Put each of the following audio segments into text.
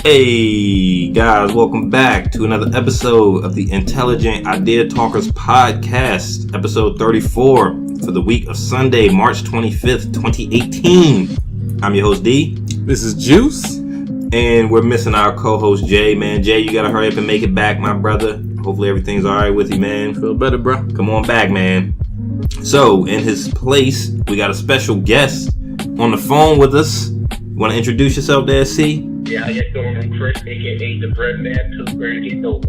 Hey guys, welcome back to another episode of the Intelligent Idea Talkers podcast, episode 34 for the week of Sunday, March 25th, 2018. I'm your host D. This is Juice. And we're missing our co-host Jay, man. Jay, you gotta hurry up and make it back, my brother. Hopefully everything's alright with you, man. Feel better, bro. Come on back, man. So, in his place, we got a special guest on the phone with us. You wanna introduce yourself there, C? Yeah, I get going from Chris, aka the Breadman, Pillsbury, get over.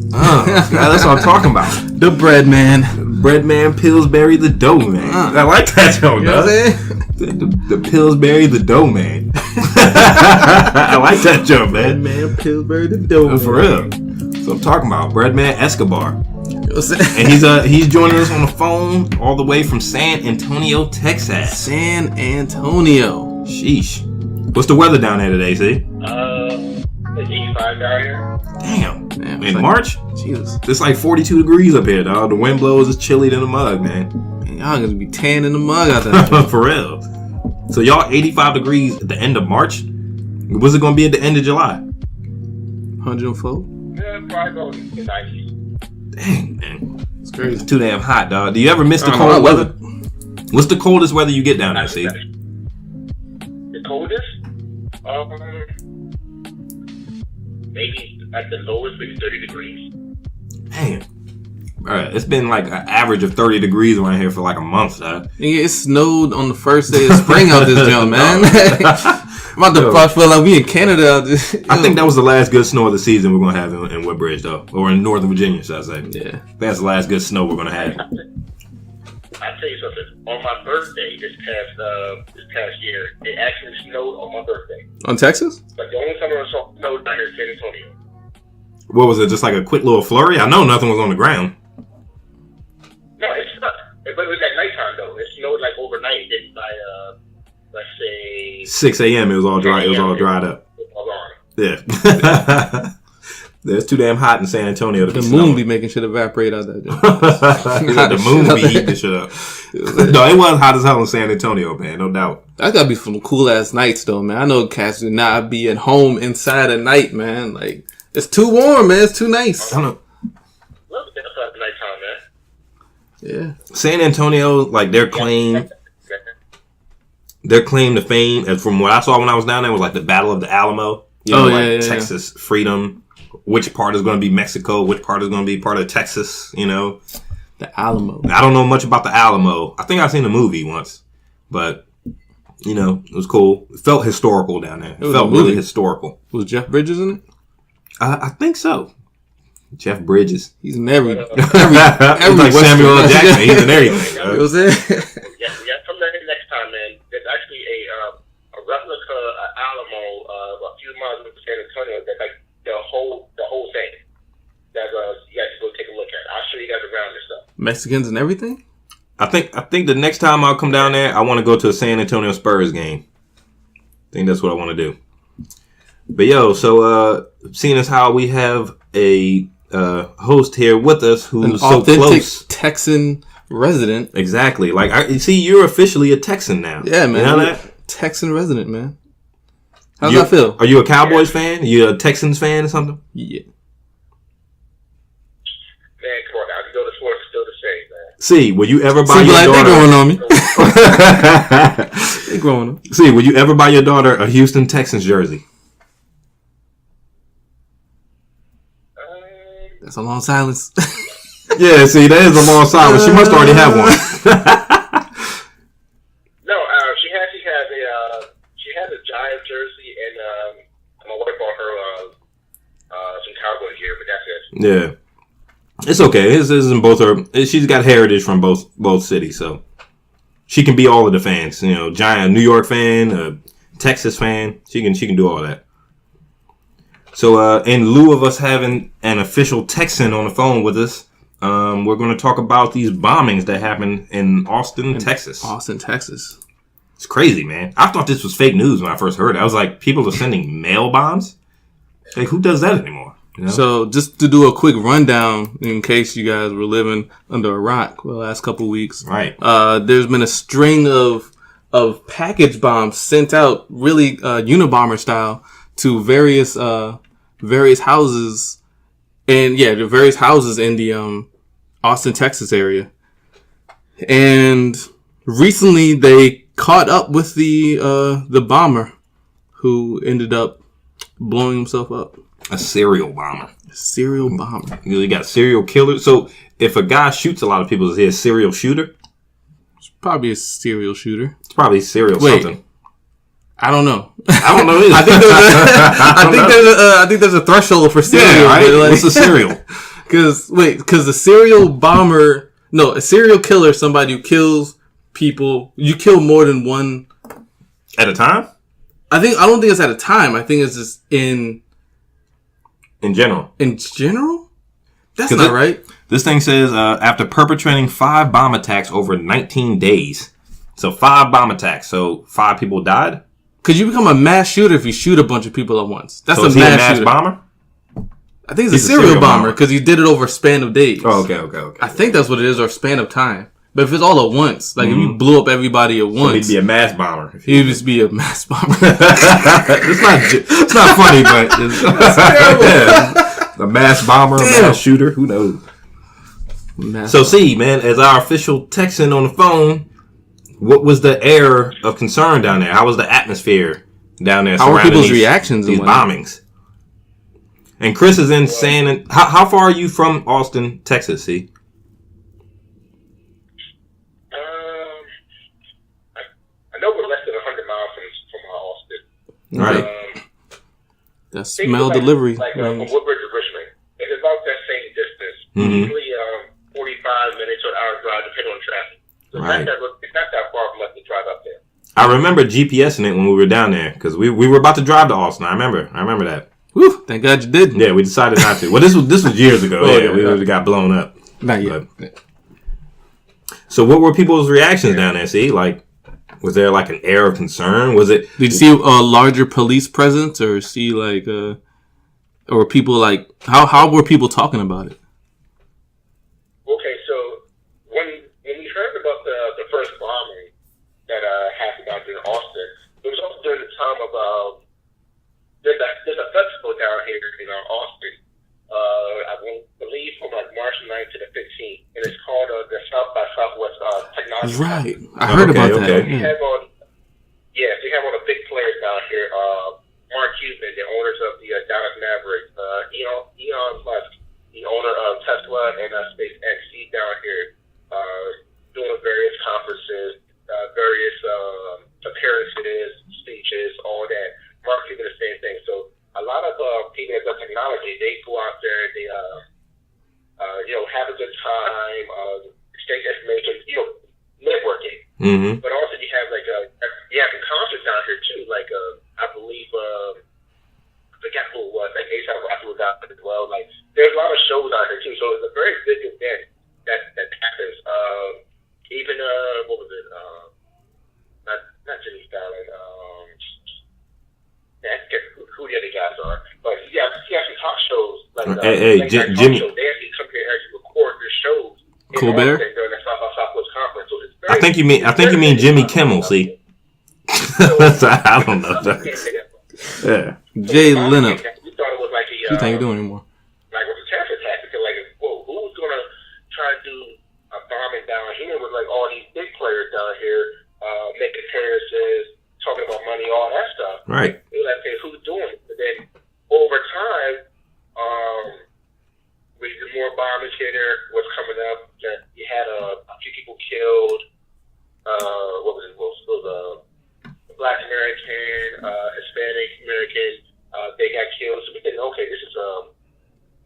That's what I'm talking about. The Breadman. Breadman, Pillsbury, the dough man. I like that joke, You know what I'm saying? The Pillsbury, the dough man. I like that joke, man. Breadman, Pillsbury, the dough man. For real. So I'm talking about Breadman Escobar. You know what I'm saying? And he's joining us on the phone all the way from San Antonio, Texas. San Antonio. Sheesh. What's the weather down there today, see? It's 85 down here. Damn. Man, In like, March? Jesus. It's like 42 degrees up here, dog. The wind blows, it's chilly than a mug, man. Man, y'all gonna be tan in the mug out there. For real. So y'all 85 degrees at the end of March? What's it gonna be at the end of July? 104? Yeah, probably go to the 90s. Dang, man. It's crazy. It's too damn hot, dog. Do you ever miss the I cold love weather? What's the coldest weather you get down there, see? The coldest? Maybe at the lowest, maybe 30 degrees. Damn. Alright, it's been like an average of 30 degrees around here for like a month, dog. Yeah, it snowed on the first day of spring out this jump, man. I'm about to feel like we in Canada out this. I think that was the last good snow of the season we're gonna have in Woodbridge, though, or in Northern Virginia, should I say? Yeah, that's the last good snow we're gonna have. I'll tell you something. On my birthday this past year, it actually snowed on my birthday. on Texas. But the only time I saw snow down here is San Antonio. What was it? Just like a quick little flurry? I know nothing was on the ground. No, it's not. But it was at nighttime though. It snowed like overnight. Then by let's say 6 a.m. It was all dry. It was all dried up. It was all gone. Yeah. It's too damn hot in San Antonio to be The snowing. moon be making shit evaporate out there. The moon be heating the shit up. No, it was hot as hell in San Antonio, man. No doubt. That gotta be some cool ass nights though, man. I know cats do not be at home inside at night, man. Like it's too warm, man. It's too nice. I don't know. Love it outside at nighttime, man. Yeah. San Antonio, like their claim to fame, and from what I saw when I was down there, was like the Battle of the Alamo. You know, like Texas freedom. Which part is going to be Mexico? Which part is going to be part of Texas? You know, The Alamo. I don't know much about the Alamo. I think I've seen the movie once, but you know, it was cool. It felt historical down there. It felt really historical. Was Jeff Bridges in it? I think so. Jeff Bridges. He's in every He's like Samuel L. Jackson. He's in everything. You know what I'm saying? Yeah, come there next time, man. There's actually a replica Alamo a few miles from San Antonio. That's like the whole thing. That you guys go take a look at. I'll show you guys around and stuff. Mexicans and everything? I think the next time I'll come down there, I want to go to a San Antonio Spurs game. I think that's what I want to do. But yo, so seeing as how we have a host here with us who's so close, Texan resident. Exactly. Like you see, you're officially a Texan now. Yeah, man. You know that? Texan resident, man. How's that feel? Are you a Cowboys fan? Are you a Texans fan or something? Yeah. Man, come on now. You know the sports is still the same, man. See, will you ever buy your like daughter? They growing on me. They growing on me. See, will you ever buy your daughter a Houston Texans jersey? That's a long silence. Yeah, see, that is a long silence. She must already have one. No, she has a Giant jersey, and my wife bought her some Cowboys gear, but that's it. Yeah, it's okay. This isn't both her. She's got heritage from both cities, so she can be all of the fans. You know, Giant New York fan, a Texas fan. She can do all that. So, in lieu of us having an official Texan on the phone with us, we're going to talk about these bombings that happened in Austin, Texas. Austin, Texas. It's crazy, man. I thought this was fake news when I first heard it. I was like, people are sending mail bombs? Like, who does that anymore? You know? So, just to do a quick rundown, in case you guys were living under a rock for the last couple of weeks. Right. There's been a string of package bombs sent out, really Unabomber style, to various houses, and the various houses in the Austin, Texas area. And recently, they caught up with the bomber who ended up blowing himself up. A serial bomber. You got serial killers. So if a guy shoots a lot of people, is he a serial shooter? It's probably a serial shooter. It's probably serial something. I don't know. I don't know either. I think there's a threshold for serial. Yeah, right? Like, what's a serial? Because the serial bomber, no, a serial killer is somebody who kills people. You kill more than one At a time? I don't think it's at a time. I think it's just in general. In general? That's not right. This thing says after perpetrating 5 bomb attacks over 19 days. So 5 bomb attacks. So 5 people died? Could you become a mass shooter if you shoot a bunch of people at once? That's so a mass shooter. Bomber? I think he's a serial bomber because he did it over a span of days. Oh, okay. I think that's what it is, or a span of time. But if it's all at once, like if you blew up everybody at once, he'd be a mass bomber. He'd just be a mass bomber. it's not funny, but it's terrible. Yeah. A mass bomber, a mass shooter, who knows? So, man, as our official Texan on the phone, what was the air of concern down there? How was the atmosphere down there? How were people's reactions? These bombings. And Chris is in San. How far are you from Austin, Texas? See. I know we're less than 100 miles from Austin. Right. That's mail delivery. Like from Woodbridge to Richmond. It's about that same distance. Usually 45 minutes or an hour drive, depending on traffic. So it's not that far from us to drive up there. I remember GPSing it when we were down there because we were about to drive to Austin. I remember that. Whew, thank God you didn't. Yeah, we decided not to. Well, this was years ago. We would have got blown up. Not yet. So what were people's reactions down there? See, like, was there like an air of concern? Was it? Did you see a larger police presence, or see like, or people like how were people talking about it? Okay, so when we heard about the first bombing that happened out there in Austin, it was also during the time of there's a festival down here in Austin. I believe from like March 9th to the 15th, and it's called the South by Southwest Technology. Right, I heard about that. They have one of the big players down here, Mark Cuban, the owners of the Dallas Mavericks, Elon Musk, the owner of Tesla and SpaceX. He's down here doing various conferences, various appearances, speeches, all that. Mark Cuban, the same thing. So a lot of people that do technology, they go out there, they have a good time, exchange information, networking. Mm-hmm. But also you have concerts down here too. Like I believe I forgot who it was. Like A$AP Rocky was out there as well. Like there's a lot of shows out here too. So it's a very big event that happens. Even what was it? Not Jimmy Fallon. I forget who the other guys are, but he has some talk shows like Jimmy. Shows. They actually come here and actually record their shows. Colbert during the Southwest Conference. So it's I think you mean Jimmy Kimmel. See, I don't know. Yeah, Jay Leno. We thought it was like a. What you doing anymore? Like it was a terrorist attack because who's gonna try to do a bombing down here with like all these big players down here making appearances, talking about money, all that stuff. Right. They were like, okay, who's doing it? But then over time, with the more bombings here, what's coming up, that you had a few people killed. What was it? It was Black American, Hispanic American. They got killed. So we didn't. Okay, this is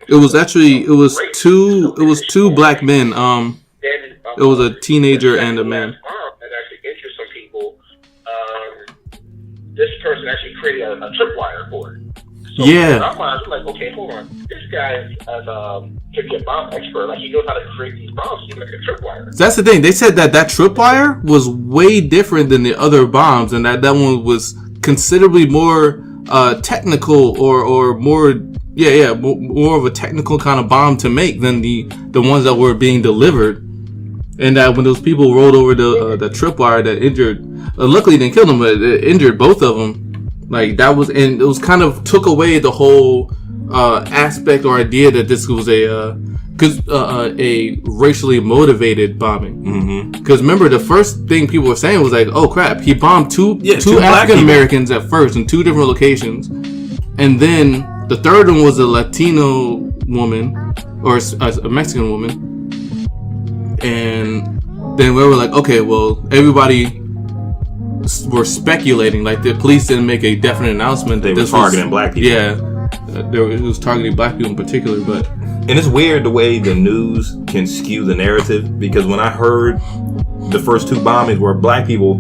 It was two black men. It was a teenager and a man. That actually injured some people. This person actually created a tripwire for it. So in our minds, we're like, okay, hold on. This guy could be a bomb expert. Like, he knows how to create these bombs. He's like a tripwire. That's the thing. They said that tripwire was way different than the other bombs, and that one was considerably more technical or more more of a technical kind of bomb to make than the ones that were being delivered. And that when those people rolled over the tripwire that injured, luckily didn't kill them, but it injured both of them. Like that was, and it was kind of took away the whole aspect or idea that this was a racially motivated bombing. Because remember, the first thing people were saying was like, "Oh crap, he bombed two African Americans at first in 2 different locations, and then the third one was a Latino woman or a Mexican woman." And then we were like, "Okay, well, everybody." Were speculating, like the police didn't make a definite announcement that they were targeting black people. Yeah, it was targeting black people in particular. But and it's weird the way the news can skew the narrative, because when I heard the first 2 bombings were black people,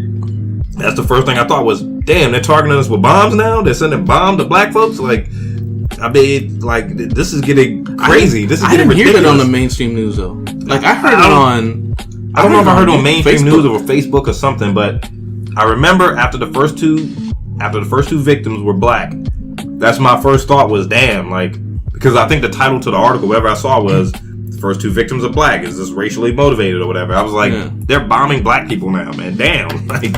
that's the first thing I thought was, damn, they're targeting us with bombs now. They're sending bombs to black folks. Like, I mean, like this is getting crazy. This is getting ridiculous. I didn't hear that on the mainstream news though. Like I heard it on. I don't know if I heard it on mainstream news or Facebook or something, but. I remember after the first two victims were black, that's my first thought was, damn, like, because I think the title to the article, whatever I saw, was the first 2 victims are black. Is this racially motivated or whatever? I was like, they're bombing black people now, man. Damn, like,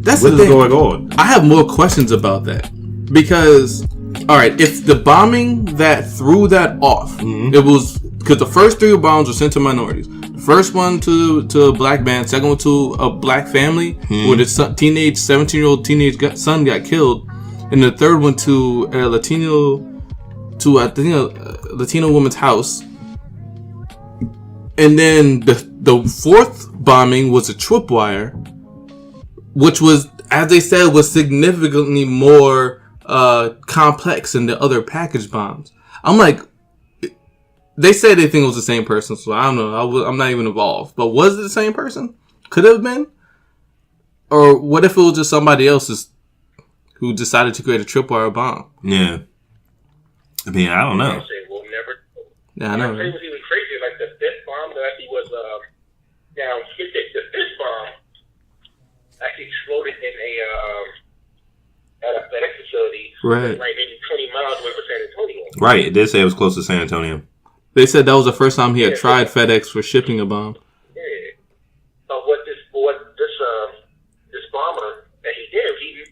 that's what is going on? I have more questions about that because, all right, if the bombing that threw that off, it was because the first 3 bombs were sent to minorities. First one to a black man, second one to a black family where the 17-year-old teenage son got killed, and the third one to a Latino woman's house. And then the 4th bombing was a Tripwire, which was, as they said, was significantly more complex than the other package bombs. I'm like, they said they think it was the same person, so I don't know. I'm not even involved. But was it the same person? Could it have been? Or what if it was just somebody else who decided to create a tripwire bomb? Yeah. I mean, I don't know. We'll never. Yeah, I know. It was even crazier. Like the 5th bomb that actually was down. The 5th bomb actually exploded in at a FedEx facility, right maybe 20 miles away from San Antonio. Right. It did say it was close to San Antonio. They said that was the first time he had tried FedEx for shipping a bomb. Yeah. What this bomber that he did, he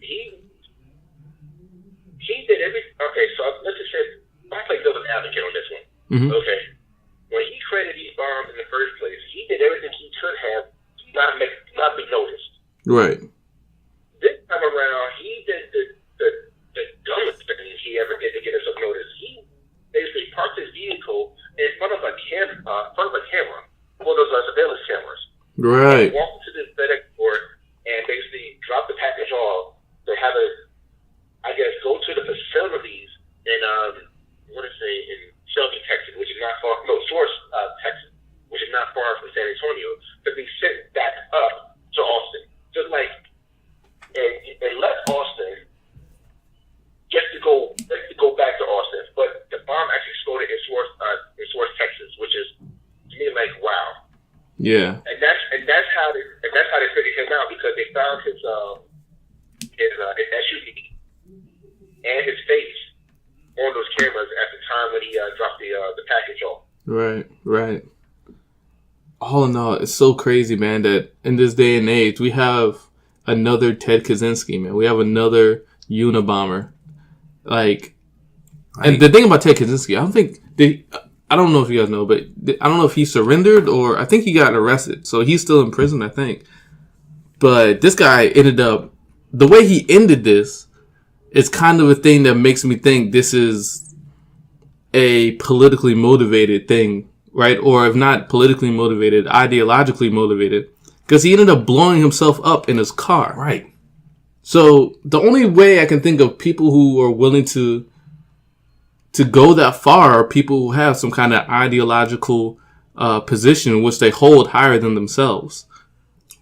did everything. Okay, so let's just say I'm playing devil's advocate on this one. Okay, when he created these bombs in the first place, he did everything he could have to not be noticed. Right. This time around, he did the dumbest thing he ever did to get himself noticed. He basically parked his vehicle in front of a camera, one of those surveillance cameras. Right. Walked to the FedEx port and basically dropped the package off. They have go to the facilities in in Shelby, Texas, which is not far. No, Source, Texas, which is not far from San Antonio, to be sent back up to Austin. Just like and left Austin just to go back to Austin, but the bomb actually exploded in Source, Texas, which is to me like wow. Yeah. And that's how they figured him out, because they found his SUV and his face on those cameras at the time when he dropped the package off. Right. All in all, it's so crazy, man, that in this day and age we have another Ted Kaczynski, man. We have another Unabomber. Like, and the thing about Ted Kaczynski, I don't know if you guys know, but I don't know if he surrendered or I think he got arrested. So he's still in prison, I think. But this guy ended up, the way he ended this is kind of a thing that makes me think this is a politically motivated thing, right? Or if not politically motivated, ideologically motivated. Because he ended up blowing himself up in his car. Right. So the only way I can think of people who are willing to go that far are people who have some kind of ideological position in which they hold higher than themselves.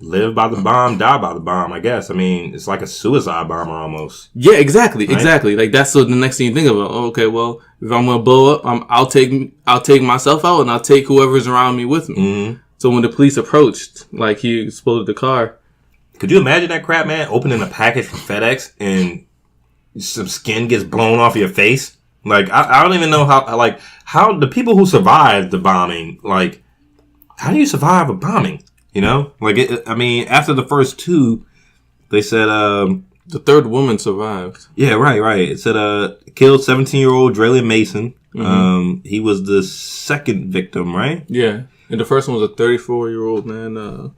Live by the bomb, die by the bomb, I guess. I mean, it's like a suicide bomber almost. Yeah, exactly. Right? Exactly. Like that's the next thing you think about. Oh, okay, well, if I'm going to blow up, I'll take myself out and I'll take whoever's around me with me. Mm-hmm. So when the police approached, like he exploded the car. Could you imagine that crap, man? Opening a package from FedEx and some skin gets blown off your face? Like, I don't even know how the people who survived the bombing, like, how do you survive a bombing? You know? Like, after the first two, they said, The third woman survived. Yeah, right. It said killed 17-year-old Draylon Mason. He was the second victim, right? Yeah. And the first one was a 34-year-old man.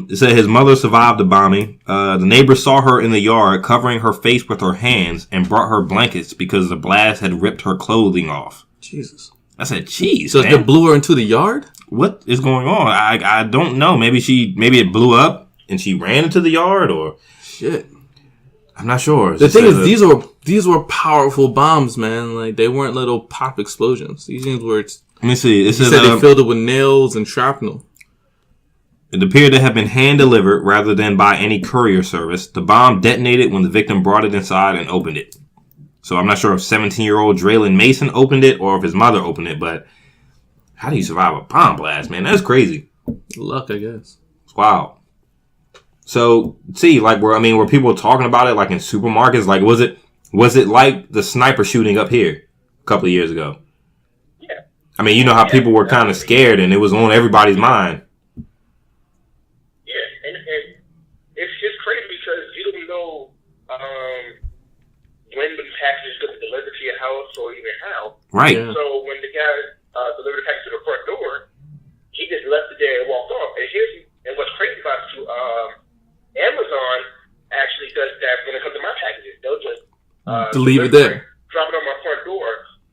It said his mother survived the bombing. The neighbors saw her in the yard covering her face with her hands and brought her blankets because the blast had ripped her clothing off. Jesus. I said, "Jeez, so man. It blew her into the yard? What is going on? I don't know. Maybe it blew up and she ran into the yard, or shit. I'm not sure." The thing is, these were powerful bombs, man. Like, they weren't little pop explosions. These things were. Let me see. It said they filled it with nails and shrapnel. It appeared to have been hand-delivered rather than by any courier service. The bomb detonated when the victim brought it inside and opened it. So I'm not sure if 17-year-old Draylon Mason opened it or if his mother opened it, but how do you survive a bomb blast, man? That's crazy. Luck, I guess. Wow. So, see, like, were people talking about it, like, in supermarkets? Like, was it like the sniper shooting up here a couple of years ago? Yeah. I mean, you know how people were kind of scared and it was on everybody's mind. Yeah, and it's just crazy because you don't know when the package is going to be delivered to your house or even how. Right. Yeah. So when the guy delivered the package to the front door, he just left it there and walked off. And what's crazy about it too, Amazon actually does that when it comes to my packages. They'll just leave it there, drop it on my front door,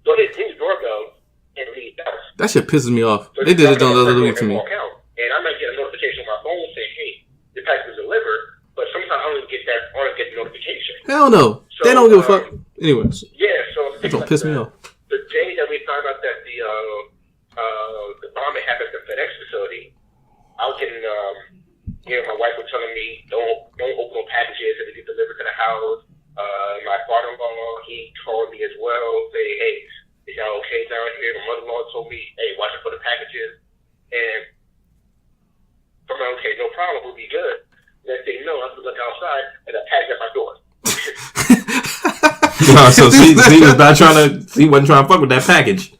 throw it in the doorbell, and leave it out. That shit pisses me off. So they did it on the other week to me. And I might get a notification on my phone saying, "Hey, the package was delivered," but sometimes I don't even get that. I don't get the notification. Hell no. So, they don't give a fuck. Anyways. Yeah, so that don't piss me off. The day that we found out that the bombing happened at the FedEx facility, I was getting, my wife was telling me, don't open no packages if they get delivered to the house. My father-in-law, he called me as well, say, "Hey, is y'all okay down here?" My mother-in-law told me, "Hey, watch out for the packages." And I'm like, "Okay, no problem, we'll be good." Next thing you know, I have to look outside and a package at my door. So he wasn't trying to fuck with that package.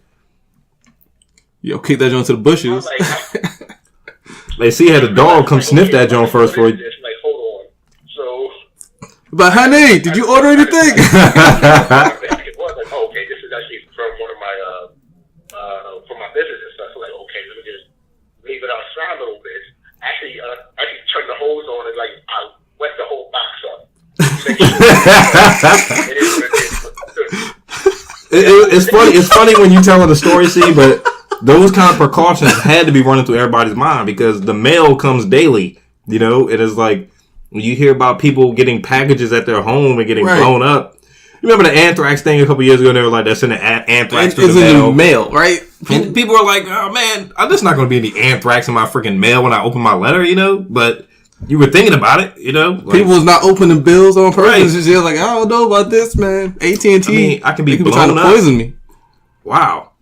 Yo, kick that joint to the bushes. They see had a dog come sniff that joint first for you. Like, hold on. So, but honey, did you order anything? it was like, oh, okay, this is actually from one of my from my business and stuff. So like, okay, let me just leave it outside a little bit. Actually, turn the hose on and like I wet the whole box up. It's funny. It's funny when you tell the story, see, but those kind of precautions had to be running through everybody's mind because the mail comes daily. You know, it is like when you hear about people getting packages at their home and getting blown up. You remember the anthrax thing a couple years ago? They were like, "They're sending anthrax to the mail, right?" And people are like, "Oh man, there's not going to be any anthrax in my freaking mail when I open my letter," you know. But you were thinking about it, you know. Like, people was not opening bills on purpose. Right. Just like, I don't know about this, man. AT&T, I can be blown trying to poison me. Wow.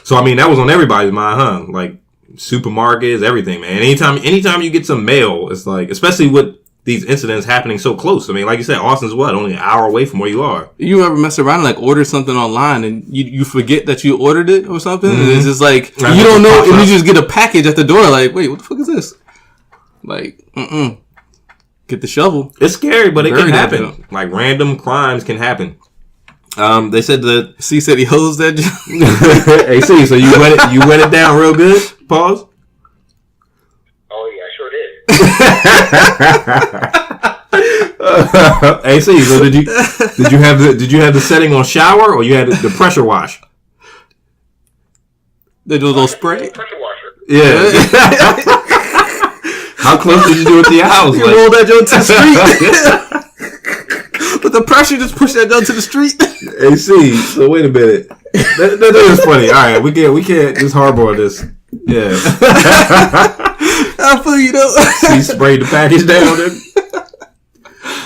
So I mean, that was on everybody's mind, huh? Like supermarkets, everything, man. Anytime you get some mail, it's like, especially with these incidents happening so close. I mean, like you said, Austin's only an hour away from where you are. You ever mess around and like order something online and you forget that you ordered it or something? Mm-hmm. And it's just like, you don't know, and you just get a package at the door like, wait, what the fuck is this? Like, get the shovel. It's scary, but it can happen. Like, random crimes can happen. They said C said he hosed that job. Hey, C, so you wet it down real good? Pause. Oh yeah, I sure did. Hey, C, so did you have the setting on shower or you had the pressure wash? They do a little spray. Pressure washer. Yeah. How close did you do it to your house? You roll that joint to the street. With the pressure, just push that joint to the street. Hey, see, so wait a minute. That is funny. All right, we can't just harbor this. Yeah. I feel you though. He sprayed the package down there.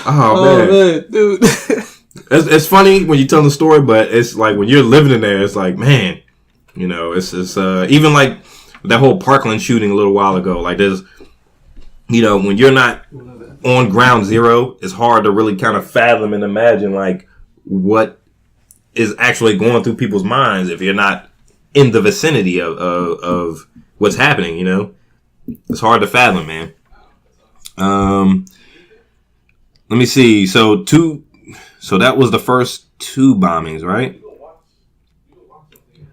Oh man, dude. It's funny when you tell the story, but it's like when you're living in there, it's like, man, you know, it's even like that whole Parkland shooting a little while ago. Like there's, you know, when you're not on ground zero, it's hard to really kind of fathom and imagine like what is actually going through people's minds if you're not in the vicinity of what's happening. You know, it's hard to fathom, man. Let me see. So that was the first 2 bombings, right?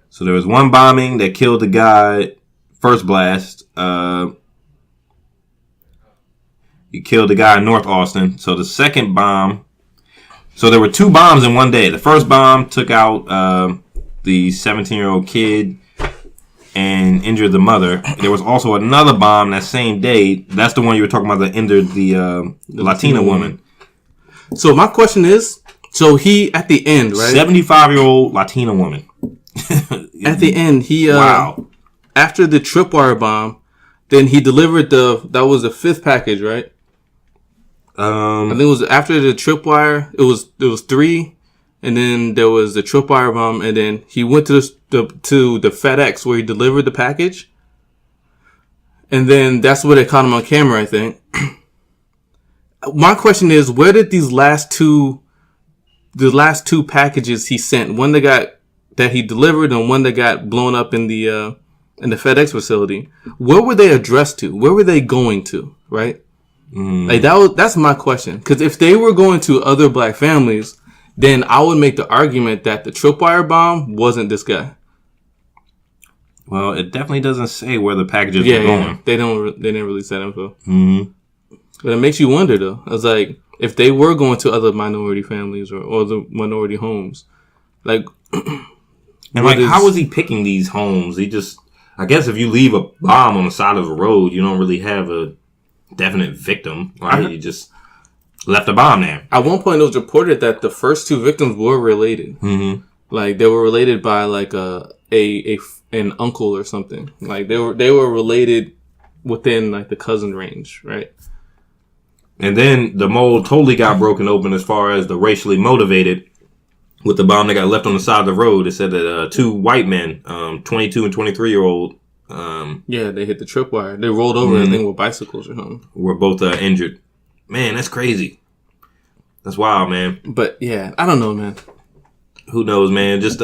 So there was one bombing that killed the guy. First blast. He killed the guy in North Austin. So the second bomb. So there were 2 bombs in one day. The first bomb took out the 17-year-old kid and injured the mother. There was also another bomb that same day. That's the one you were talking about that injured the Latina woman. So my question is, so he at the end, right? 75-year-old Latina woman. At the end, he wow. After the Tripwire bomb, then he delivered that was the 5th package, right? I think it was after the Tripwire. It was 3, and then there was the Tripwire bomb, and then he went to the FedEx where he delivered the package, and then that's where they caught him on camera, I think. My question is, where did the last two packages he sent, one that he delivered and one that got blown up in the FedEx facility, where were they addressed to? Where were they going to? Right? Like that's my question. Because if they were going to other black families, then I would make the argument that the Tripwire bomb wasn't this guy. Well, it definitely doesn't say where the packages were going. Yeah. They didn't release that info. Mm-hmm. But it makes you wonder, though. I was like, if they were going to other minority families or the minority homes, like, and like, how was he picking these homes? I guess if you leave a bomb on the side of a road, you don't really have a definite victim, right? You just left a bomb there. At one point, it was reported that the first 2 victims were related. Mm-hmm. Like, they were related by like an uncle or something. Like, they were related within like the cousin range, right? And then the mold totally got broken open as far as the racially motivated with the bomb that got left on the side of the road. It said that 2 white men, 22 and 23-year-old. They hit the tripwire. They rolled over, I think, with bicycles or something. Were both injured. Man, that's crazy. That's wild, man. But yeah, I don't know, man. Who knows, man? Just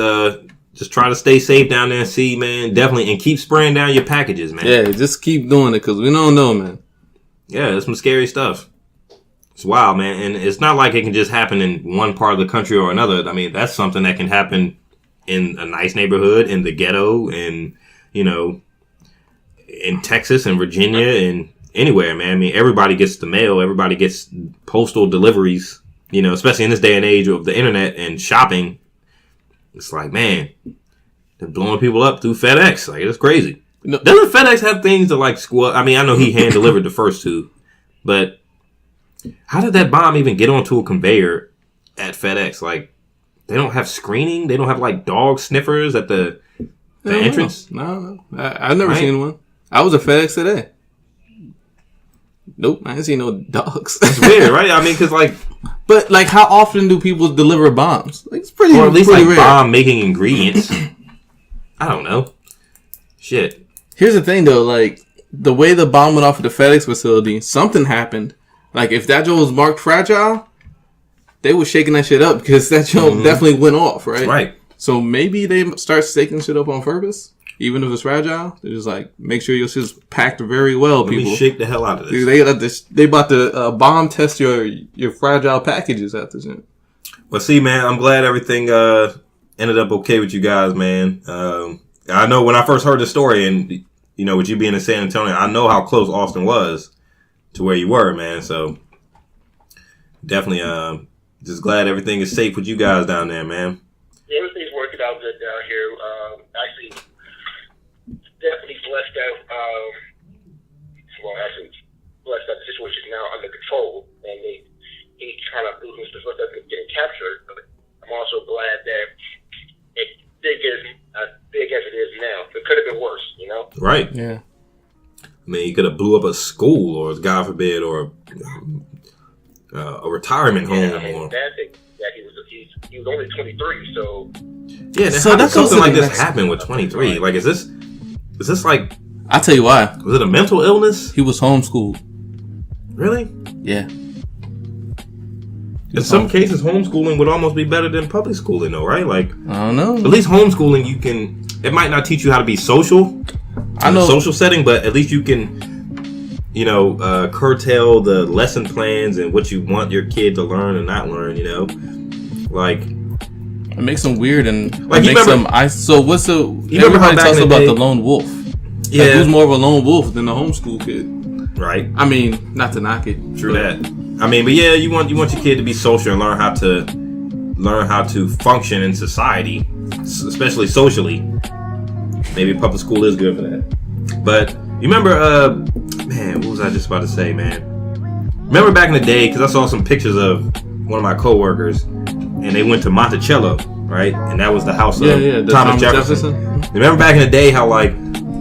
try to stay safe down there and see, man. Definitely. And keep spraying down your packages, man. Yeah, just keep doing it because we don't know, man. Yeah, there's some scary stuff. It's wild, man. And it's not like it can just happen in one part of the country or another. I mean, that's something that can happen in a nice neighborhood, in the ghetto, and, in Texas and Virginia and anywhere, man. I mean, everybody gets the mail. Everybody gets postal deliveries, especially in this day and age of the internet and shopping. It's like, man, they're blowing people up through FedEx. Like, it's crazy. Doesn't FedEx have things to like squat? I mean, I know he hand delivered the first 2, but how did that bomb even get onto a conveyor at FedEx? Like, they don't have screening? They don't have like dog sniffers at the entrance? No. I've never seen one. I was at FedEx today. Nope, I didn't see no dogs. It's weird, right? I mean, because like... But like, how often do people deliver bombs? Like, it's pretty, or at least like rare. Bomb making ingredients. I don't know. Shit. Here's the thing, though. Like, the way the bomb went off at the FedEx facility, something happened. Like, if that joint was marked fragile, they were shaking that shit up because that joint definitely went off, right? Right. So maybe they start staking shit up on purpose, even if it's fragile. They're just like, make sure your shit's packed very well, people. Let me shake the hell out of this. They about to bomb test your fragile packages after shit. Well, see, man, I'm glad everything ended up okay with you guys, man. I know when I first heard the story, and with you being in San Antonio, I know how close Austin was to where you were, man. So definitely, just glad everything is safe with you guys down there, man. Yeah, everything's working out good down here. Actually, definitely blessed that. Blessed that the situation is now under control, and he's trying to do some stuff that's getting captured. But I'm also glad that it's big as it is now. It could have been worse, Right. Yeah. I mean, he could have blew up a school, or God forbid, or a retirement home. Yeah, I mean, bad thing that he was only 23, so yeah. So that's something like this happened with 23. Like, is this like? I'll tell you why. Was it a mental illness? He was homeschooled. Really? Yeah. In some cases, homeschooling would almost be better than public schooling, though, right? Like, I don't know. At least homeschooling, it might not teach you how to be social. I know. In a social setting, but at least you can, curtail the lesson plans and what you want your kid to learn and not learn. Like it makes them weird and like makes them. So what's the? Everybody talks about the lone wolf. Yeah, like, who's more of a lone wolf than the homeschool kid? Right. I mean, not to knock it. True that. I mean, but yeah, you want your kid to be social and learn how to function in society, especially socially. Maybe public school is good for that. But you remember, man, what was I just about to say, man? Remember back in the day, because I saw some pictures of one of my coworkers, and they went to Monticello, right? And that was the house of Thomas Jefferson. Remember back in the day how, like,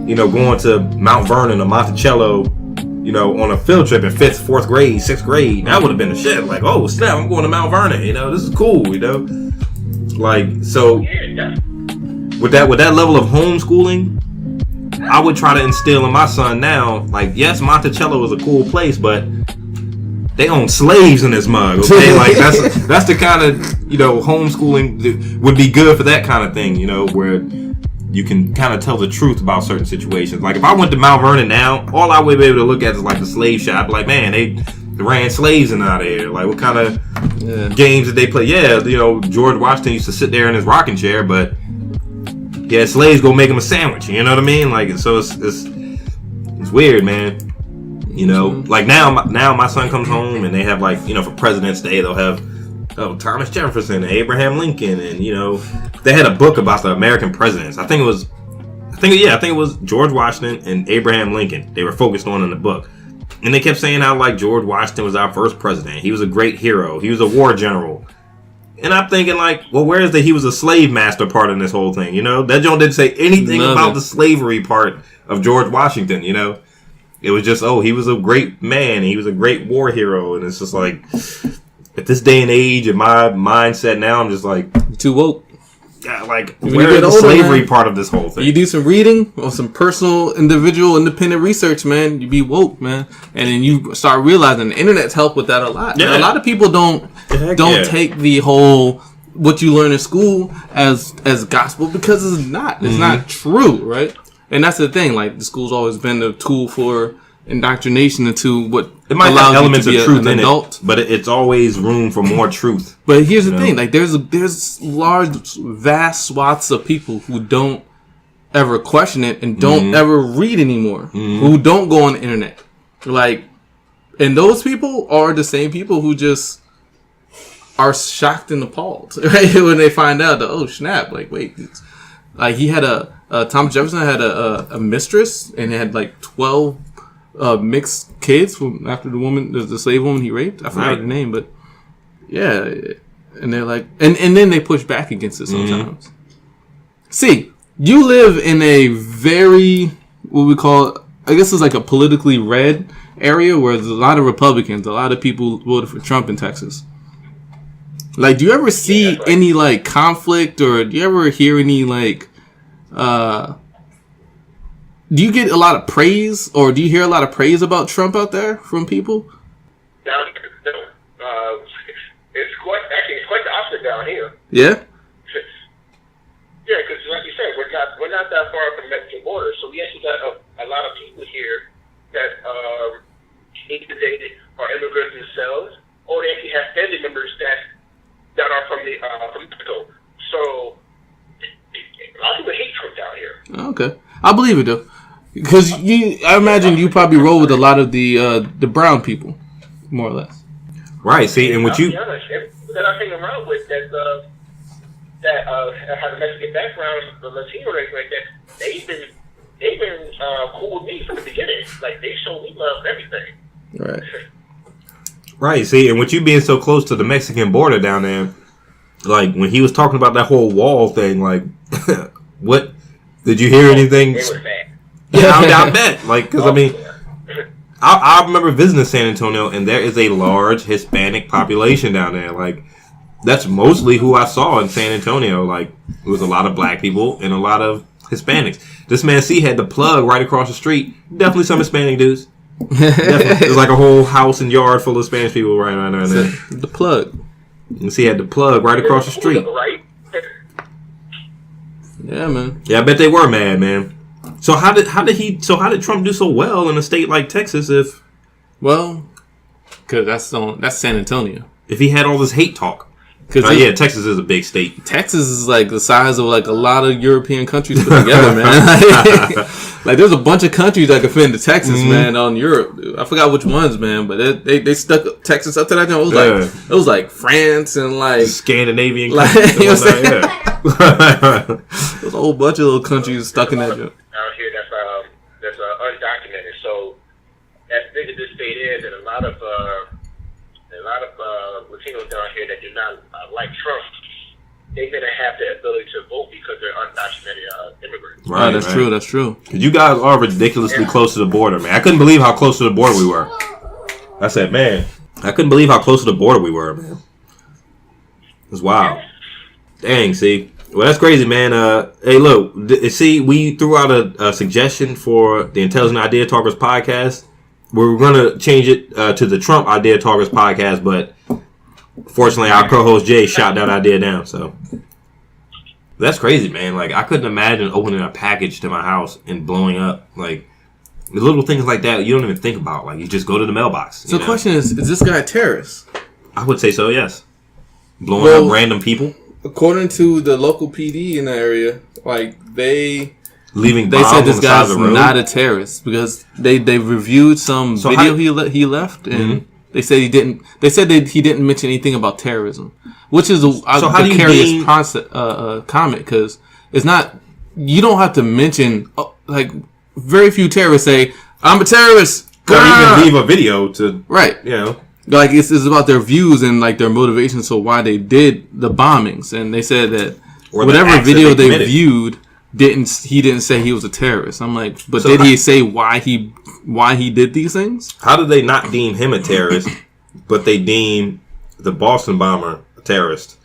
going to Mount Vernon or Monticello, on a field trip in 5th, 4th grade, 6th grade, that would have been the shit. Like, oh, snap, I'm going to Mount Vernon. This is cool, Like, so with that level of homeschooling, I would try to instill in my son now, like, yes, Monticello is a cool place, but they own slaves in this mug, okay? Like, that's the kind of, homeschooling that would be good for that kind of thing, where you can kind of tell the truth about certain situations. Like, if I went to Mount Vernon now, all I would be able to look at is, like, the slave shop. Like, man, they ran slaves in out of here. Like, what kind of games did they play? Yeah, George Washington used to sit there in his rocking chair, but yeah, slaves go make him a sandwich. You know what I mean? Like, so it's weird, man. Like now my son comes home and they have, like, for President's Day they'll have Thomas Jefferson and Abraham Lincoln, and they had a book about the American presidents. I think it was George Washington and Abraham Lincoln. They were focused on in the book, and they kept saying how, like, George Washington was our first president. He was a great hero. He was a war general. And I'm thinking, like, well, where is he was a slave master part in this whole thing? That Joe didn't say anything about the slavery part of George Washington. It was just, he was a great man. He was a great war hero, and it's just like, at this day and age, in my mindset now, I'm just like, too woke. Yeah, like, where is the slavery part of this whole thing? You do some reading or some personal, individual, independent research, man. You be woke, man, and then you start realizing the internet's helped with that a lot. Yeah. A lot of people don't take the whole what you learn in school as gospel, because it's not. It's not true, right? And that's the thing. Like, the school's always been a tool for indoctrination into what it might have elements of truth in it, but it's always room for more truth. But here's the thing: like, there's large, vast swaths of people who don't ever question it and don't ever read anymore, who don't go on the internet. Like, and those people are the same people who just are shocked and appalled, right, when they find out that, oh snap! Like, wait, like, he had Thomas Jefferson had a mistress and had like 12. Mixed kids from after the slave woman he raped. I forgot her name, but yeah, and they're like, and then they push back against it sometimes. See, you live in a very, what we call, I guess it's like a politically red area where there's a lot of Republicans, a lot of people voted for Trump in Texas. Like, do you ever see any, like, conflict, or do you ever hear any, like, do you get a lot of praise, or do you hear a lot of praise about Trump out there from people? Down here, no. It's quite the opposite down here. Yeah? Yeah, because like you said, we're not that far from the Mexican border, so we actually got a lot of people here that either are immigrants themselves, or they actually have family members that are from Mexico. So a lot of people hate Trump down here. Okay, I believe it though. Because I imagine you probably roll with a lot of the brown people, more or less. Right. See, and what you that I hang around with that have a Mexican background, the Latino race like that, they've been cool with me from the beginning. Like, they show me love and everything. Right. Right. See, and with you being so close to the Mexican border down there, like, when he was talking about that whole wall thing, like, what did you hear anything? They were bad. Yeah, I bet. Like, because I mean, I remember visiting San Antonio, and there is a large Hispanic population down there. Like, that's mostly who I saw in San Antonio. Like, it was a lot of black people and a lot of Hispanics. This man C had the plug right across the street. Definitely some Hispanic dudes. Definitely. There's like a whole house and yard full of Spanish people right there. The plug. And C had the plug right across the street. Right? Yeah, man. Yeah, I bet they were mad, man. So how did Trump do so well in a state like Texas if Well, because that's San Antonio. If he had all this hate talk. Yeah, Texas is a big state. Texas is like the size of like a lot of European countries put together, man. Like there's a bunch of countries that could fit into Texas, man, on Europe. I forgot which ones, man, but they stuck Texas up to that. It was like France and like Scandinavian countries. You know what I'm saying? There's a whole bunch of little countries stuck in that joint. Out here that's undocumented. So as big as this state is, and a lot of Latinos down here that do not like Trump, they're gonna have the ability to vote because they're undocumented immigrants. Right, that's true. That's true. You guys are ridiculously close to the border, man. I couldn't believe how close to the border we were. I said, man, I couldn't believe how close to the border we were, man. It was wild. Dang, see. Well, that's crazy, man. Hey, look, see, we threw out a suggestion for the Intelligent Idea Talkers podcast. We're going to change it to the Trump Idea Talkers podcast, but fortunately, our co-host Jay shot that idea down. So that's crazy, man. Like, I couldn't imagine opening a package to my house and blowing up. Like, little things like that you don't even think about. Like, you just go to the mailbox. So the question is this guy a terrorist? I would say so, yes. Blowing up random people. According to the local PD in the area, like, they on said this the side guy's of the road? not a terrorist because they reviewed some video he left and they said he didn't. They said that he didn't mention anything about terrorism, which is a precarious comment because it's not. You don't have to mention like very few terrorists say I'm a terrorist. Or even leave a video to you know. Like it's about their views and like their motivations for why they did the bombings, and they said that whatever video they viewed he didn't say he was a terrorist. I'm like, but did he say why he did these things? How did they not deem him a terrorist, but they deem the Boston bomber a terrorist?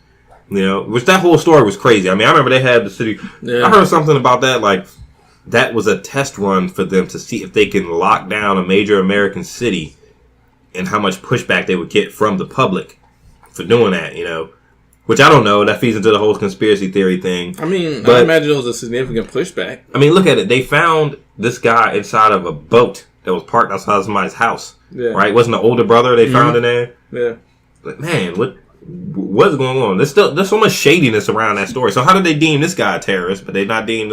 You know, which that whole story was crazy. I mean, I remember they had the city. Yeah. I heard something about that, like that was a test run for them to see if they can lock down a major American city. And how much pushback they would get from the public for doing that, you know. Which I don't know. That feeds into the whole conspiracy theory thing. I mean, I imagine it was a significant pushback. I mean, look at it. They found this guy inside of a boat that was parked outside somebody's house. Yeah. Right? Wasn't the older brother they found in there? Yeah. Like, man, what's going on? There's so much shadiness around that story. So how did they deem this guy a terrorist, but they not deem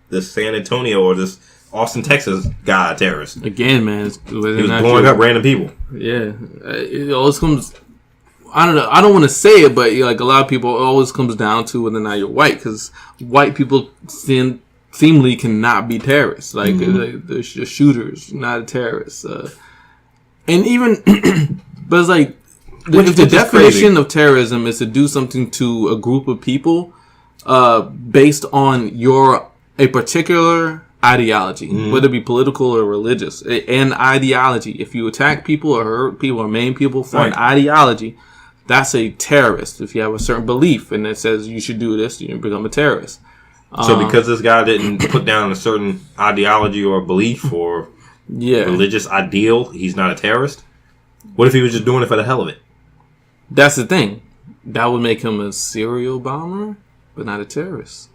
this San Antonio or this Austin, Texas guy a terrorist? Again, man. He was blowing up random people. Yeah. It always comes... I don't know. I don't want to say it, but like a lot of people, it always comes down to whether or not you're white, because white people seemingly cannot be terrorists. Like they're shooters, not a terrorist. And even, but it's like if the definition of terrorism is to do something to a group of people based on a particular ideology, whether it be political or religious, an ideology. If you attack people or hurt people or maim people for an ideology, that's a terrorist. If you have a certain belief and it says you should do this, you become a terrorist. So because this guy didn't put down a certain ideology or belief or religious ideal, he's not a terrorist? What if he was just doing it for the hell of it? That's the thing. That would make him a serial bomber, but not a terrorist.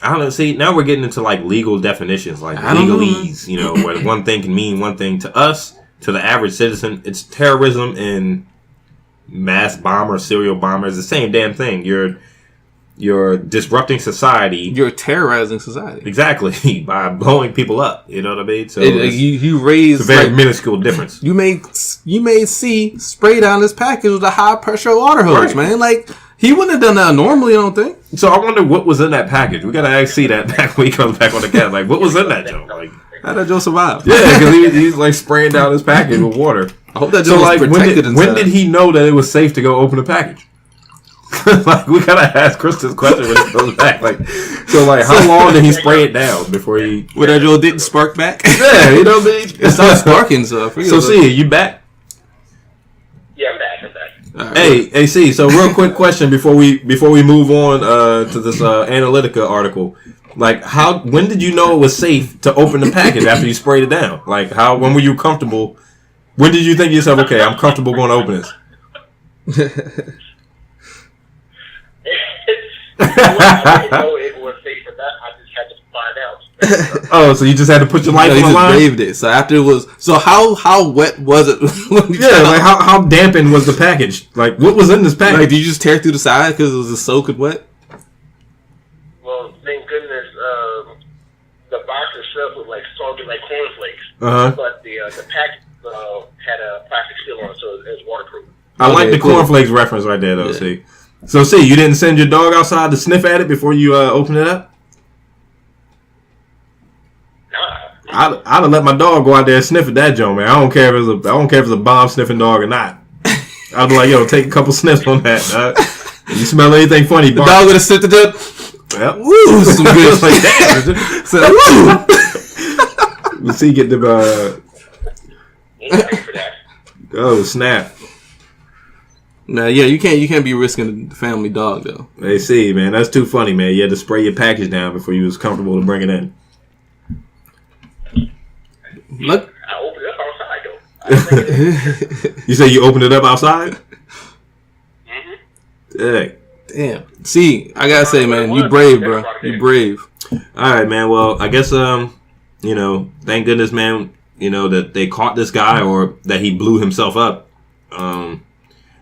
I don't know. See, now we're getting into like legal definitions, like legalese, you know, where one thing can mean one thing to us, to the average citizen. It's terrorism and mass bomber, serial bomber is the same damn thing. You're disrupting society. You're terrorizing society. Exactly, by blowing people up. You know what I mean? So you raise it's a very minuscule difference. You may see spray down this package with a high pressure water hose, man. Like he wouldn't have done that normally, I don't think. So I wonder what was in that package. We gotta actually see that back when he comes back on the cast. Like, what was in that joke? Like, how did that joke survive? Yeah, because he's like spraying down his package with water. I hope that joke was protected inside. When did he know that it was safe to go open a package? Like, we gotta ask Chris this question when he comes back. Like, so like, how long did he spray it down before he? When that joke didn't spark back? Yeah, you know what I mean. It started sparking, so I forget. So, see, you back? Yeah, I'm back. Right. Hey, see. So, real quick question before we move on to this Analytica article. Like, when did you know it was safe to open the package after you sprayed it down? Like, when were you comfortable? When did you think to yourself, okay, I'm comfortable going to open this? I didn't know it was safe for that. I just had to find out. Oh, so you just had to put your life he on the just line? braved it. So after it was, so how wet was it? Yeah, like how dampened was the package? Like what was in this package? Like, did you just tear through the side because it was just soaking wet? Well, thank goodness, the box itself was like soggy like cornflakes. But the package had a plastic seal on it, so it was waterproof. I like the cornflakes reference right there, though. Yeah. See, you didn't send your dog outside to sniff at it before you opened it up? Nah. I'd have let my dog go out there and sniff at that joint, man. I don't care if it's a bomb sniffing dog or not. I'd be like, yo, take a couple sniffs on that. You smell anything funny? The dog would have sniffed it. Yep. Woo, some good like that. So, woo. Let's see, get the oh snap. Nah, yeah, you can't be risking the family dog though. Hey, see, man, that's too funny, man. You had to spray your package down before you was comfortable to bring it in. Look, I opened it up outside though. You say you opened it up outside? Hey. Damn. See, I gotta say, man, you brave, bro. You brave. All right, man. Well, I guess thank goodness, man. That they caught this guy or that he blew himself up.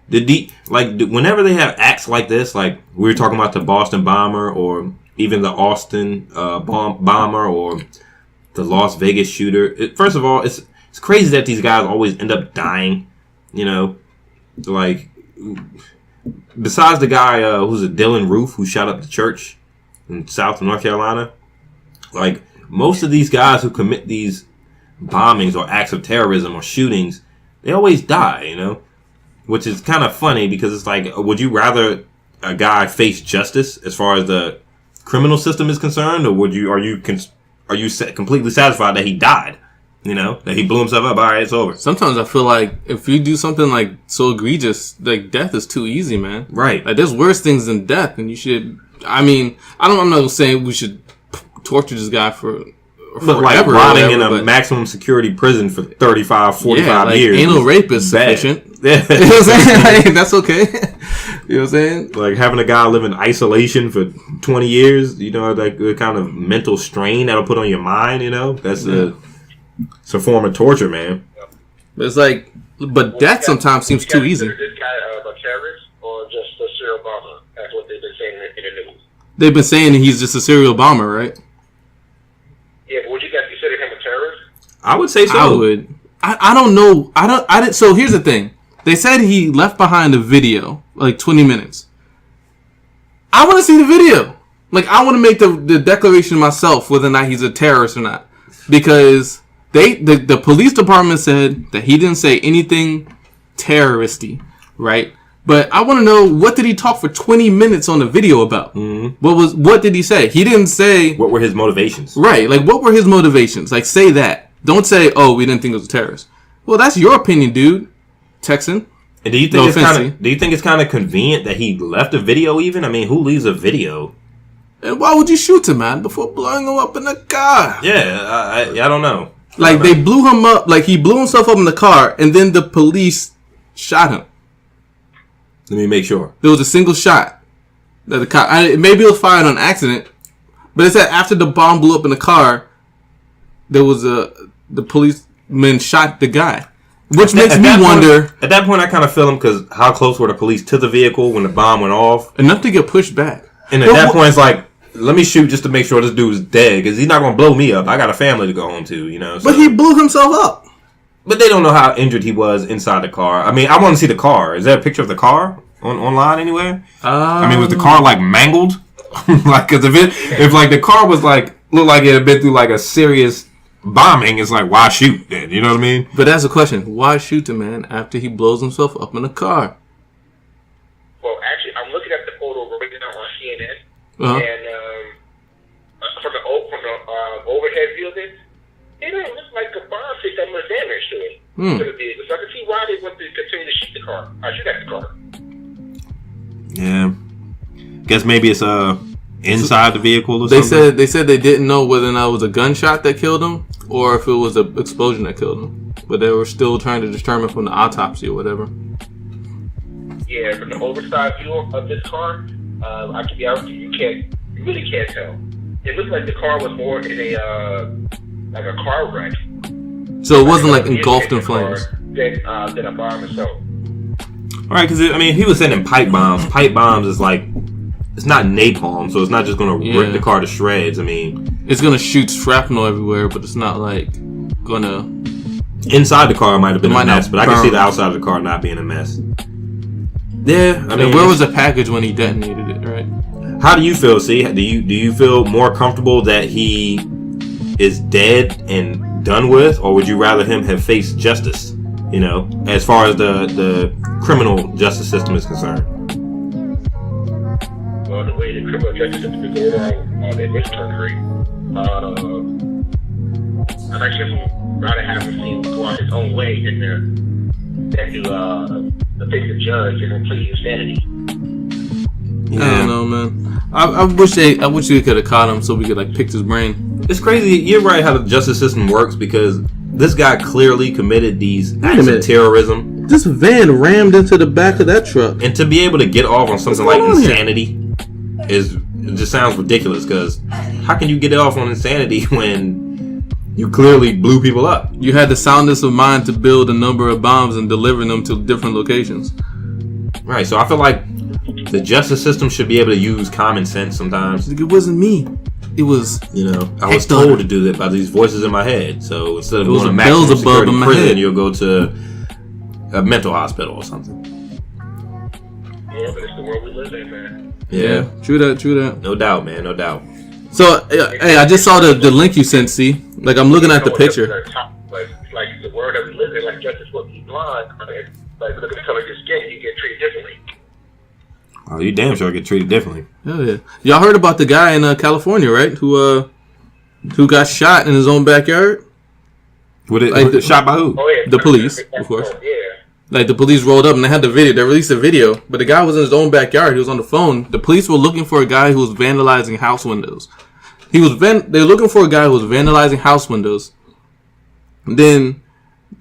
Whenever they have acts like this, like we were talking about the Boston bomber or even the Austin bomber or the Las Vegas shooter. First of all, it's crazy that these guys always end up dying. Like besides the guy who's a Dylan Roof who shot up the church in South North Carolina, like most of these guys who commit these bombings or acts of terrorism or shootings, they always die. Which is kind of funny because it's like, would you rather a guy face justice as far as the criminal system is concerned, or are you completely satisfied that he died? That he blew himself up. All right, it's over. Sometimes I feel like if you do something like so egregious, like death is too easy, man. Right. Like there's worse things than death, and you should. I'm not saying we should torture this guy for. But like rotting in a maximum security prison for 35, 45 years. Anal rape is sufficient. Yeah. You know what I'm saying? Like, that's okay. You know what I'm saying? Like having a guy live in isolation for 20 years, like the kind of mental strain that'll put on your mind, that's it's a form of torture, man. But it's like, death sometimes seems too easy. Is this guy a terrorist or just a serial bomber? That's what they've been saying in the news. They've been saying he's just a serial bomber, right? Yeah, but would you guys consider him a terrorist? I would say so. I would. I don't know. I didn't. So here's the thing. They said he left behind a video, like 20 minutes. I want to see the video. Like, I want to make the declaration myself whether or not he's a terrorist or not. Because the police department said that he didn't say anything terroristy, right? But I want to know, what did he talk for 20 minutes on the video about? Mm-hmm. What did he say? He didn't say... What were his motivations? Right. Like, what were his motivations? Like, say that. Don't say, oh, we didn't think it was a terrorist. Well, that's your opinion, dude. Texan. And do you think it's kind of convenient that he left a video even? I mean, who leaves a video? And why would you shoot him, man, before blowing him up in the car? Yeah, I don't know. Like, they blew him up. Like, he blew himself up in the car, and then the police shot him. Let me make sure. There was a single shot that the cop... maybe it was fired on accident, but it said after the bomb blew up in the car, there was the policeman shot the guy. Which makes me wonder... At that point, I kind of feel him because how close were the police to the vehicle when the bomb went off? Enough to get pushed back. And at that point, it's like, let me shoot just to make sure this dude's dead because he's not going to blow me up. I got a family to go home to, So. But he blew himself up. But they don't know how injured he was inside the car. I mean, I want to see the car. Is there a picture of the car online anywhere? I mean, was the car like mangled? Like, because if like the car was like looked like it had been through like a serious bombing, it's like, why shoot then? You know what I mean? But that's the question. Why shoot the man after he blows himself up in a car? Well, actually, I'm looking at the photo right now on CNN, and from the overhead view of it, it don't look like a bomb did that much damage to it. To the vehicle. So I can see why they want to continue to shoot the car. Shoot at the car. Yeah. Guess maybe it's inside the vehicle or something. They said they didn't know whether or not it was a gunshot that killed him or if it was an explosion that killed him. But they were still trying to determine from the autopsy or whatever. Yeah, from the overside view of this car, I can be honest with you, you really can't tell. it looked like the car was more in a like a car wreck. So it wasn't like engulfed in flames. Than a bomb itself. All right, because I mean, he was sending pipe bombs. Pipe bombs is like, it's not napalm, so it's not just gonna rip the car to shreds. I mean, it's gonna shoot shrapnel everywhere, but it's not like gonna. Inside the car might have been a mess, but I can see the outside of the car not being a mess. Yeah, I mean, where was the package when he detonated it? Right? How do you feel? See, do you feel more comfortable that he is dead and done with, or would you rather him have faced justice? You know, as far as the criminal justice system is concerned. Well, the way the criminal justice system is going on in this country, I'd actually rather have him go out his own way than to face the judge and then plead insanity. Yeah. I don't know, man. I wish we could have caught him so we could like pick his brain. It's crazy. You're right how the justice system works, because this guy clearly committed these acts of terrorism. This van rammed into the back of that truck, and to be able to get off on something like insanity it just sounds ridiculous. Because how can you get off on insanity when you clearly blew people up? You had the soundness of mind to build a number of bombs and deliver them to different locations. Right. So I feel like the justice system should be able to use common sense sometimes. It wasn't me. It was, I was told to do that by these voices in my head. So instead of going to maximum security prison, you'll go to a mental hospital or something. Yeah, but it's the world we live in, man. Yeah, true that. No doubt, man, no doubt. So, hey, I just saw the link you sent, see? Like, I'm looking at the picture. Like the world that we live in, like justice will be blind. Like, look at the color of your skin, you get treated differently. Oh, you damn sure get treated differently. Hell yeah. Y'all heard about the guy in California, right? Who got shot in his own backyard? Shot by who? Oh, yeah. The police, of course. Yeah. Like, the police rolled up and they had the video. They released a video, but the guy was in his own backyard. He was on the phone. The police were looking for a guy who was vandalizing house windows. They were looking for a guy who was vandalizing house windows. And then,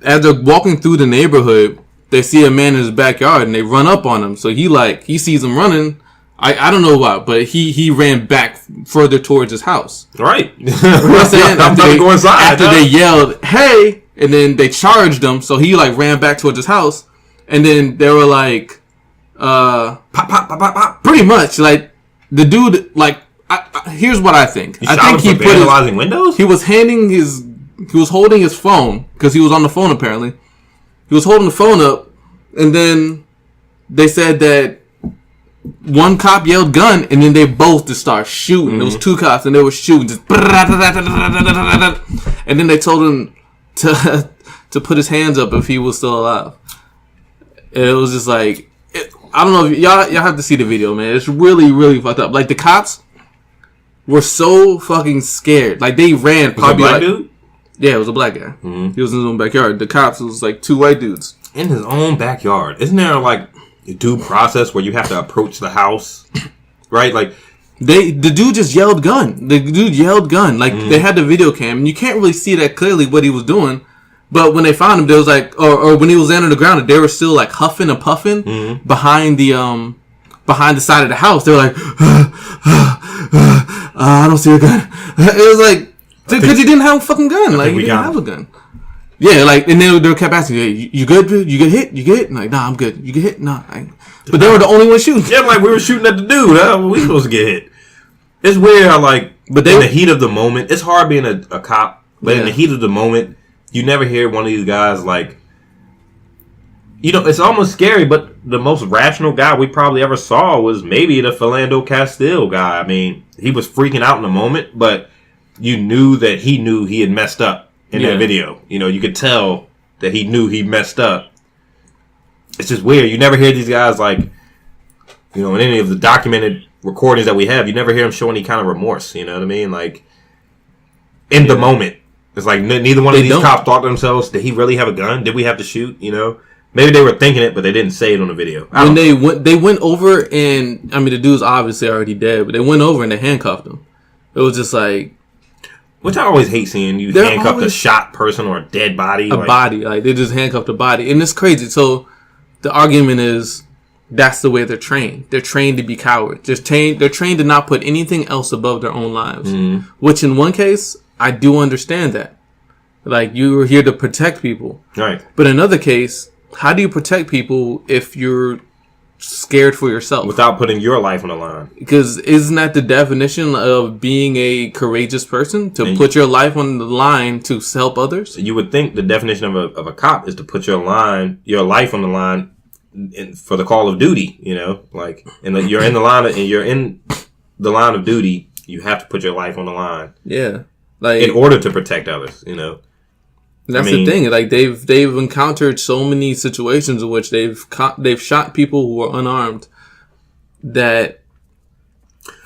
as they're walking through the neighborhood, they see a man in his backyard and they run up on him. So he sees him running. I don't know why, but he ran back further towards his house. Right. You know what I'm saying? After they yelled, "Hey!" and then they charged him. So he ran back towards his house. And then they were like, pop, pop, pop, pop, pop. Pretty much, like, the dude, here's what I think. I think he put vandalizing windows? He was holding his phone, because he was on the phone apparently. He was holding the phone up, and then they said that one cop yelled gun, and then they both just started shooting. Mm-hmm. There was two cops, and they were shooting. Just and then they told him to put his hands up if he was still alive. And it was just like, I don't know, if y'all have to see the video, man. It's really, really fucked up. Like, the cops were so fucking scared. Like, they ran probably. Was it a black dude? Yeah, it was a black guy. Mm-hmm. He was in his own backyard. The cops was like two white dudes. In his own backyard. Isn't there like a due process where you have to approach the house? Right? Like, the dude just yelled gun. The dude yelled gun. Like, they had the video cam, and you can't really see that clearly what he was doing. But when they found him, there was like, or when he was laying on the ground, they were still like huffing and puffing behind the side of the house. They were like, I don't see a gun. It was like, because he didn't have a fucking gun. Like, he didn't have a gun. Yeah, like, and they kept asking, hey, you good, dude? You get hit? You get hit? And like, nah, I'm good. You get hit? Nah. But they were the only ones shooting. Yeah, like, we were shooting at the dude. How were we supposed to get hit? It's weird how, like, in the heat of the moment, it's hard being a cop, but in the heat of the moment, you never hear one of these guys, like, it's almost scary, but the most rational guy we probably ever saw was maybe the Philando Castile guy. I mean, he was freaking out in the moment, but you knew that he knew he had messed up in that video. You could tell that he knew he messed up. It's just weird. You never hear these guys, like, in any of the documented recordings that we have, you never hear them show any kind of remorse. You know what I mean? Like, in the moment. It's like neither one of these cops thought to themselves, did he really have a gun? Did we have to shoot? Maybe they were thinking it, but they didn't say it on the video. When they went over, and I mean, the dude's obviously already dead, but they went over and they handcuffed him. It was just like, which I always hate seeing. You handcuff a shot person or a dead body. Body. Like, they just handcuffed a body. And it's crazy. So the argument is that's the way they're trained. They're trained to be cowards. They're trained to not put anything else above their own lives. Mm-hmm. Which in one case, I do understand that. Like, you're here to protect people. Right. But in another case, how do you protect people if you're scared for yourself? Without putting your life on the line. Because isn't that the definition of being a courageous person? To put your life on the line to help others? You would think the definition of a cop is to put your life on the line for the call of duty, you know? Like, you're in the line of duty, you have to put your life on the line. Yeah. Like, in order to protect others, you know? That's the thing. Like, they've encountered so many situations in which they've shot people who are unarmed that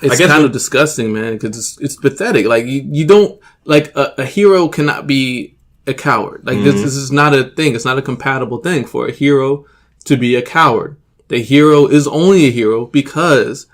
it's kind of disgusting, man. Because it's pathetic. Like, you don't, like, a hero cannot be a coward. Like, this is not a thing. It's not a compatible thing for a hero to be a coward. The hero is only a hero because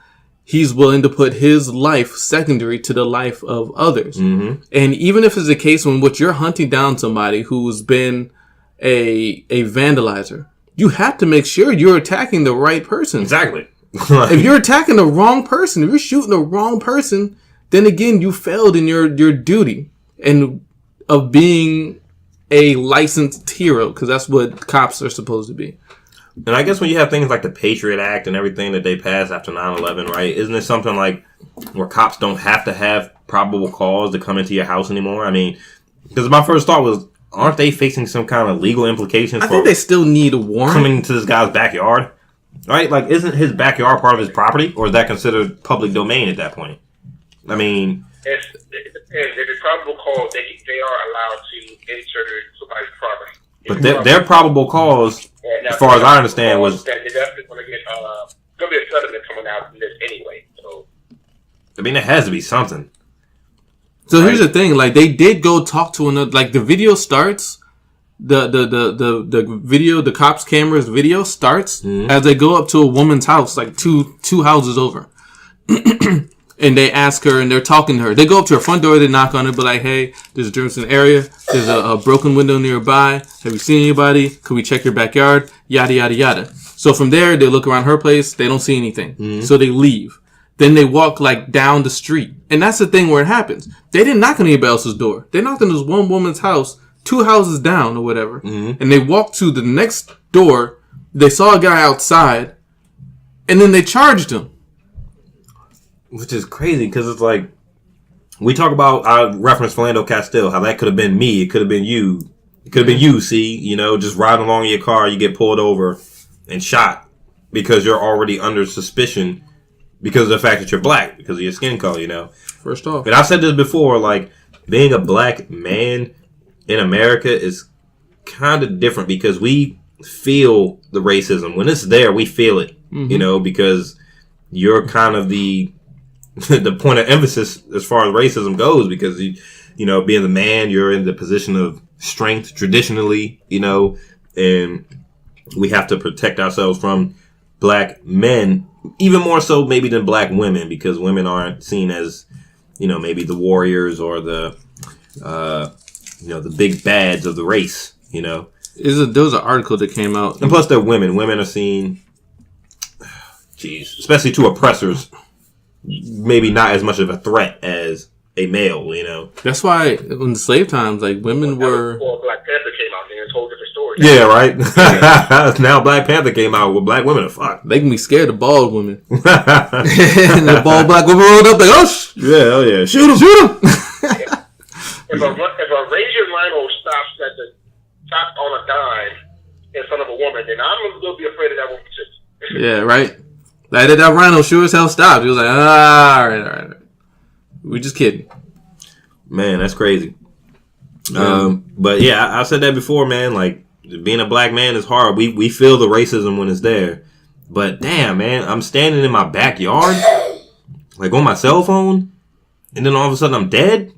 he's willing to put his life secondary to the life of others. Mm-hmm. And even if it's a case in which you're hunting down somebody who's been a vandalizer, you have to make sure you're attacking the right person. Exactly. If you're attacking the wrong person, if you're shooting the wrong person, then again, you failed in your duty and of being a licensed hero, because that's what cops are supposed to be. And I guess when you have things like the Patriot Act and everything that they passed after 9/11, right? Isn't it something like where cops don't have to have probable cause to come into your house anymore? I mean, because my first thought was, aren't they facing some kind of legal implications? I think they still need a warrant. Coming into this guy's backyard, right? Like, isn't his backyard part of his property, or is that considered public domain at that point? I mean, it depends. If it's probable cause, they are allowed to enter somebody's property. But their probable cause, as far as I understand, was that they're definitely going to get going to be a settlement coming out from this anyway. So, I mean, there has to be something. So here's the thing: like, they did go talk to another. Like, the video starts, the video, the cops' cameras video starts as they go up to a woman's house, like two houses over. And they ask her, and they're talking to her. They go up to her front door, they knock on it, but like, hey, there's a Jefferson area. There's a broken window nearby. Have you seen anybody? Could we check your backyard? Yada, yada, yada. So from there, they look around her place. They don't see anything. So they leave. Then they walk, like, down the street. And that's the thing where it happens. They didn't knock on anybody else's door. They knocked on this one woman's house, 2 houses down or whatever. And they walked to the next door. They saw a guy outside. And then they charged him. Which is crazy, because it's like, we talk about, I referenced Philando Castile, how that could have been me, it could have been you. It could have been you, see, you know, just riding along in your car, you get pulled over and shot because you're already under suspicion because of the fact that you're black, because of your skin color, you know. First off. And I've said this before, like, being a black man in America is kind of different because we feel the racism. When it's there, we feel it, you know, because you're kind of the point of emphasis as far as racism goes, because you know, being the man, you're in the position of strength traditionally, you know, and we have to protect ourselves from black men, even more so maybe than black women, because women aren't seen as, you know, maybe the warriors or the you know, the big bads of the race, you know. There was an article that came out, and plus they're women. Women are seen, especially to oppressors, maybe not as much of a threat as a male, you know. That's why in the slave times, like, women were. Before Black Panther came out, and it's a whole different story. Yeah, right. Now Black Panther came out with black women are fucked. They can be scared of bald women. And the bald black woman rolled up like, oh, yeah, oh yeah, shoot him. If a Raging Rhino stops on a dime in front of a woman, then I'm a little bit afraid of that woman too. Yeah, right. Like, that rhino sure as hell stopped. He was like, all right. We're just kidding. Man, that's crazy. But yeah, I said that before, man. Like, being a black man is hard. We feel the racism when it's there. But damn, man, I'm standing in my backyard, like on my cell phone, and then all of a sudden I'm dead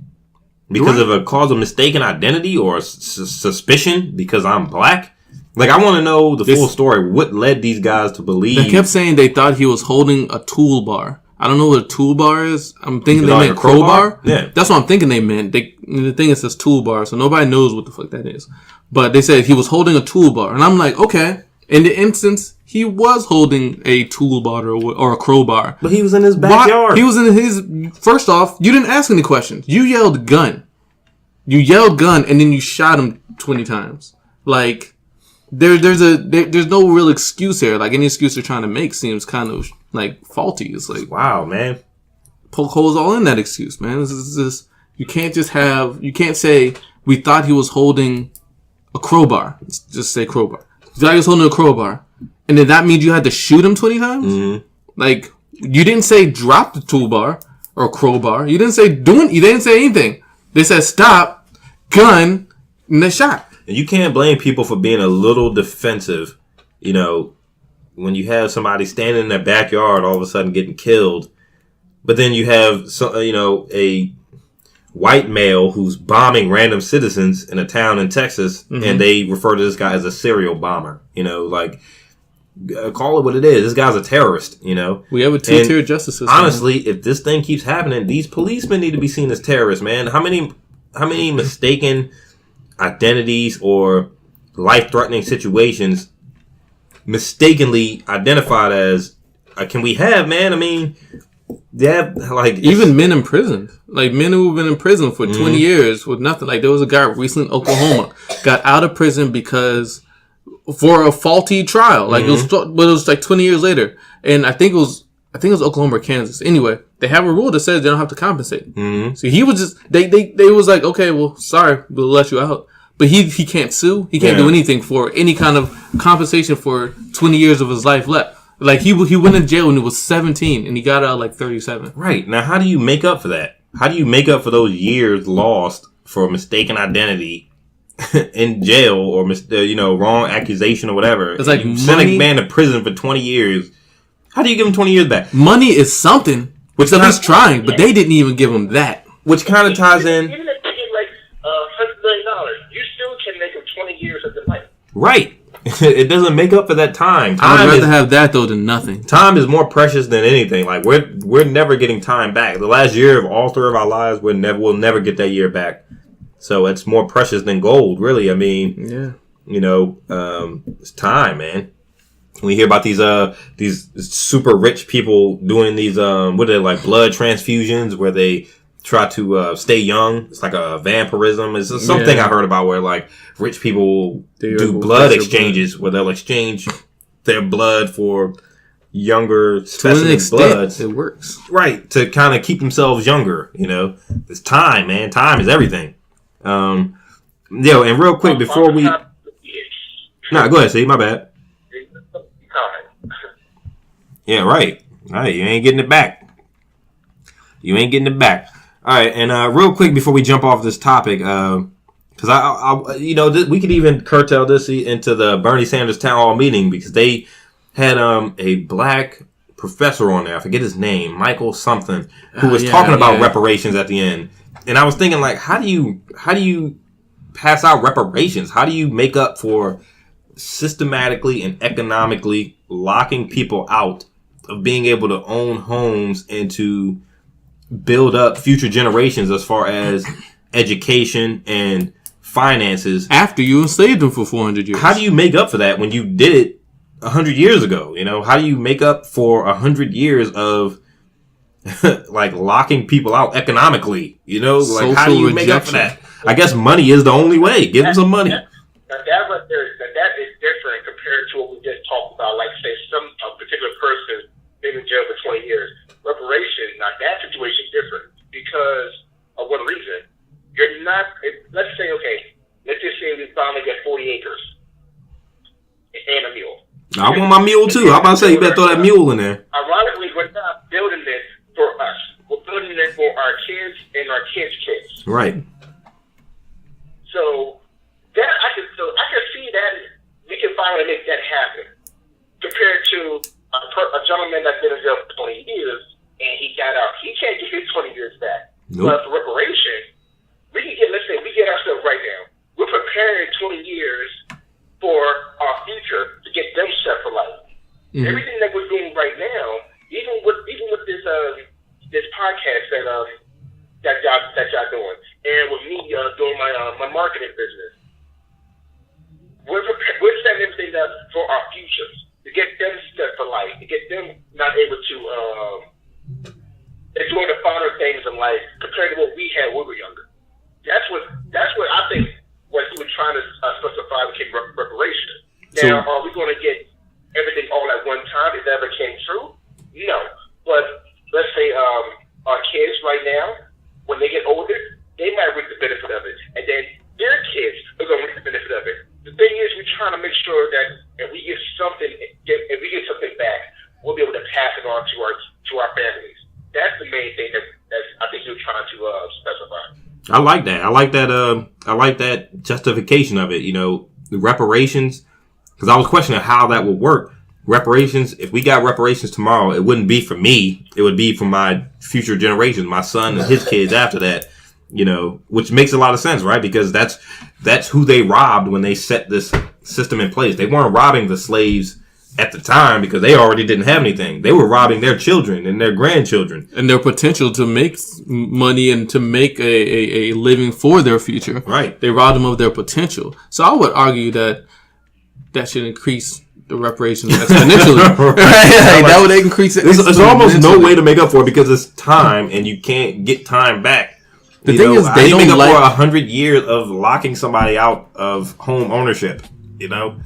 because of a cause of mistaken identity or suspicion because I'm black. Like, I want to know the full story. What led these guys to believe? They kept saying they thought he was holding a toolbar. I don't know what a toolbar is. I'm thinking they meant crowbar. Yeah. That's what I'm thinking they meant. The thing is says toolbar, so nobody knows what the fuck that is. But they said he was holding a toolbar. And I'm like, okay. In the instance, he was holding a toolbar or a crowbar. But he was in his backyard. He was in his... First off, you didn't ask any questions. You yelled gun. And then you shot him 20 times. Like, there's no real excuse here. Like, any excuse they're trying to make seems kind of, like, faulty. It's like... Wow, man. Poke holes all in that excuse, man. This is just... You can't say, we thought he was holding a crowbar. Let's just say crowbar. You thought he was holding a crowbar. And then that means you had to shoot him 20 times? Mm-hmm. Like, you didn't say drop the toolbar or crowbar. You didn't say you didn't say anything. They said stop, gun, and they shot. And you can't blame people for being a little defensive, you know, when you have somebody standing in their backyard all of a sudden getting killed. But then you have, a white male who's bombing random citizens in a town in Texas, mm-hmm. and they refer to this guy as a serial bomber. You know, like... Call it what it is. This guy's a terrorist, you know. We have a two-tier justice system. Honestly, if this thing keeps happening, these policemen need to be seen as terrorists, man. How many mistaken identities or life-threatening situations mistakenly identified as can we have, man? I mean, yeah, like even men in prison, like men who've been in prison for 20 years with nothing. Like there was a guy recently in Oklahoma got out of prison because. For a faulty trial, like it was like 20 years later, and I think it was Oklahoma or Kansas. Anyway, they have a rule that says they don't have to compensate. Mm-hmm. So he was just they was like, okay, well, sorry, we'll let you out, but he can't sue. He can't do anything for any kind of compensation for 20 years of his life left. Like he went in jail when he was 17, and he got out like 37. Right now, how do you make up for that? How do you make up for those years lost for mistaken identity? In jail or wrong accusation or whatever. It's like you send a man to prison for 20 years. How do you give him 20 years back? Money is something. Which he's trying, but they didn't even give him that. Which kind of ties in. Even if you get like $100 million, you still can make him 20 years of your life. Right. It doesn't make up for that time. I'd rather have that though than nothing. Time is more precious than anything. Like we're never getting time back. The last year of all three of our lives, we'll never get that year back. So it's more precious than gold, really. I mean, it's time, man. We hear about these super rich people doing these what are they, like blood transfusions where they try to stay young. It's like a vampirism. It's something I heard about where like rich people do blood exchanges where they'll exchange their blood for younger specimens' bloods. It works, right? To kind of keep themselves younger. You know, it's time, man. Time is everything. And real quick before we... No, go ahead, see, my bad. Yeah, right. All right, you ain't getting it back. All right, and real quick before we jump off this topic, because we could even curtail this into the Bernie Sanders town hall meeting because they had a black professor on there. I forget his name, Michael something, who was talking about reparations at the end. And I was thinking, like, how do you pass out reparations? How do you make up for systematically and economically locking people out of being able to own homes and to build up future generations as far as education and finances? After you enslaved them for 400 years. How do you make up for that when you did it 100 years ago? You know, how do you make up for 100 years of like locking people out economically, like social how do you make up for that? I guess money is the only way. Give them some money. That is different compared to what we just talked about. Like say a particular person been in jail for 20 years. Reparations, now that situation is different because of one reason. You're not. Let's just say we finally get 40 acres and a mule. I want my mule too. I'm about to say you better throw that mule in there. Ironically, we're not building this for us. We're building it for our kids and our kids' kids. Right. So I can see that we can finally make that happen. Compared to a gentleman that's been in jail for 20 years and he got out, he can't get his 20 years back. Nope. But for reparation, we get ourselves right now. We're preparing 20 years for our future to get them set for life. Mm-hmm. Everything that we're doing right now, even with this podcast that y'all doing, and with me doing my marketing business, we're setting everything up for our futures get them set for life, to get them not able to enjoy the finer things in life compared to what we had when we were younger. That's what I think what he was trying to specify became reparations. Now, are we going to get everything all at one time? If that ever came true? No. But let's say our kids right now, when they get older, they might reap the benefit of it, and then their kids are going to reap the benefit of it. The thing is, we're trying to make sure that if we get something back, we'll be able to pass it on to our families. That's the main thing that I think you're trying to specify. I like that. I like that justification of it. You know, the reparations, because I was questioning how that would work. Reparations, if we got reparations tomorrow, it wouldn't be for me. It would be for my future generations, my son and his kids after that. You know, which makes a lot of sense, right? Because that's who they robbed when they set this system in place. They weren't robbing the slaves at the time because they already didn't have anything. They were robbing their children and their grandchildren. And their potential to make money and to make a living for their future. Right. They robbed them of their potential. So I would argue that should increase the reparations exponentially. That would increase it. There's almost no way to make up for it because it's time and you can't get time back. The thing is, they don't make up for 100 years of locking somebody out of home ownership, you know?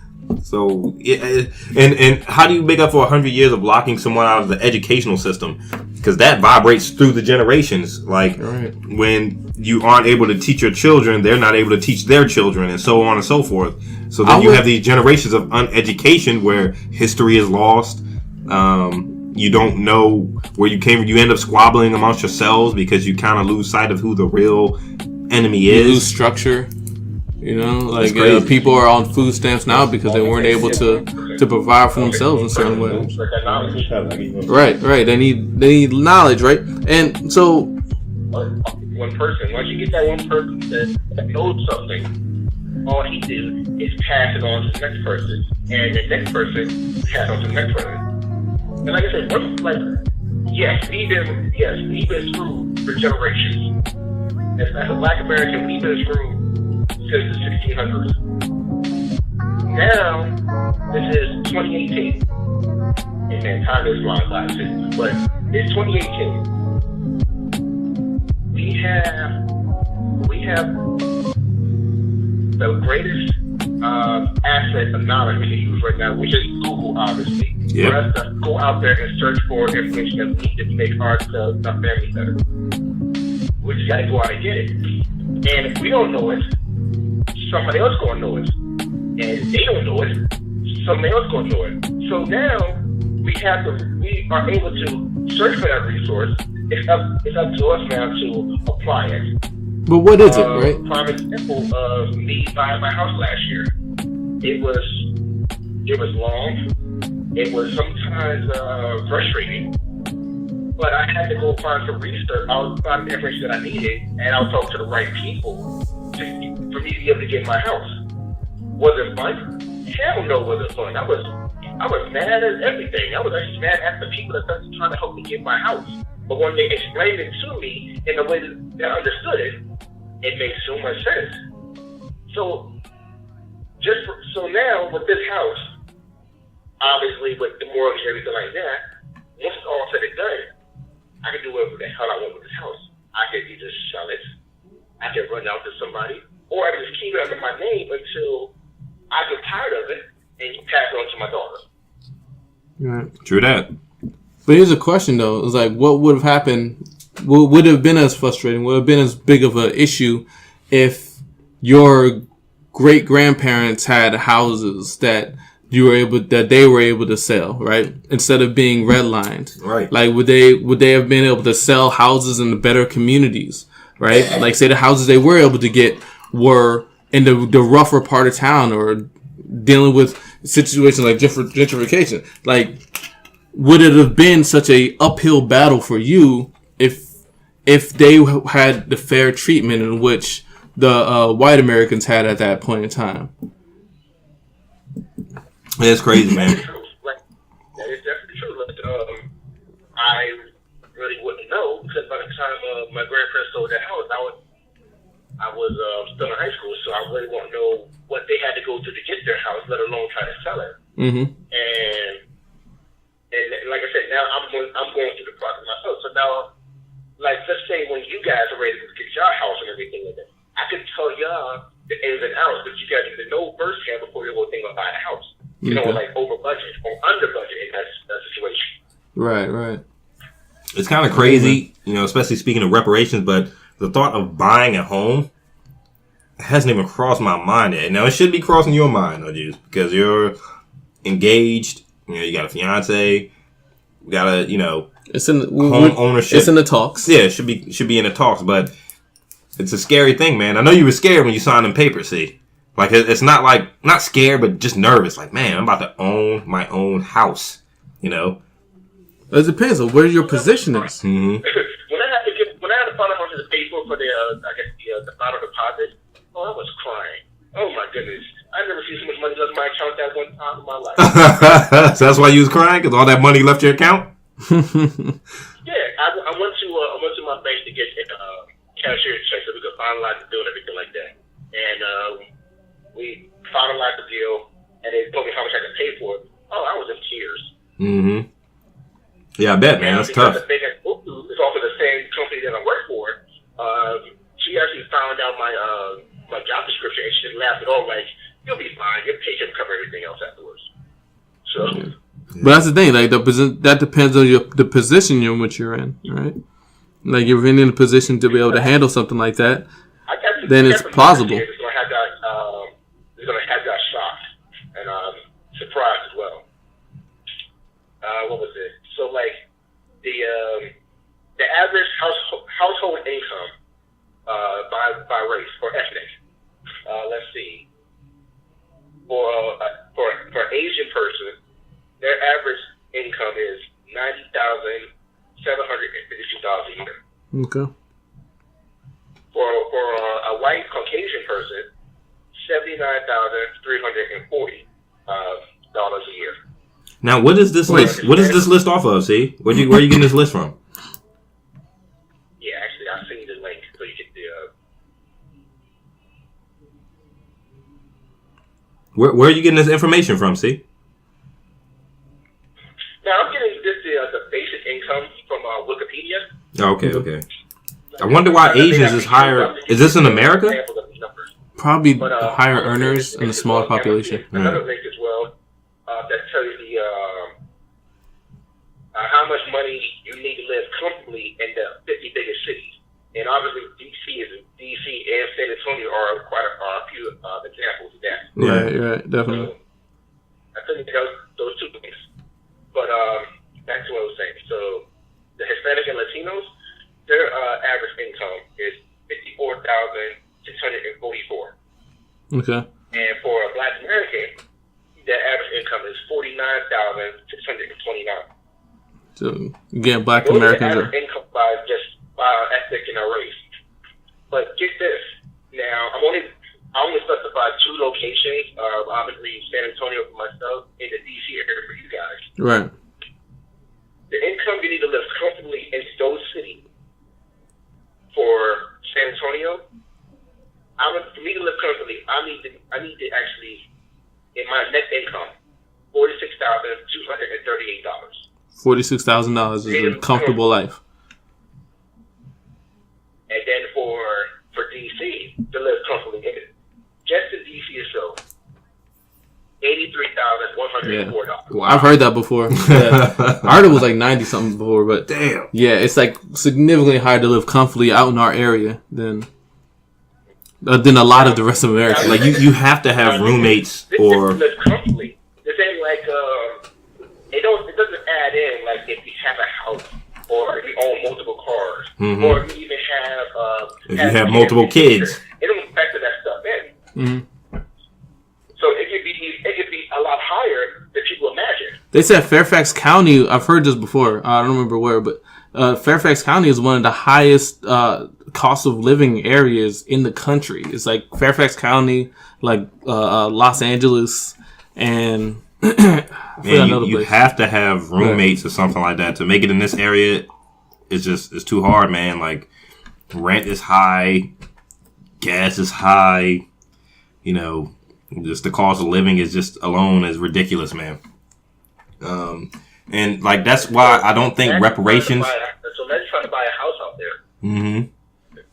So, and how do you make up for 100 years of locking someone out of the educational system? Because that vibrates through the generations. Like, when you aren't able to teach your children, they're not able to teach their children, and so on and so forth. So then you have these generations of uneducation where history is lost. You don't know where you came from. You end up squabbling amongst yourselves because you kind of lose sight of who the real enemy is. You lose structure. You know, like people are on food stamps now because they weren't able to provide for themselves in certain ways. Right. They need knowledge, right? And so, one person. Once you get that one person that knows something, all he do is pass it on to the next person, and the next person pass it on to the next person. And like I said, we've been screwed for generations. As a Black American, we've been screwed since the 1600s. Now, this is 2018. And man, time is flying by too. But it's 2018. We have the greatest asset of knowledge we can use right now, which is Google, obviously. For us to go out there and search for information that we need to make ourselves, our family better. We just gotta go out and get it. And if we don't know it, somebody else gonna know it. And if they don't know it, somebody else gonna know it. So now we are able to search for that resource. It's up to us now to apply it. But what is it, right? Prime example of me buying my house last year. It was long. It was sometimes frustrating. But I had to go find some research. I was finding the information that I needed, and I would talk to the right people for me to be able to get my house. Was it fun? Hell no, was it fun. I was mad at everything. I was actually mad at the people that were trying to help me get my house. But when they explained it to me in a way that I understood it, it made so much sense. So now with this house, obviously with the mortgage and everything like that, once it's all said and done, I can do whatever the hell I want with this house. I could either sell it, I can run out to somebody, or I can just keep it under my name until I get tired of it and pass it on to my daughter. Right. True that. But here's a question though: it's like, what would have happened? What would have been as frustrating? Would have been as big of an issue if your great grandparents had houses that they were able to sell, right? Instead of being redlined, right? Like, would they have been able to sell houses in the better communities, right? Like, say the houses they were able to get were in the rougher part of town or dealing with situations like gentrification. Like, would it have been such a uphill battle for you if they had the fair treatment in which the white Americans had at that point in time? That's crazy, man. That is definitely true. I really wouldn't know because by the time my grandparents sold their house, I was still in high school, so I really won't know what they had to go through to get their house, let alone try to sell it. Mm-hmm. And like, let's say when you guys are ready to get your house and everything like that, I could tell y'all the ins and outs, but you guys need to know firsthand before you whole thing about buying a house. You know, like over budget or under budget in that situation. Right. It's kind of crazy, you know, especially speaking of reparations, but the thought of buying a home hasn't even crossed my mind yet. Now, it should be crossing your mind, though, Juice, because you're engaged, you know, you got a fiance, you got a, you know, it's in home ownership. It's in the talks. Yeah, it should be in the talks, but it's a scary thing, man. I know you were scared when you signed them papers, see? Like, it's not like, not scared, but just nervous. Like, man, I'm about to own my own house, you know? It depends on where your position is. Mm-hmm. When I had to find out how much to pay for the final deposit, I was crying. Oh my goodness. I never seen so much money left in my account at one time in my life. So that's why you was crying? Because all that money left your account? Yeah, I went to my bank to get cashier check so we could finalize the deal and everything like that. And we finalized the deal, and they told me how much I could pay for it. Oh, I was in tears. Mm-hmm. Yeah, I bet, man. That's tough. The thing is also the same company that I work for. She actually found out my job description, and she just laughed it off like, "You'll be fine. Your paycheck will cover everything else afterwards." So, but that's the thing. Like that depends on the position in which you're in, right? Like if you're in a position to be able to handle something like that, then it's plausible. It's gonna have that shocked and surprised as well. What was it? So like the average household income by race or ethnic. Let's see. For an Asian person, their average income is $90,752 a year. Okay. For a white Caucasian person, $79,340 a year. Now, what is this list? What is this list off of? See, where are you getting this list from? Yeah, actually, I'll send you the link so you can do. Where are you getting this information from? See. Now I'm getting the basic income from Wikipedia. Oh, okay. I wonder why Asians is higher. Is this in America? Probably higher earners and a smaller population. Another link as well that tells you how much money you need to live comfortably in the 50 biggest cities. And obviously, DC and San Antonio are a few examples of that. Right, definitely. So, I think those two things. But back to what I was saying. So the Hispanic and Latinos, their average income is $54,644. Okay. And for a Black American, their average income is $49,629. So again, Black Those Americans are income by ethnic and race. But get this. Now, I only specified two locations. Obviously, San Antonio for myself, and the DC area for you guys. Right. The income you need to live comfortably in those cities for San Antonio. For me to live comfortably, I need to actually, in my net income, $46,238. $46,000 is a comfortable life. And then for DC to live comfortably, just in DC itself, $83,104. Wow. I've heard that before. Yeah. I heard it was like 90 something before, but damn. Yeah, it's like significantly higher to live comfortably out in our area than a lot of the rest of America. Like you have to have roommates or live comfortably. This ain't like it doesn't add in like if you have a house or if you own multiple cars or if you even if you have multiple kids. It don't factor that stuff in. Mm-hmm. So it could be a lot higher than people imagine. They said Fairfax County. I've heard this before. I don't remember where, but Fairfax County is one of the highest cost of living areas in the country. It's like Fairfax County, like Los Angeles, and you have to have roommates or something like that to make it in this area. It's too hard, man. Like rent is high, gas is high. You know, just the cost of living is just alone is ridiculous, man. And like that's why I don't think reparations. So let's try to buy a house out there. Mm-hmm.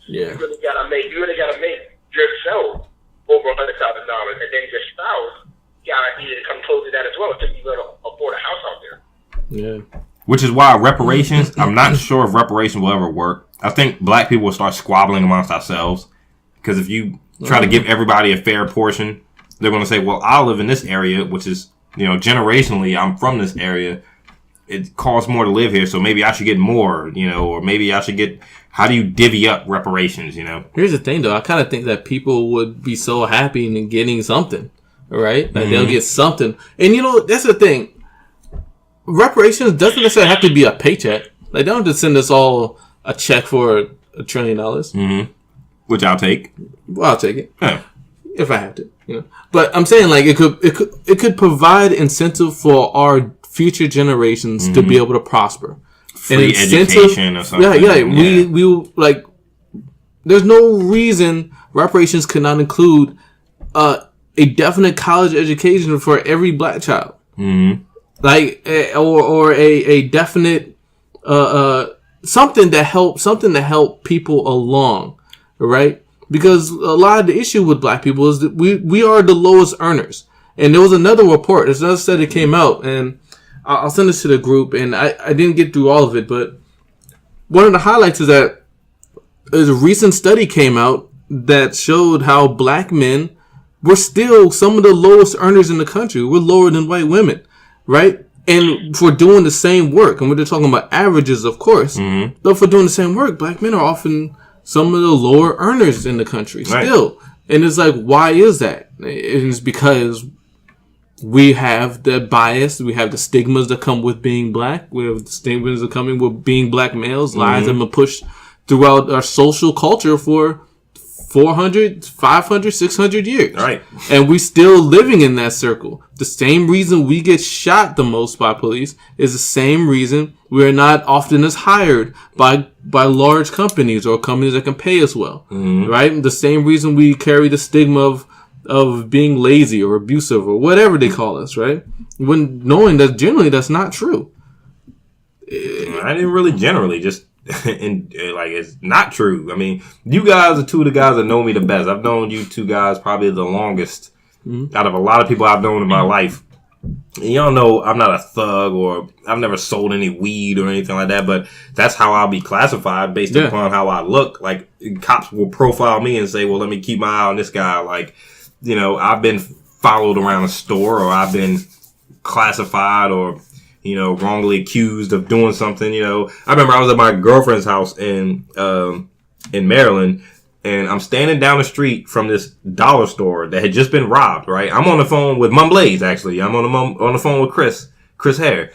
Yeah. You really gotta make yourself over $100,000, and then your spouse gotta either come close to that as well, so you gonna afford a house out there. Yeah. Which is why reparations, I'm not sure if reparations will ever work. I think black people will start squabbling amongst ourselves. Because if you try to give everybody a fair portion, they're going to say, well, I live in this area, which is, generationally, I'm from this area. It costs more to live here, so maybe I should get more, or maybe I should get, how do you divvy up reparations, Here's the thing, though. I kind of think that people would be so happy in getting something, right? Like, they'll get something. And, that's the thing. Reparations doesn't necessarily have to be a paycheck. Like, they don't just send us all a check for $1 trillion. Mm-hmm. Which I'll take. Well, I'll take it. Yeah. If I have to, But I'm saying, like, it could provide incentive for our future generations to be able to prosper. Free education or something. Yeah. We like. There's no reason reparations could not include a definite college education for every black child. Mm-hmm. Like, or a definite something to help people along, right? Because a lot of the issue with black people is that we are the lowest earners. And there was another report, there's another study that came out, and I'll send this to the group, and I didn't get through all of it, but one of the highlights is that a recent study came out that showed how black men were still some of the lowest earners in the country. We're lower than white women, right? And for doing the same work, and we're just talking about averages, of course, but for doing the same work, black men are often some of the lower earners in the country still. Right. And it's like, why is that? It's because we have the bias, we have the stigmas that come with being black, we have the stigmas that come in with being black males, lies that have been pushed throughout our social culture for 400, 500, 600 years. Right. And we still living in that circle. The same reason we get shot the most by police is the same reason we're not often as hired by large companies or companies that can pay us well. Right? The same reason we carry the stigma of being lazy or abusive or whatever they call us, right? When knowing that generally that's not true. I didn't really generally, just and like, it's not true. I mean, you guys are two of the guys that know me the best. I've known you two guys probably the longest out of a lot of people I've known in my life. And y'all know I'm not a thug, or I've never sold any weed or anything like that, but that's how I'll be classified based upon how I look. Like, cops will profile me and say, well, let me keep my eye on this guy. Like, I've been followed around a store, or I've been classified or, wrongly accused of doing something. I remember I was at my girlfriend's house in Maryland, and I'm standing down the street from this dollar store that had just been robbed, right? I'm on the phone with Mum Blaze, actually. I'm on the phone with Chris Hare.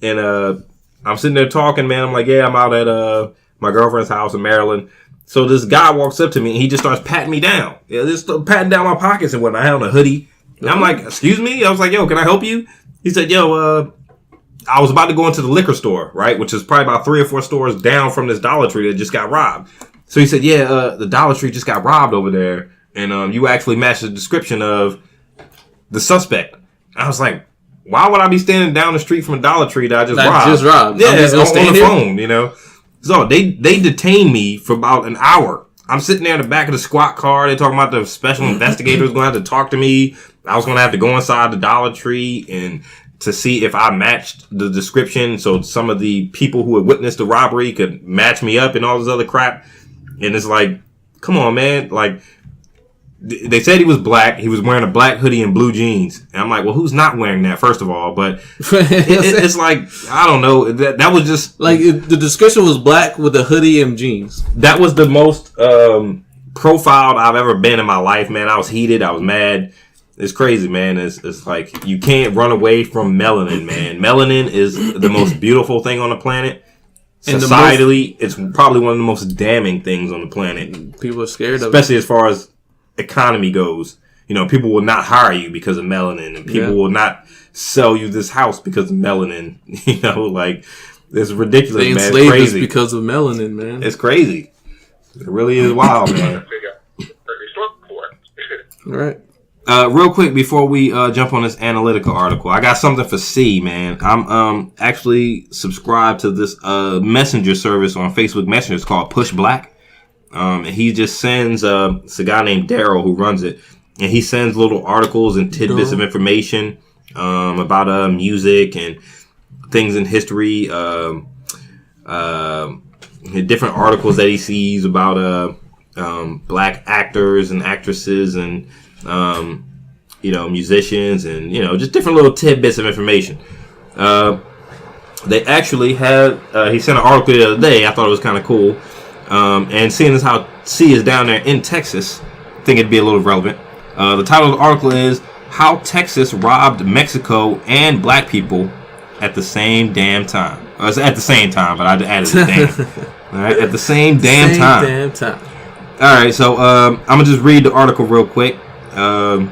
And I'm sitting there talking, man. I'm like, yeah, I'm out at my girlfriend's house in Maryland. So this guy walks up to me, and he just starts patting me down. Yeah, just patting down my pockets and whatnot. I had on a hoodie. And I'm like, excuse me? I was like, yo, can I help you? He said, yo, I was about to go into the liquor store, right? Which is probably about 3 or 4 stores down from this Dollar Tree that just got robbed. So he said, yeah, the Dollar Tree just got robbed over there. And you actually matched the description of the suspect. I was like, why would I be standing down the street from a Dollar Tree that I just robbed? Yeah, on the phone, So they detained me for about an hour. I'm sitting there in the back of the squad car. They're talking about the special investigators going to have to talk to me. I was going to have to go inside the Dollar Tree and to see if I matched the description, so some of the people who had witnessed the robbery could match me up and all this other crap. And it's like, come on, man. Like, they said he was black. He was wearing a black hoodie and blue jeans. And I'm like, well, who's not wearing that, first of all? But it's like, I don't know. That was just... Like, the description was black with a hoodie and jeans. That was the most profiled I've ever been in my life, man. I was heated. I was mad. It's crazy, man. It's like, you can't run away from melanin, man. Melanin is the most beautiful thing on the planet. And societally, it's probably one of the most damning things on the planet. People are scared of it. Especially as far as economy goes. People will not hire you because of melanin, and people will not sell you this house because of melanin. Like, it's ridiculous, man. It's crazy because of melanin, man. It's crazy. It really is wild, man. Right. Real quick before we jump on this analytical article, I got something for C, man. I'm actually subscribed to this messenger service on Facebook Messenger. It's called Push Black. And he just sends it's a guy named Daryl who runs it, and he sends little articles and tidbits of information about music and things in history, different articles that he sees about black actors and actresses and musicians and just different little tidbits of information. They actually had he sent an article the other day. I thought it was kind of cool, and seeing as how C is down there in Texas, I think it'd be a little relevant. The title of the article is "How Texas Robbed Mexico and Black People at the Same Damn Time." It's at the same time, but I added the damn. All right, at the same damn time. All right, so I'm gonna just read the article real quick. I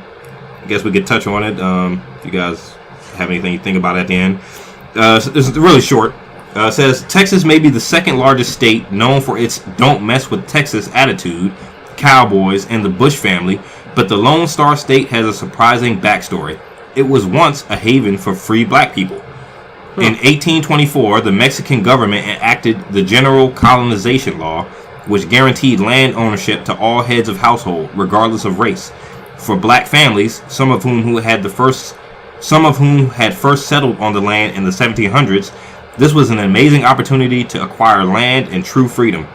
guess we could touch on it. If you guys have anything you think about at the end, it's really short. It says Texas may be the second largest state, known for its "don't mess with Texas" attitude, cowboys, and the Bush family, but the Lone Star State has a surprising backstory. It was once a haven for free black people. In 1824, the Mexican government enacted the General Colonization Law, which guaranteed land ownership to all heads of household, regardless of race. For black families, some of whom had first settled on the land in the 1700s, this was an amazing opportunity to acquire land and true freedom.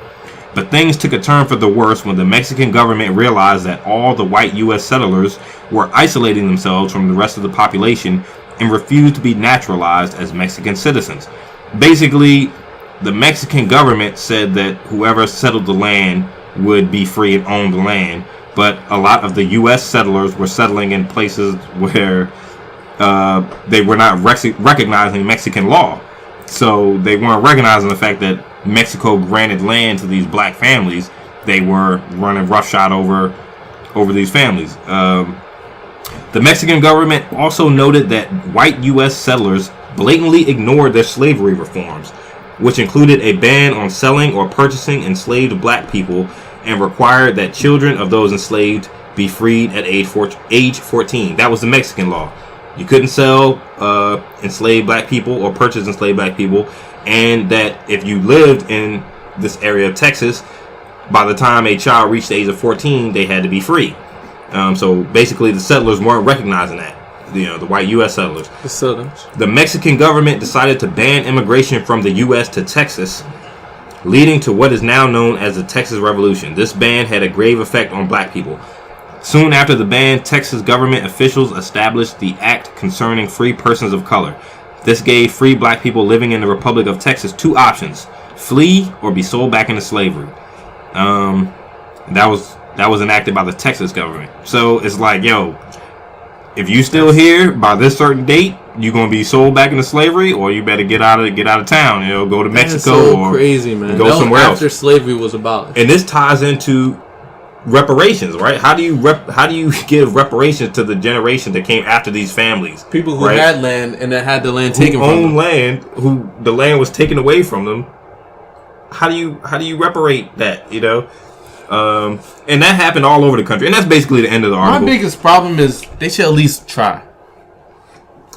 But things took a turn for the worse when the Mexican government realized that all the white U.S. settlers were isolating themselves from the rest of the population and refused to be naturalized as Mexican citizens. Basically, the Mexican government said that whoever settled the land would be free and own the land, but a lot of the U.S. settlers were settling in places where they were not recognizing Mexican law. So they weren't recognizing the fact that Mexico granted land to these black families. They were running roughshod over these families. The Mexican government also noted that white U.S. settlers blatantly ignored their slavery reforms, which included a ban on selling or purchasing enslaved black people and required that children of those enslaved be freed at age 14. That was the Mexican law. You couldn't sell enslaved black people or purchase enslaved black people, and that if you lived in this area of Texas, by the time a child reached the age of 14, they had to be free. So basically, the settlers weren't recognizing that. The white U.S. settlers. The Mexican government decided to ban immigration from the U.S. to Texas, leading to what is now known as the Texas Revolution. This ban had a grave effect on black people. Soon after the ban, Texas government officials established the Act Concerning Free Persons of Color. This gave free black people living in the Republic of Texas two options: flee or be sold back into slavery. That was enacted by the Texas government. So it's like, yo, if you still here by this certain date, you're gonna be sold back into slavery, or you better get out of town. Go to Mexico or crazy, man. Go somewhere else. After slavery was abolished, and this ties into reparations, right? How do you give reparations to the generation that came after these families? People who had land and that had the land taken from them. Land, who the land was taken away from them. How do you reparate that? And that happened all over the country, and that's basically the end of the article. My biggest problem is they should at least try.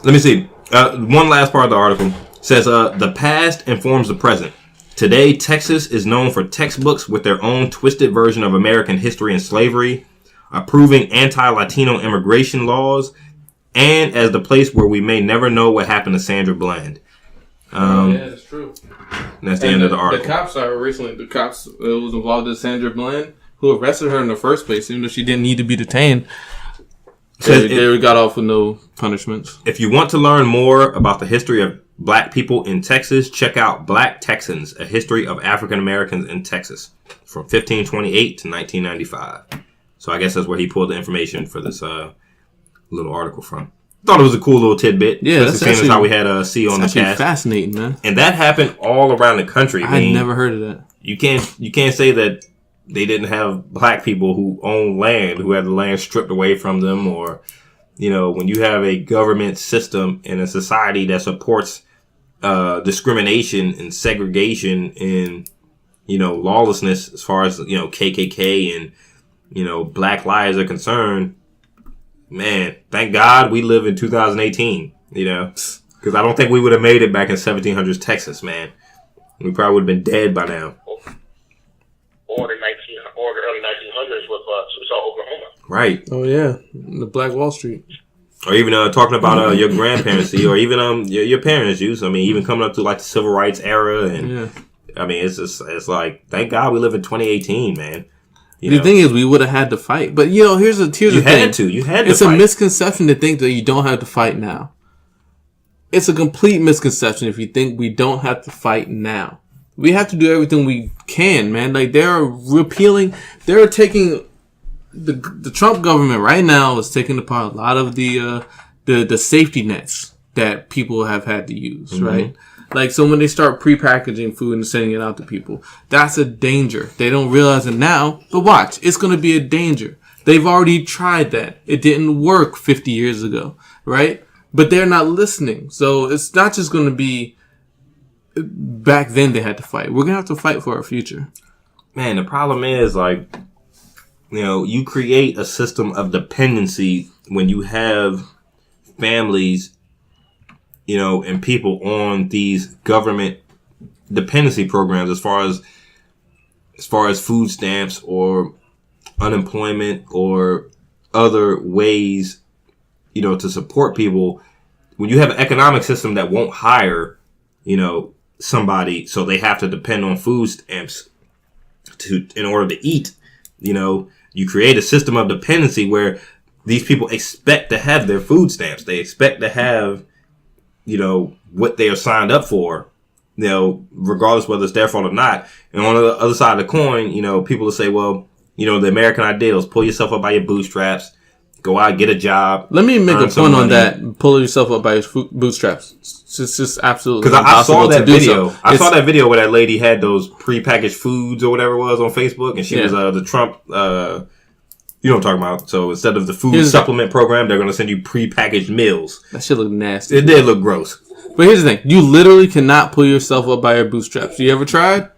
Let me see. One last part of the article says, the past informs the present. Today, Texas is known for textbooks with their own twisted version of American history and slavery, approving anti-Latino immigration laws, and as the place where we may never know what happened to Sandra Bland. Yeah, that's true. And that's the end of the article. The cops was involved with Sandra Bland, who arrested her in the first place, even though she didn't need to be detained. They got off with no punishments. If you want to learn more about the history of black people in Texas, check out Black Texans, A History of African Americans in Texas, from 1528 to 1995. So I guess that's where he pulled the information for this little article from. Thought it was a cool little tidbit. Yeah, that's actually how we had a C on the cast. Fascinating, man. And that happened all around the country. I never heard of that. You can't say that they didn't have black people who own land, who had the land stripped away from them, or when you have a government system in a society that supports discrimination and segregation and lawlessness as far as KKK and Black lives are concerned. man, thank God we live in 2018, you know, because I don't think we would have made it back in 1700s Texas, man. We probably would have been dead by now. Or the early 1900s with Oklahoma. Right. Oh yeah, the Black Wall Street. Or even talking about your grandparents, or even your parents' use. I mean, even coming up to like the civil rights era, and I mean, it's like, thank God we live in 2018, man. The thing is, we would have had to fight. But here's the thing. You had to It's fight. a misconception to think that you don't have to fight now. It's a complete misconception if you think we don't have to fight now. We have to do everything we can, man. Like, they're taking the Trump government right now is taking apart a lot of the safety nets that people have had to use, right? Like, so when they start prepackaging food and sending it out to people, that's a danger. They don't realize it now, but watch, it's going to be a danger. They've already tried that. It didn't work 50 years ago, right? But they're not listening. So it's not just going to be back then they had to fight. We're going to have to fight for our future. Man, the problem is, like, you create a system of dependency when you have families, and people on these government dependency programs as far as food stamps or unemployment or other ways, to support people. When you have an economic system that won't hire, somebody, so they have to depend on food stamps in order to eat, you create a system of dependency where these people expect to have their food stamps. They expect to have, what they are signed up for, regardless whether it's their fault or not. And on the other side of the coin, people will say, well, the American ideal is pull yourself up by your bootstraps, go out, get a job. Let me make a point on that. Pull yourself up by your bootstraps. It's just absolutely because I saw that video. So. I saw that video where that lady had those prepackaged foods or whatever it was on Facebook, and she was the Trump. You know what I'm talking about. So instead of the food supplement program, they're going to send you prepackaged meals. That shit look nasty. It did look gross. But here's the thing. You literally cannot pull yourself up by your bootstraps. You ever tried?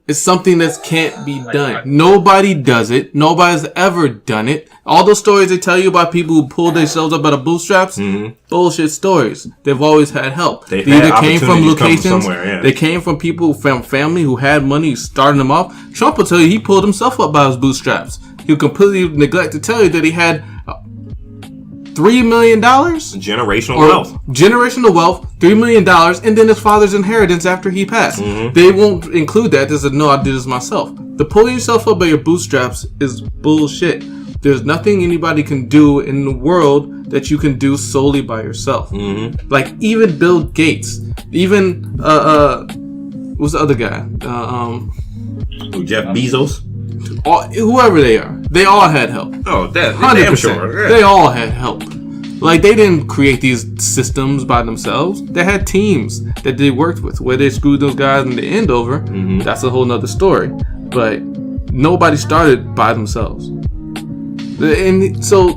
It's something that can't be done. Nobody does it. Nobody's ever done it. All those stories they tell you about people who pull themselves up by the bootstraps, bullshit stories. They've always had help. They either came from locations, they came from people from family who had money starting them off. Trump will tell you he pulled himself up by his bootstraps. He'll completely neglect to tell you that he had $3 million? Generational wealth. Generational wealth, $3 million, and then his father's inheritance after he passed. They won't include that. They said, no, I did this myself. The pulling yourself up by your bootstraps is bullshit. There's nothing anybody can do in the world that you can do solely by yourself. Like, even Bill Gates, even, what's the other guy? Jeff Bezos? Whoever they are, they all had help. Oh, that's 100%. Sure. Yeah. They all had help. Like, they didn't create these systems by themselves. They had teams that they worked with. Where they screwed those guys in the end over, that's a whole nother story. But nobody started by themselves. And so,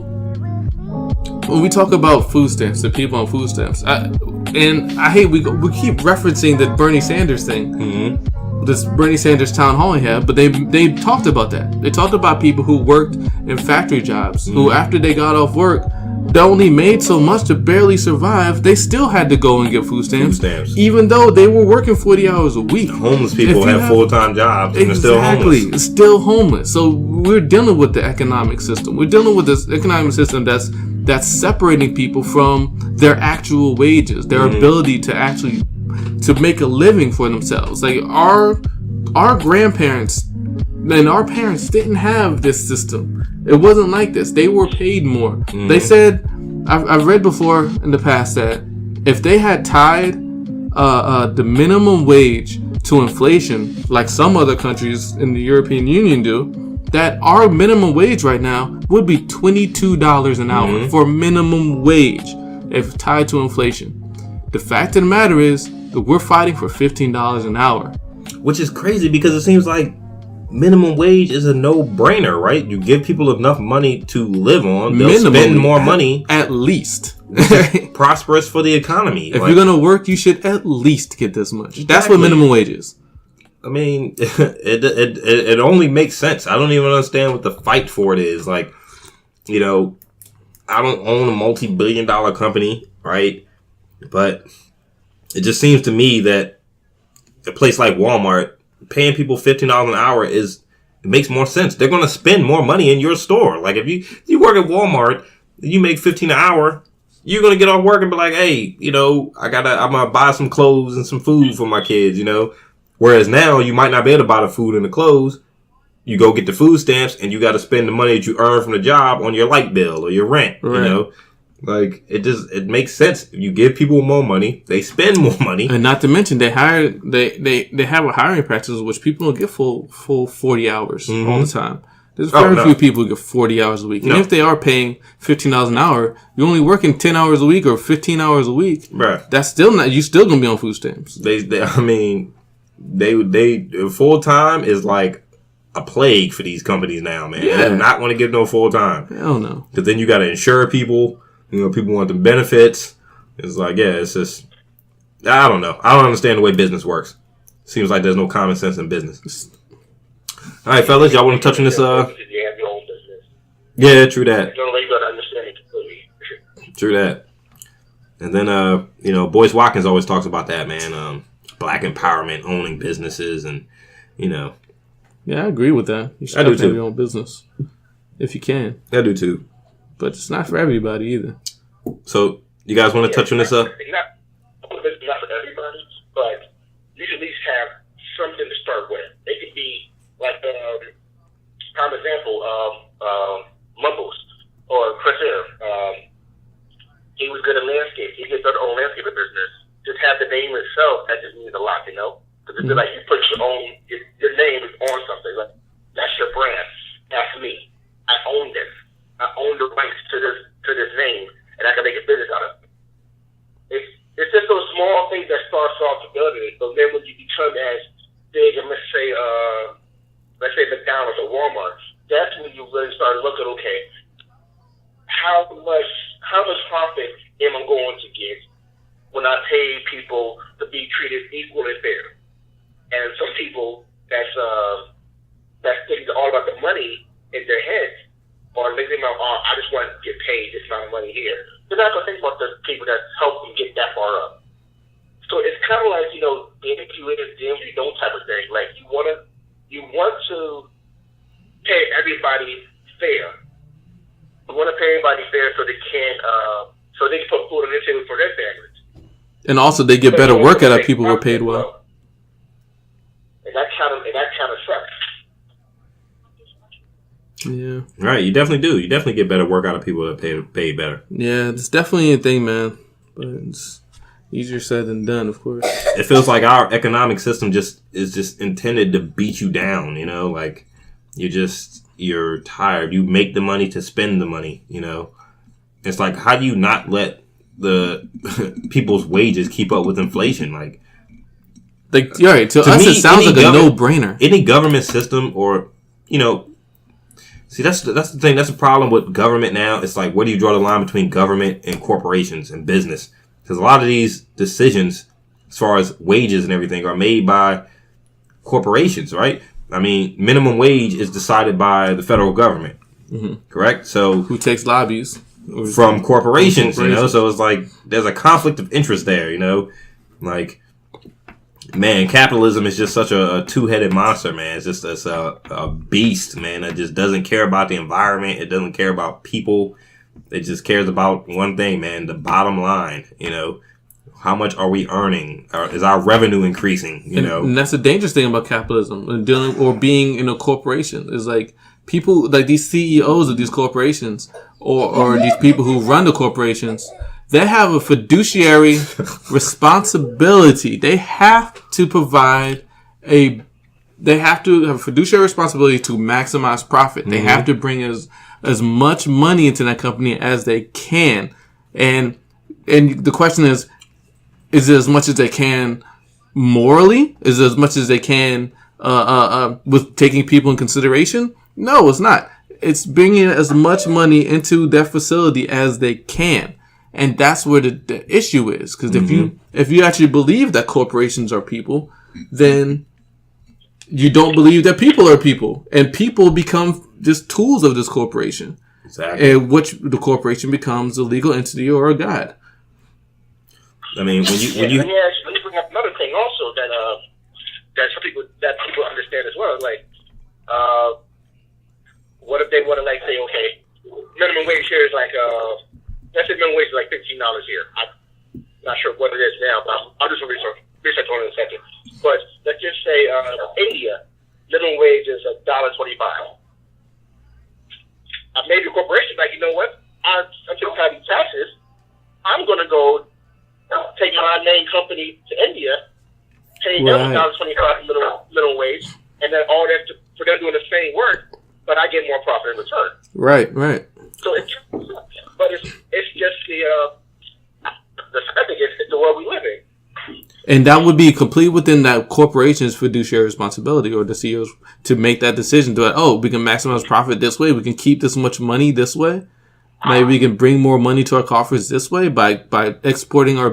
when we talk about food stamps, the people on food stamps, I hate we keep referencing the Bernie Sanders thing. This Bernie Sanders town hall he had, but they talked about that. They talked about people who worked in factory jobs, who after they got off work, they only made so much to barely survive. They still had to go and get food stamps. Even though they were working 40 hours a week. Homeless people have full-time jobs and they're still homeless. Exactly, still homeless. So we're dealing with the economic system. We're dealing with this economic system that's separating people from their actual wages, their ability to actually to make a living for themselves. Like, our grandparents and our parents didn't have this system. It wasn't like this. They were paid more. They said, I've read before in the past that if they had tied the minimum wage to inflation, like some other countries in the European Union do, that our minimum wage right now would be $22 an hour for minimum wage if tied to inflation. The fact of the matter is that we're fighting for $15 an hour. Which is crazy because it seems like minimum wage is a no-brainer, right? You give people enough money to live on, they'll spend more money. At least. Prosperous for the economy. If you're going to work, you should at least get this much. Exactly. That's what minimum wage is. I mean, it only makes sense. I don't even understand what the fight for it is. Like, I don't own a multi-billion-dollar company, right? But it just seems to me that a place like Walmart paying people $15 an hour it makes more sense. They're going to spend more money in your store. Like if you work at Walmart, you make $15 an hour, you're going to get off work and be like, hey, I'm going to buy some clothes and some food for my kids, Whereas now you might not be able to buy the food and the clothes. You go get the food stamps and you got to spend the money that you earn from the job on your light bill or your rent, right. Like it makes sense. If you give people more money, they spend more money. And not to mention they have a hiring practice which people don't get full 40 hours all the time. There's very few people who get 40 hours a week. And if they are paying $15 an hour, you're only working 10 hours a week or 15 hours a week. Right. That's still not, you still gonna be on food stamps. They full time is like a plague for these companies now, man. Yeah. They do not want to give no full time. Hell no. Because then you got to insure people. People want the benefits. It's like, it's just, I don't know. I don't understand the way business works. Seems like there's no common sense in business. All right, fellas, y'all want to touch on this? You have your own business. Yeah, true that. You got to understand it completely. True that. And then, Boyce Watkins always talks about that, man. Black empowerment, owning businesses, and, Yeah, I agree with that. You should have your own business if you can. I do too. But it's not for everybody either. So, you guys want to touch on this? Not for everybody, but you should at least have something to start with. It could be like, prime example, Mumbles or Chris Air. He was good at landscape. He gets started on landscaping business. Just have the name itself, that just means a lot, Because it's like you put your name is on something. Like, that's your brand. That's me. I own this. I own the rights to this name, and I can make a business out of it. It's just those small things that starts off to build it. So then when you become as big, and let's say McDonald's or Walmart, that's when you really start looking, okay, how much profit am I going to get when I pay people to be treated equal and fair? And some people that's thinking all about the money in their heads, or they think about, I just want to get paid this amount of money here. They're not going to think about the people that help them get that far up. So it's kind of like, the if you don't type of thing. Like you want to pay everybody fair. You want to pay everybody fair so they can put food on their table for their families. And also they get better work out of people who are paid well. And that kind of sucks. Yeah. Right, you definitely do. You definitely get better work out of people that pay better. Yeah, it's definitely a thing, man. But it's easier said than done, of course. It feels like our economic system is just intended to beat you down, like you're tired. You make the money to spend the money, It's like, how do you not let the people's wages keep up with inflation? Like you're right. To us, me, it sounds like a no-brainer. Any government system or, see, that's the thing. That's the problem with government now. It's like, where do you draw the line between government and corporations and business? Because a lot of these decisions, as far as wages and everything, are made by corporations, right? I mean, minimum wage is decided by the federal government, correct? So who takes lobbies from corporations, So it's like there's a conflict of interest there, Like, man, capitalism is just such a two-headed monster, man. It's just a beast, man. That just doesn't care about the environment. It doesn't care about people. It just cares about one thing, man, the bottom line, How much are we earning? Is our revenue increasing, And that's the dangerous thing about capitalism and being in a corporation. Is like people, like these CEOs of these corporations or these people who run the corporations, they have a fiduciary responsibility. They have to have a fiduciary responsibility to maximize profit. They have to bring as much money into that company as they can. And the question is it as much as they can morally? Is it as much as they can with taking people in consideration? No, it's not. It's bringing as much money into their facility as they can. And that's where the issue is. Because if you actually believe that corporations are people, then you don't believe that people are people. And people become just tools of this corporation. Exactly. in which the corporation becomes a legal entity or a god. I mean, when you let me bring up another thing also that some people understand as well. Like, what if they want to like say, okay, minimum wage here is like let's say minimum wage is like $15 here. I'm not sure what it is now, but I'll do some research on it in a second. But let's just say India minimum wage is $1.25. Maybe a corporation like, you know what? I'm sick of paying taxes. I'm going to go take my main company to India, pay them $1.25 minimum wage, and then all that for them doing the same work, but I get more profit in return. Right. So it's just the setting. It's the world we live in. And that would be complete within that corporation's fiduciary responsibility, or the CEOs, to make that decision to, we can maximize profit this way. We can keep this much money this way. Maybe we can bring more money to our coffers this way by exporting our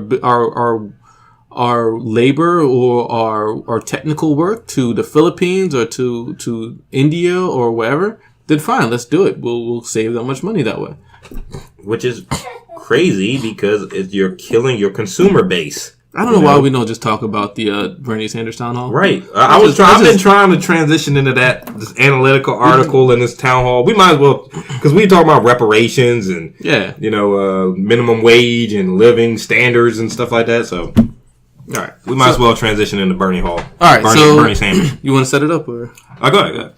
labor or our technical work to the Philippines or to India or wherever. Then fine, let's do it. We'll save that much money that way. Which is crazy because you're killing your consumer base. I don't know why we don't just talk about the Bernie Sanders town hall. Right. I've been trying to transition into this analytical article in this town hall. We might as well, because we talk about reparations and minimum wage and living standards and stuff like that. So, all right, we might as well transition into Bernie Hall. All right, Bernie Sanders. You want to set it up or? Go ahead.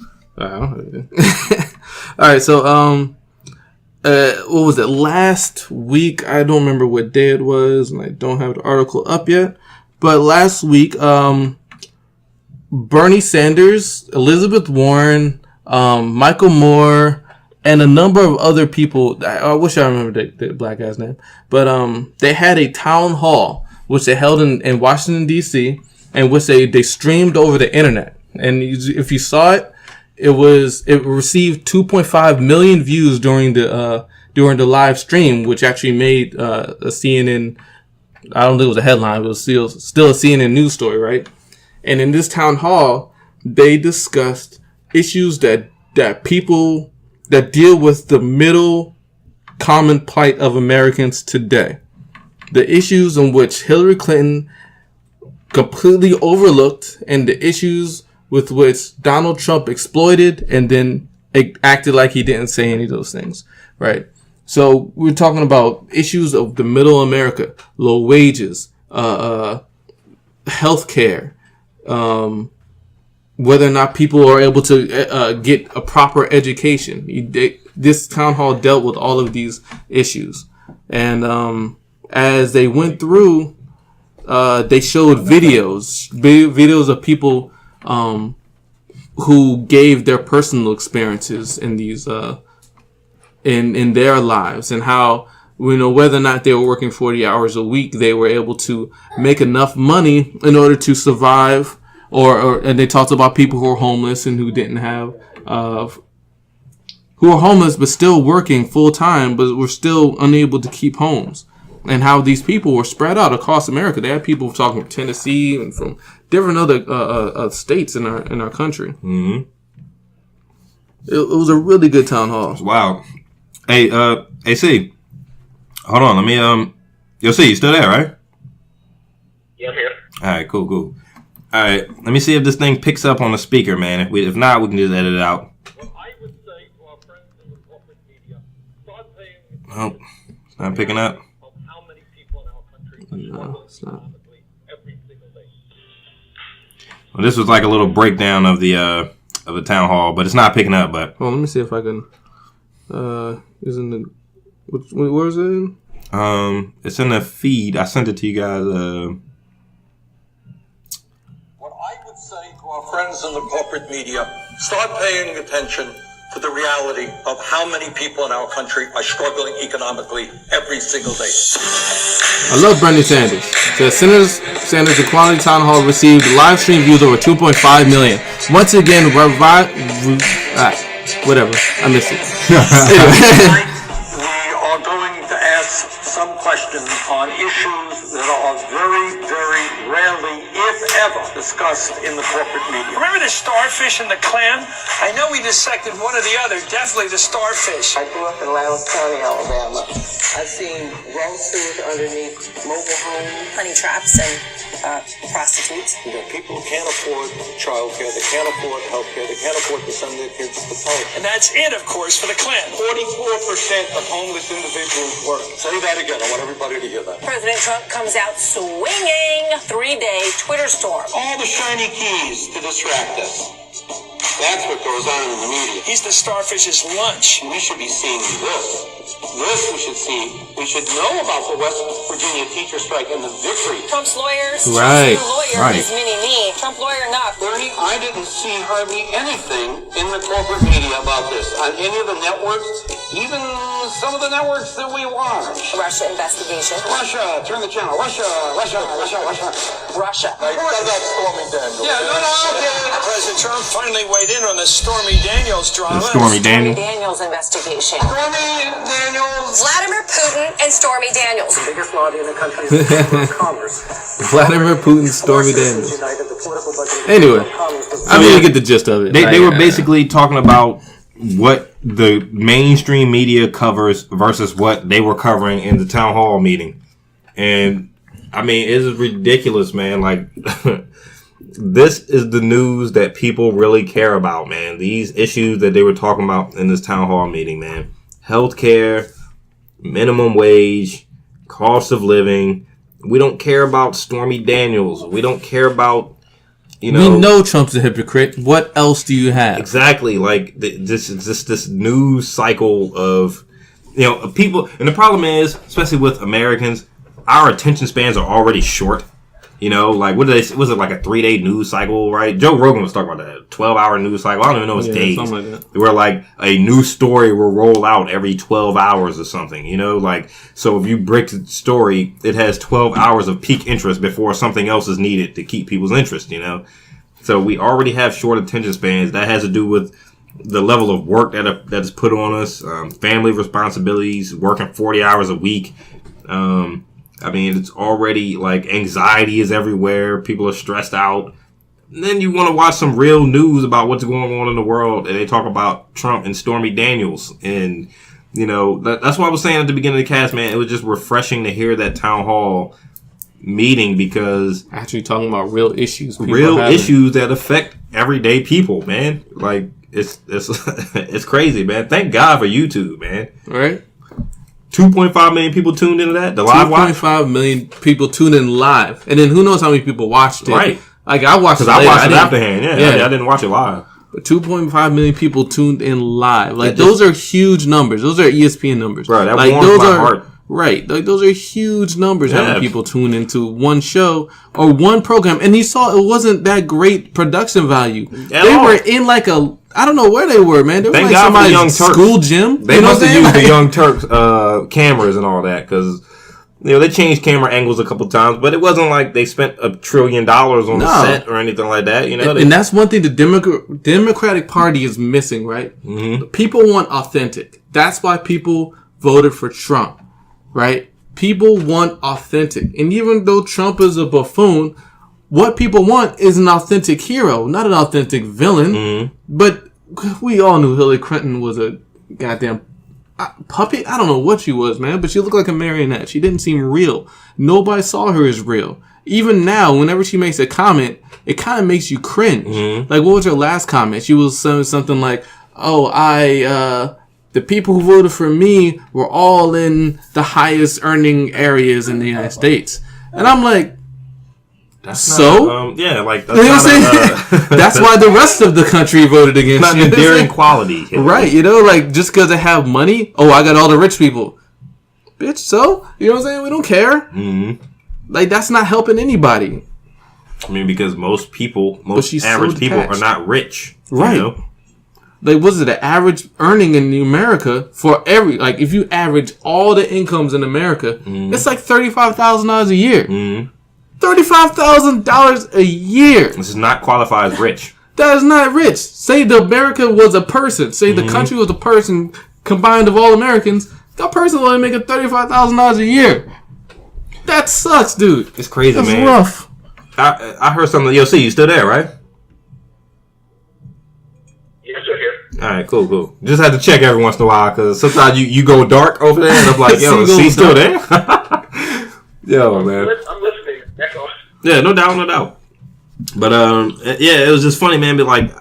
All right, so what was it, last week? I don't remember what day it was, and I don't have the article up yet. But last week, Bernie Sanders, Elizabeth Warren, Michael Moore, and a number of other people, I wish I remember the black guy's name, but they had a town hall, which they held in Washington, D.C., and which they streamed over the internet. And if you saw it, it received 2.5 million views during the live stream, which actually made a CNN. I don't think it was a headline, but it was still a CNN news story, right? And in this town hall, they discussed issues that people that deal with the middle common plight of Americans today. The issues in which Hillary Clinton completely overlooked, and the issues with which Donald Trump exploited and then acted like he didn't say any of those things, right? So we're talking about issues of the middle America, low wages, healthcare, whether or not people are able to get a proper education. This town hall dealt with all of these issues. And as they went through, they showed videos of people who gave their personal experiences in these in their lives, and how, whether or not they were working 40 hours a week, they were able to make enough money in order to survive. And they talked about people who are homeless and who didn't have who are homeless but still working full time, but were still unable to keep homes. And how these people were spread out across America. They had people talking from Tennessee and from different other states in our country. Mm-hmm. It was a really good town hall. Wow. Hey, AC, hold on. Let me Yo, C, you still there, right? Yeah, I'm here. All right, cool. All right, let me see if this thing picks up on the speaker, man. If not, we can just edit it out. What I would say to our friends in the corporate media, start paying Oh, it's not picking up. of how many people in our country are struggling economically every single day. Well, this was like a little breakdown of the town hall, but it's not picking up. But let me see if I can. Where is it in? It's in the feed. I sent it to you guys. What I would say to our friends in the corporate media, start paying attention to the reality of how many people in our country are struggling economically every single day. I love Bernie Sanders. The Sanders Equality Town Hall received live stream views over 2.5 million. Once again, whatever. I missed it. Tonight, we are going to ask some question on issues that are very, very rarely, if ever, discussed in the corporate media. Remember the starfish and the clam? I know we dissected one or the other. Definitely the starfish. I grew up in Loudoun County, Alabama. I've seen raw sewers underneath mobile homes, honey traps, and prostitutes. You know, people who can't afford childcare, they can't afford health care, they can't afford to send their kids to college. And that's it, of course, for the clam. 44% of homeless individuals work. Say that again. I want everybody to hear that. President Trump comes out swinging. 3-day Twitter storm. All the shiny keys to distract us. That's what goes on in the media. He's the starfish's lunch. We should be seeing this. This we should see. We should know about the West Virginia teacher strike and the victory. Trump's lawyers. Right, Trump's new lawyer is mini-me. Trump lawyer not. Bernie, I didn't see hardly anything in the corporate media about this. On any of the networks, even some of the networks that we watch. Russia investigation. Russia, turn the channel. Russia. Russia. I thought that's Stormy Daniels. Yeah, okay. President Trump finally weighed in on the Stormy Daniels drama. Stormy Daniels. Daniels investigation. Stormy Daniels. Vladimir Putin and Stormy Daniels. The biggest lobby in the country is the Chamber of Commerce. Vladimir Putin, Stormy Daniels. United, the political budget Anyway, I mean, you get the gist of it. They were basically talking about what the mainstream media covers versus what they were covering in the town hall meeting. And, I mean, it's ridiculous, man. Like, this is the news that people really care about, man. These issues that they were talking about in this town hall meeting, man. Healthcare, minimum wage, cost of living. We don't care about Stormy Daniels. We don't care about, you know. We know Trump's a hypocrite. What else do you have? Exactly. Like, this is just this news cycle of, you know, people. And the problem is, especially with Americans, our attention spans are already short. You know, like, what did they, was it like a 3-day news cycle, right? Joe Rogan was talking about that, 12-hour news cycle. I don't even know his days. Something like that. Where, like, a new story will roll out every 12 hours or something, you know? Like, so if you break the story, it has 12 hours of peak interest before something else is needed to keep people's interest, you know? So we already have short attention spans. That has to do with the level of work that is put on us, family responsibilities, working 40 hours a week, I mean, it's already, like, anxiety is everywhere. People are stressed out. And then you want to watch some real news about what's going on in the world, and they talk about Trump and Stormy Daniels. And, you know, that's what I was saying at the beginning of the cast, man. It was just refreshing to hear that town hall meeting because... Actually talking about real issues. Real issues that affect everyday people, man. Like, it's it's crazy, man. Thank God for YouTube, man. Right? 2.5 million people tuned into that. The live watch. 2.5 million people tuned in live, and then who knows how many people watched it? Right. Like I watched it. Because I watched it afterhand. Yeah, I didn't watch it live. But 2.5 million people tuned in live. Like those are huge numbers. Those are ESPN numbers. Right. That like warms those my are heart. right. Like those are huge numbers. Having people tune into one show or one program, and you saw it wasn't that great production value. They were in like a. I don't know where they were, man. They were like somebody's Young Turks school gym. They must have used the Young Turks cameras and all that because, you know, they changed camera angles a couple times, but it wasn't like they spent $1 trillion on the set or anything like that. You know, and that's one thing the Democratic Party is missing, right? Mm-hmm. People want authentic. That's why people voted for Trump, right? People want authentic, and even though Trump is a buffoon. What people want is an authentic hero, not an authentic villain. Mm-hmm. But we all knew Hillary Clinton was a goddamn puppet. I don't know what she was, man, but she looked like a marionette. She didn't seem real. Nobody saw her as real. Even now, whenever she makes a comment, it kind of makes you cringe. Mm-hmm. Like, what was her last comment? She was saying something like, the people who voted for me were all in the highest earning areas in the United States. And I'm like, that's like that's, you know what I'm saying? That's why the rest of the country voted against you. Not endearing quality, right? You know, like just because they have money. Oh, I got all the rich people, bitch. So you know what I'm saying? We don't care. Mm-hmm. Like that's not helping anybody. I mean, because most average people are not rich, right? You know? Like, what's it? The average earning in America for if you average all the incomes in America, it's like $35,000 a year. Mm-hmm. $35,000 a year. This does not qualify as rich. That is not rich. Say America was a person. Say the country was a person combined of all Americans. That person's only making $35,000 a year. That sucks, dude. It's crazy, That's man. rough. I heard something. Yo, see, you still there, right? Yeah, I'm still here. All right, cool. Just have to check every once in a while because sometimes you go dark over there, and I'm like, yo, see, still there? Yo, man. I'm listening. That's all. Yeah, no doubt. But yeah, it was just funny, man. But like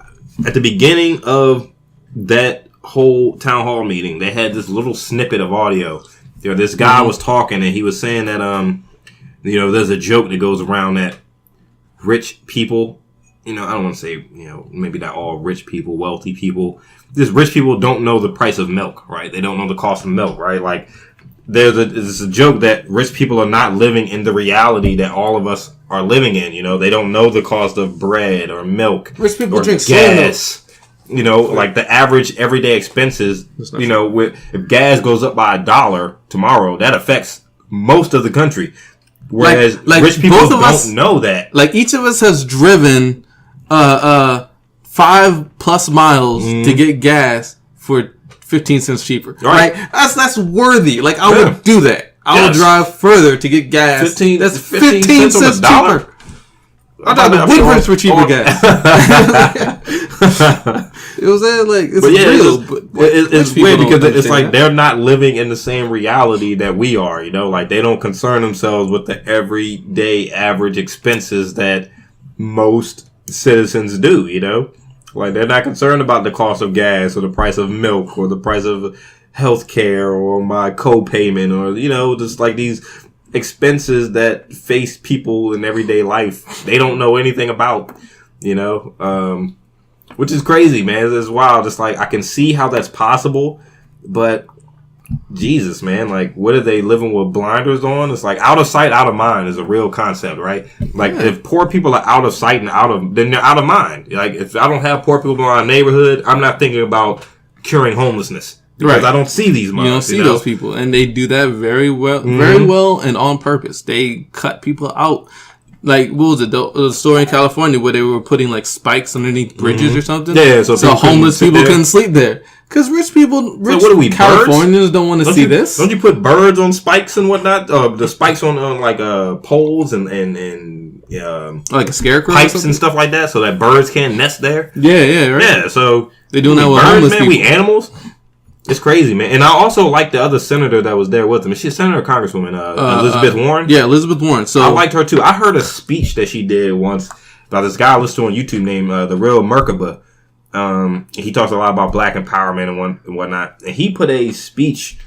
at the beginning of that whole town hall meeting, they had this little snippet of audio. You know, this guy was talking, and he was saying that you know, there's a joke that goes around that rich people, you know, I don't want to say, you know, maybe not all rich people, wealthy people, just rich people don't know the price of milk, right? They don't know the cost of milk, right? Like, there's a joke that rich people are not living in the reality that all of us are living in, you know? They don't know the cost of bread or milk. Rich people or drink gas. You know, like the average everyday expenses, you know, if gas goes up by $1 tomorrow, that affects most of the country. Whereas like rich people both of us, don't know that. Like each of us has driven 5+ miles to get gas for 15 cents cheaper. Right. Like that's worthy. Like I would do that. I would drive further to get gas. 15 That's 15 cents cheaper. I thought the Woodwards were cheaper gas. It was like it's real, it's weird because it's like they're not living in the same reality that we are. You know, like they don't concern themselves with the everyday average expenses that most citizens do. You know, like they're not concerned about the cost of gas or the price of milk or the price of healthcare or my co-payment or, you know, just like these expenses that face people in everyday life. They don't know anything about, you know, which is crazy, man. It's wild. It's like, I can see how that's possible, but Jesus, man, like, what are they living with blinders on? It's like out of sight, out of mind is a real concept, right? Like, if poor people are out of sight and then they're out of mind. Like, if I don't have poor people in my neighborhood, I'm not thinking about curing homelessness. Because I don't see these moms. You don't see those people. And they do that very well and on purpose. They cut people out. Like, what was it? The story in California where they were putting, like, spikes underneath bridges or something? Yeah, so homeless people couldn't sleep there. Because rich what are we, Californians birds? Don't want to see this. Don't you put birds on spikes and whatnot? The spikes on like poles and like a scarecrow pipes and stuff like that so that birds can't nest there? Yeah, right. Yeah, so they're doing that with birds, homeless man, people. We animals? It's crazy, man. And I also like the other senator that was there with him. Is she a senator or congresswoman? Elizabeth Warren? Yeah, Elizabeth Warren. So I liked her, too. I heard a speech that she did once by this guy I listened to on YouTube named The Real Merkaba. He talks a lot about black empowerment and whatnot. And he put a speech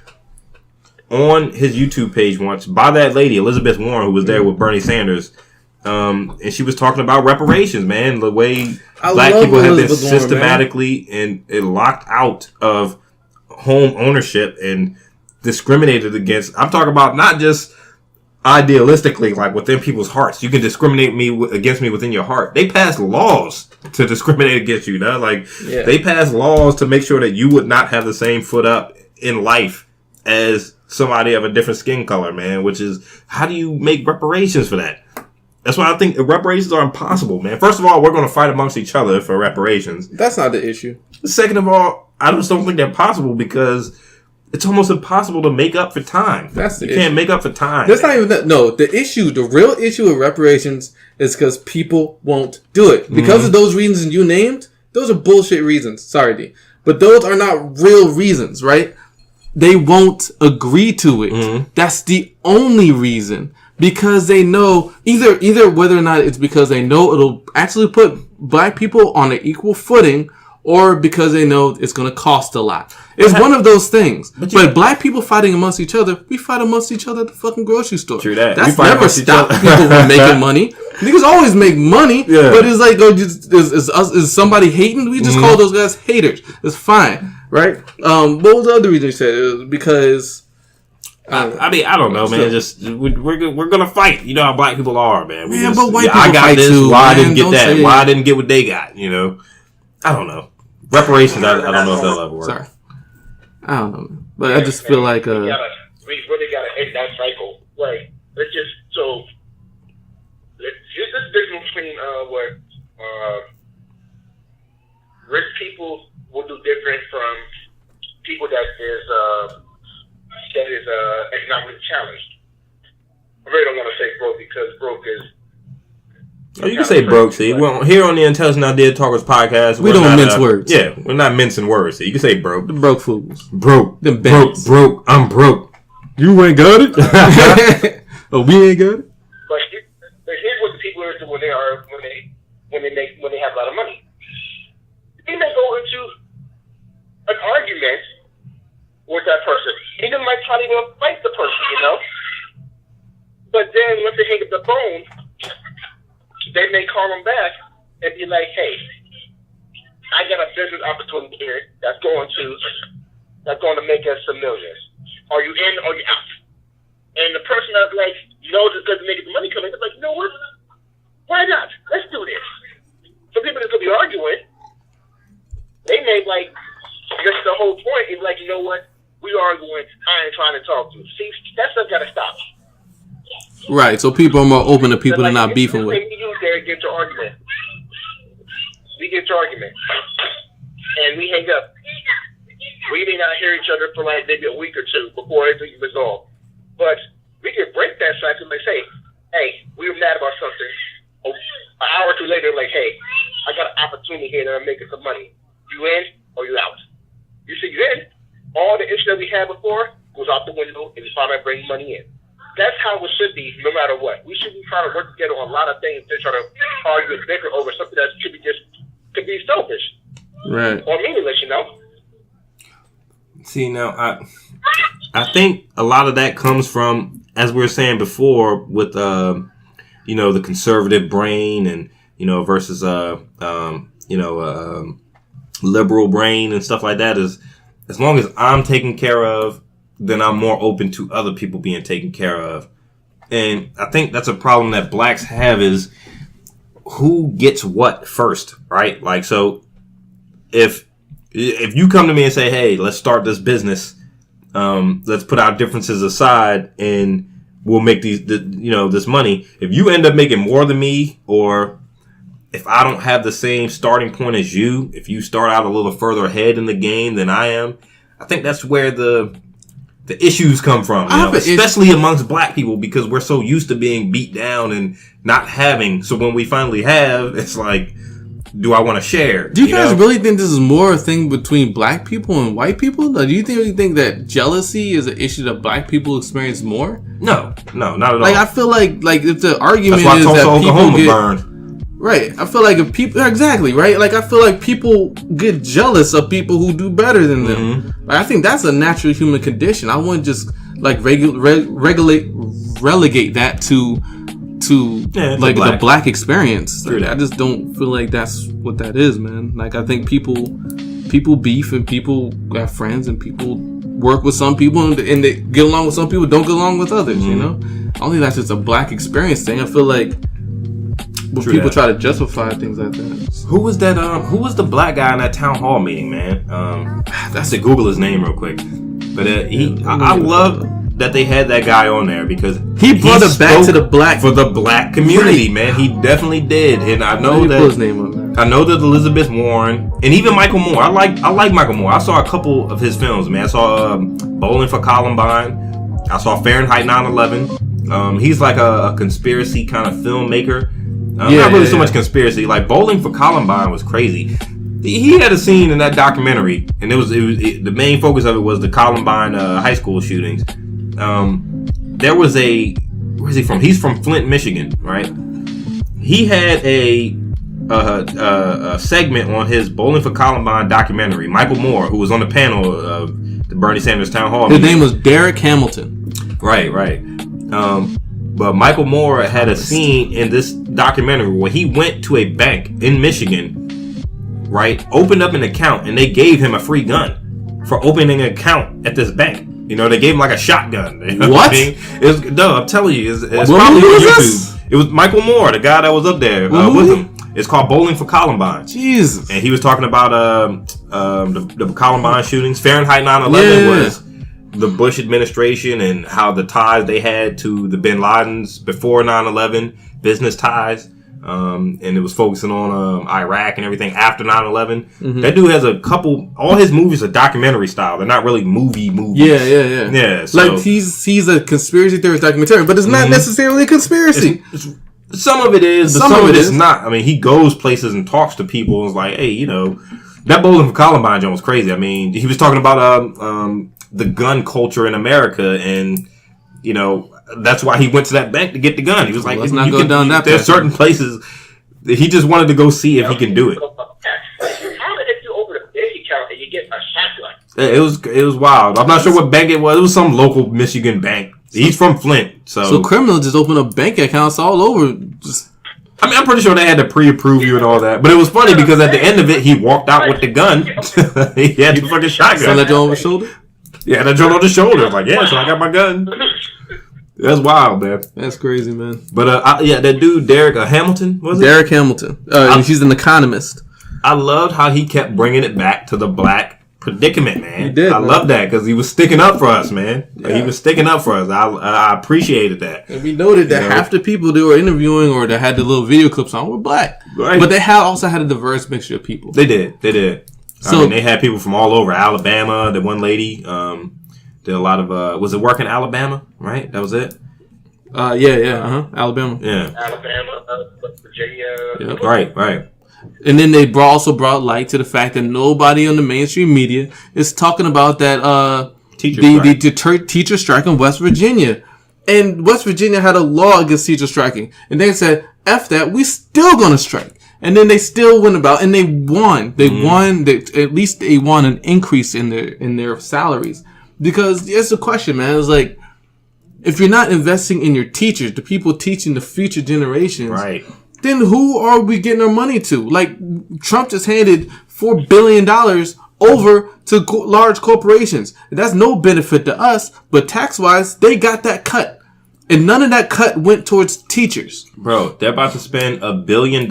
on his YouTube page once by that lady, Elizabeth Warren, who was there with Bernie Sanders. And she was talking about reparations, man. The way black people have been systematically and locked out of home ownership and discriminated against. I'm talking about not just idealistically, like within people's hearts. You can discriminate against me within your heart. They passed laws to discriminate against you. Know? Like they passed laws to make sure that you would not have the same foot up in life as somebody of a different skin color, man. Which is, how do you make reparations for that? That's why I think reparations are impossible, man. First of all, we're going to fight amongst each other for reparations. That's not the issue. Second of all, I just don't think they're possible because it's almost impossible to make up for time. That's the issue. You can't make up for time. That's not even that. No, the real issue with reparations is because people won't do it. Because of those reasons you named, those are bullshit reasons. Sorry, D. But those are not real reasons, right? They won't agree to it. That's the only reason. Because they know, either whether or not it's because they know it'll actually put black people on an equal footing, or because they know it's going to cost a lot. It's one of those things. But black people fighting amongst each other, we fight amongst each other at the fucking grocery store. True that. That's never stopped people from making money. Niggas always make money, but it's like, is somebody hating? We just call those guys haters. It's fine, right? What was the other reason you said? It was because... I mean, I don't know, man. Just we're gonna fight. You know how black people are, man. But white people I got fight this. too. Why I man, didn't get that? Why I didn't get what they got? You know, I don't know. Reparations. I don't know if that'll ever work. Sorry, I don't know, but I just feel like we really gotta end that cycle. Like, let's just here's the difference between what rich people will do different from people that is that is economically challenged. I really don't want to say broke because broke is. Oh, you can say broke. See, well, here on the Intelligent Idea Talkers podcast, we don't mince words. Yeah, we're not mincing words. So you can say broke. The broke fools. Broke. The broke. I'm broke. You ain't got it. Oh, we ain't got it. But here's what the people are doing when they have a lot of money. They may go into an argument with that person. Even might try to even fight the person, you know. But then once they hang up the phone, they may call them back and be like, "Hey, I got a business opportunity here that's going to make us some millions. Are you in or you out?" And the person that's like knows it's going to make the money come in, they're like, "You know what? Why not? Let's do this." So people that's going to be arguing, they may like, just the whole point is like, you know what? We arguing. I ain't trying to talk to you. See, that stuff got to stop. Right. So people are more open to people they're not beefing with. We use there get to argument. We get to argument, and we hang up. We may not hear each other for like maybe a week or two before everything is resolved. But we can break that cycle and like say, "Hey, we were mad about something." Oh, an hour or two later, like, "Hey, I got an opportunity here that I'm making some money. You in or you out?" You see, you in. All the issues that we had before goes out the window, and it's finally bringing money in. That's how it should be, no matter what. We should be trying to work together on a lot of things than trying to argue and bicker over something that could be selfish, right, or meaningless, you know. See, now I think a lot of that comes from, as we were saying before, with the conservative brain and versus liberal brain and stuff like that. Is as long as I'm taken care of, then I'm more open to other people being taken care of. And I think that's a problem that blacks have, is who gets what first, right? Like, so if you come to me and say, "Hey, let's start this business, let's put our differences aside and we'll make this money." If you end up making more than me, or if I don't have the same starting point as you, if you start out a little further ahead in the game than I am, I think that's where the issues come from, especially amongst black people, because we're so used to being beat down and not having. So when we finally have, it's like, do I want to share? Do you guys really think this is more a thing between black people and white people? Or do you really think that jealousy is an issue that black people experience more? No, not at all. Like, I feel like if the argument is that people get burned. Right, I feel like if people exactly right, like I feel like people get jealous of people who do better than them. Mm-hmm. Like, I think that's a natural human condition. I wouldn't just like relegate that to like the black experience. Like, I just don't feel like that's what that is, man. Like, I think people beef and people have friends and people work with some people and they get along with some people, don't get along with others. Mm-hmm. You know, I don't think that's just a black experience thing. I feel like. When people try to justify things like that. Who was that? Who was the black guy in that town hall meeting, man? That's to Google his name real quick. But I love that they had that guy on there because he brought it back to the black for the black community, man. He definitely did, and I know that. His name on I know that Elizabeth Warren and even Michael Moore. I like Michael Moore. I saw a couple of his films, man. I saw Bowling for Columbine. I saw Fahrenheit 9/11. He's like a conspiracy kind of filmmaker. Not really so much conspiracy. Like Bowling for Columbine was crazy. He had a scene in that documentary, and it was the main focus of it was the Columbine high school shootings. There was where's he from? He's from Flint, Michigan, right? He had a segment on his Bowling for Columbine documentary. Michael Moore, who was on the panel of the Bernie Sanders town hall. His name was Derek Hamilton. Right. But Michael Moore had a scene in this documentary where he went to a bank in Michigan, right? Opened up an account, and they gave him a free gun for opening an account at this bank. You know, they gave him like a shotgun. You know what? I mean? I'm telling you, it's probably on YouTube. This? It was Michael Moore, the guy that was up there with him. It's called Bowling for Columbine. Jesus. And he was talking about the Columbine shootings. Fahrenheit 9/11 was the Bush administration and how the ties they had to the Bin Ladens before 9/11, business ties. and it was focusing on Iraq and everything after 9/11. That dude has all his movies are documentary style. They're not really movies. Yeah. So, like he's a conspiracy theorist documentarian, but it's not necessarily a conspiracy. Some of it is, but some of it is not. I mean, he goes places and talks to people and is like, hey, you know, that Bowling for Columbine joint was crazy. I mean, he was talking about the gun culture in America, and you know, that's why he went to that bank to get the gun. He was like, let's not go down that path. There's certain places that he just wanted to go see if he can do it. How if you open a bank account and you get a shotgun? It was wild. I'm not sure what bank it was. It was some local Michigan bank. He's from Flint, so criminals just open up bank accounts all over. I mean, I'm pretty sure they had to pre-approve you and all that. But it was funny because at the end of it, he walked out with the gun. He had the fucking shotgun. So that joint on his shoulder? Yeah, that joint on his shoulder. Like, yeah, so I got my gun. That's wild, man. That's crazy, man. But that dude Derek Hamilton, was it? Derek Hamilton. He's an economist. I loved how he kept bringing it back to the black predicament, man. He did. I love that because he was sticking up for us, man. Yeah. He was sticking up for us. I appreciated that. And we noted that half the people they were interviewing or that had the little video clips on were black. Right. But they also had a diverse mixture of people. They did. So, I mean, they had people from all over. Alabama, the one lady did a lot of, was it work in Alabama, right? That was it? Alabama. Yeah. Alabama, Virginia. Yep. Right. And then they also brought light to the fact that nobody on the mainstream media is talking about that teacher strike in West Virginia. And West Virginia had a law against teacher striking. And they said, F that, we still gonna strike. And then they still went about and they won. They won. At least they won an increase in their salaries. Because it's a question, man. It's like, if you're not investing in your teachers, the people teaching the future generations, right, then who are we getting our money to? Like, Trump just handed $4 billion over to large corporations. And that's no benefit to us, but tax-wise, they got that cut. And none of that cut went towards teachers. Bro, they're about to spend $1 billion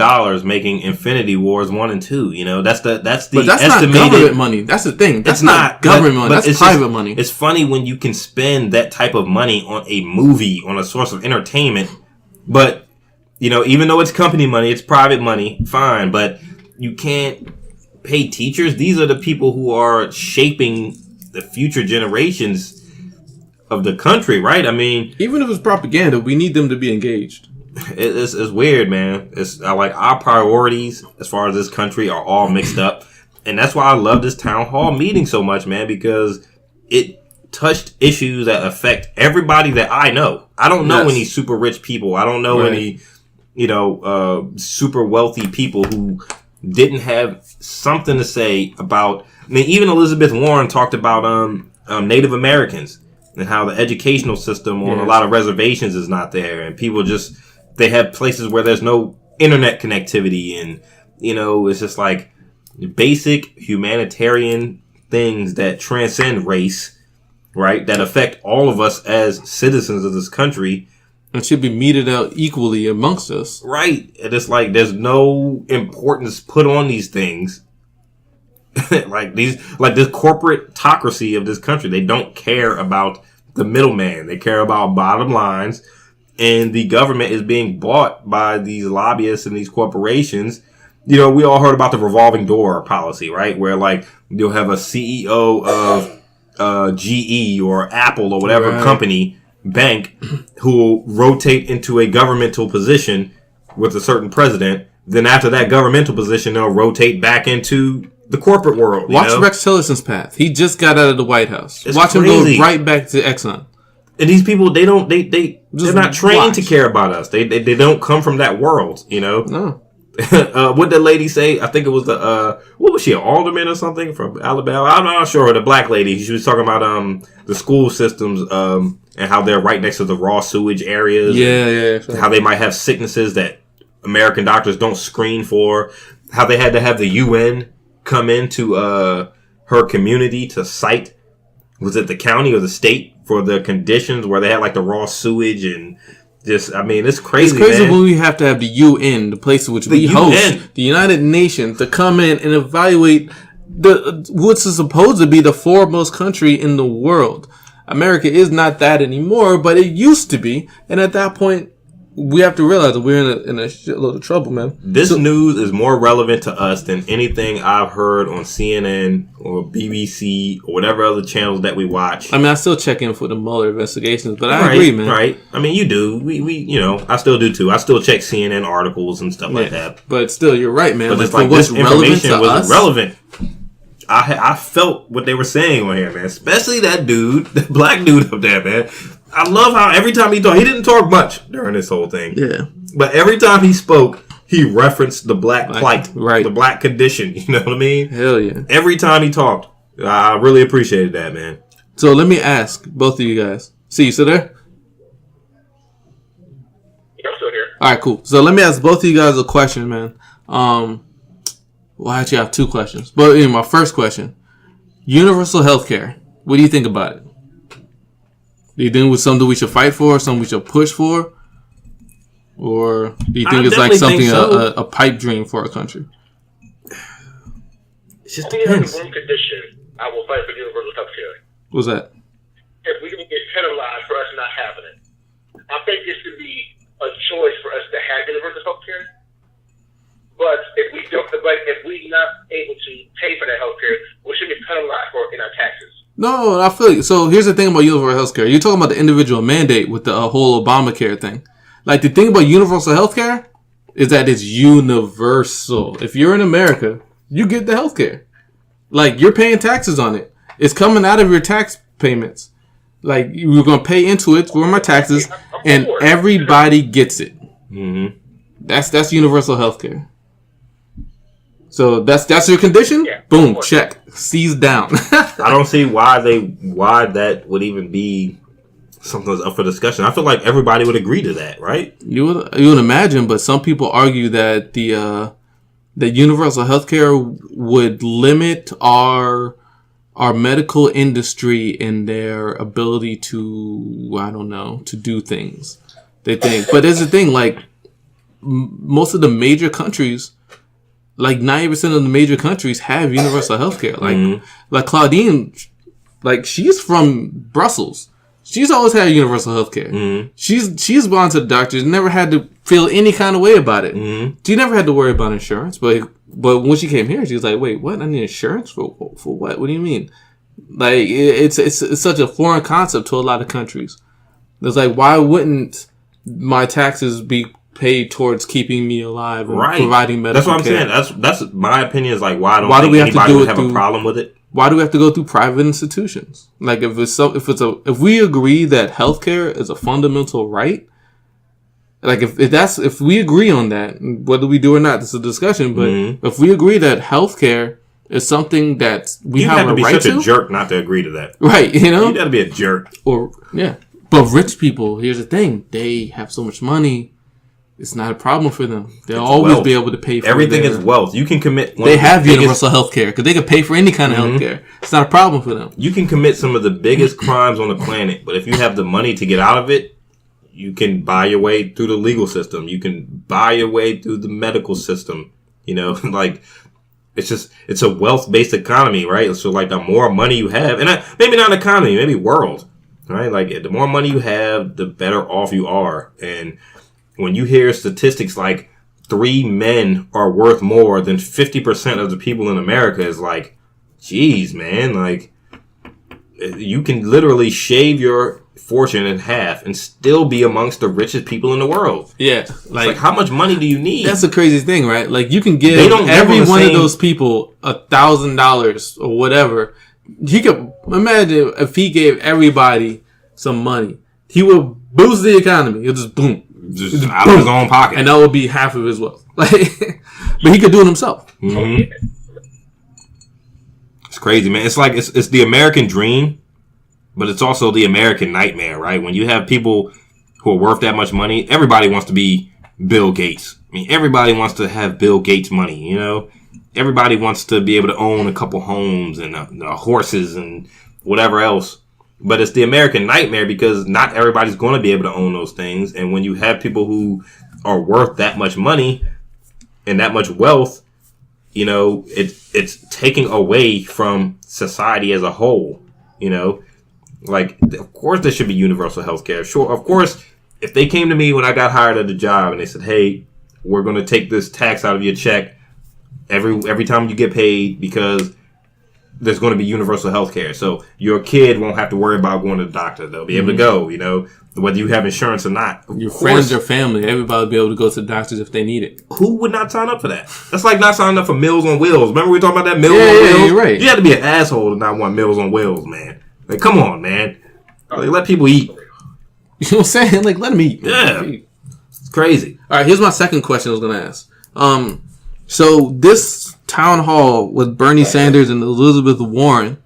making Infinity Wars 1 and 2. You know, that's the but that's estimated not government money. That's the thing. That's not government money. That's private money. It's funny when you can spend that type of money on a movie, on a source of entertainment, but you know, even though it's company money, it's private money, fine, but you can't pay teachers. These are the people who are shaping the future generations of the country, right? I mean, even if it's propaganda, we need them to be engaged. It's weird, man. It's like our priorities as far as this country are all mixed up. And that's why I love this town hall meeting so much, man, because it touched issues that affect everybody that I know. I don't know any super rich people. I don't know any super wealthy people who didn't have something to say about. I mean, even Elizabeth Warren talked about Native Americans and how the educational system on a lot of reservations is not there, and people they have places where there's no internet connectivity, and you know, it's just like basic humanitarian things that transcend race, right? That affect all of us as citizens of this country. It should be meted out equally amongst us. Right. And it's like there's no importance put on these things. like this corporatocracy of this country. They don't care about the middleman. They care about bottom lines. And the government is being bought by these lobbyists and these corporations. You know, we all heard about the revolving door policy, right? Where like you'll have a CEO of GE or Apple or whatever company, bank, who will rotate into a governmental position with a certain president. Then after that governmental position, they'll rotate back into the corporate world. Watch Rex Tillerson's path. He just got out of the White House. Watch him go right back to Exxon. And these people, they're not trained to care about us. They don't come from that world, you know? No. What did the lady say? I think it was what was she, an alderman or something from Alabama? I'm not sure. The black lady. She was talking about the school systems and how they're right next to the raw sewage areas. Yeah. How they might have sicknesses that American doctors don't screen for. How they had to have the UN come into her community to cite, was it the county or the state, for the conditions where they had like the raw sewage and just, I mean, it's crazy. It's crazy, man. when we have to have the UN, the place in which we host, the United Nations, to come in and evaluate what's supposed to be the foremost country in the world. America is not that anymore, but it used to be. And at that point, we have to realize that we're in a shitload of trouble, man. This news is more relevant to us than anything I've heard on CNN or BBC or whatever other channels that we watch. I mean, I still check in for the Mueller investigations, but I agree, man. Right. I mean, you do. We I still do too. I still check CNN articles and stuff like that. But still, you're right, man. But Like, it's like what's this relevant information to was us? relevant. I felt what they were saying on here, man. Especially that dude, the black dude up there, man. I love how every time he talked, he didn't talk much during this whole thing. Yeah. But every time he spoke, he referenced the black plight, right. the black condition. You know what I mean? Hell yeah. Every time he talked, I really appreciated that, man. So let me ask both of you guys. See, you still there? Yeah, I'm still here. All right, cool. So let me ask both of you guys a question, man. Well, I actually have two questions. But my first question, universal health care. What do you think about it? Do you think it's something we should fight for, something we should push for? Or do you think it's like something, a pipe dream for our country? It just I think there's depends. one condition I will fight for universal health care. What's that? If we can get penalized for us not having it. I think it should be a choice for us to have universal health care. But if we don't, if we're not able to pay for that health care, we should be penalized for it in our taxes. No, I feel you. So here's the thing about universal health care. You're talking about the individual mandate with the whole Obamacare thing. Like, the thing about universal health care is that it's universal. If you're in America, you get the health care. Like, you're paying taxes on it. It's coming out of your tax payments. Like, you're going to pay into it for my taxes, and everybody gets it. Mm-hmm. That's universal health care. So that's your condition? Yeah, boom, check. Seize down. I don't see why that would even be something that's up for discussion. I feel like everybody would agree to that, right? You would imagine, but some people argue that the universal healthcare would limit our medical industry in their ability to do things. They think, but there's the thing, like most of the major countries. Like 90% of the major countries have universal healthcare. Like Claudine, like she's from Brussels. She's always had universal healthcare. Mm-hmm. She's gone to the doctors, never had to feel any kind of way about it. Mm-hmm. She never had to worry about insurance. But when she came here, she was like, "Wait, what? I need insurance for what? What do you mean?" Like it's such a foreign concept to a lot of countries. It's like, why wouldn't my taxes be paid towards keeping me alive and providing medical care? That's what I'm saying. That's my opinion. Is like, why do we have a problem with it? Why do we have to go through private institutions? Like, if we agree that healthcare is a fundamental right, like if we agree on that, whether we do or not, this is a discussion. But if we agree that healthcare is something that we have a right to, you have to be such a jerk not to agree to that, right? You know, you got to be a jerk. But rich people, here's the thing: they have so much money. It's not a problem for them. They'll always be able to pay for everything. Is wealth. You can commit. They have universal health care because they can pay for any kind of health care. It's not a problem for them. You can commit some of the biggest crimes on the planet, but if you have the money to get out of it, you can buy your way through the legal system. You can buy your way through the medical system. You know, like it's a wealth-based economy, right? So like the more money you have, and maybe not economy, maybe world, right? Like the more money you have, the better off you are. And when you hear statistics like 3 men are worth more than 50% of the people in America, is like, geez, man, like you can literally shave your fortune in half and still be amongst the richest people in the world. Yeah. Like how much money do you need? That's the crazy thing, right? Like you can give every one of those people $1,000 or whatever. He could imagine if he gave everybody some money, he would boost the economy. It'll just boom. Just out of his own pocket. And that would be half of his wealth. Like, but he could do it himself. Mm-hmm. It's crazy, man. It's like, it's the American dream, but it's also the American nightmare, right? When you have people who are worth that much money, everybody wants to be Bill Gates. I mean, everybody wants to have Bill Gates money, you know? Everybody wants to be able to own a couple homes and horses and whatever else. But it's the American nightmare because not everybody's going to be able to own those things. And when you have people who are worth that much money and that much wealth, you know, it's taking away from society as a whole, you know. Like, of course there should be universal health care. Sure, of course, if they came to me when I got hired at the job and they said, "Hey, we're going to take this tax out of your check every time you get paid because there's going to be universal health care. So your kid won't have to worry about going to the doctor. They'll be able to go, you know, whether you have insurance or not. Your friends, your family, everybody will be able to go to the doctors if they need it. Who would not sign up for that? That's like not signing up for Meals on Wheels. Remember we were talking about that Meals on Yeah, Wheels? you're right. You have to be an asshole to not want Meals on Wheels, man. Like, come on, man. Like, let people eat. You know what I'm saying? Like, let them eat. Yeah. It's crazy. All right, here's my second question I was going to ask. So this town hall with Bernie Sanders and Elizabeth Warren.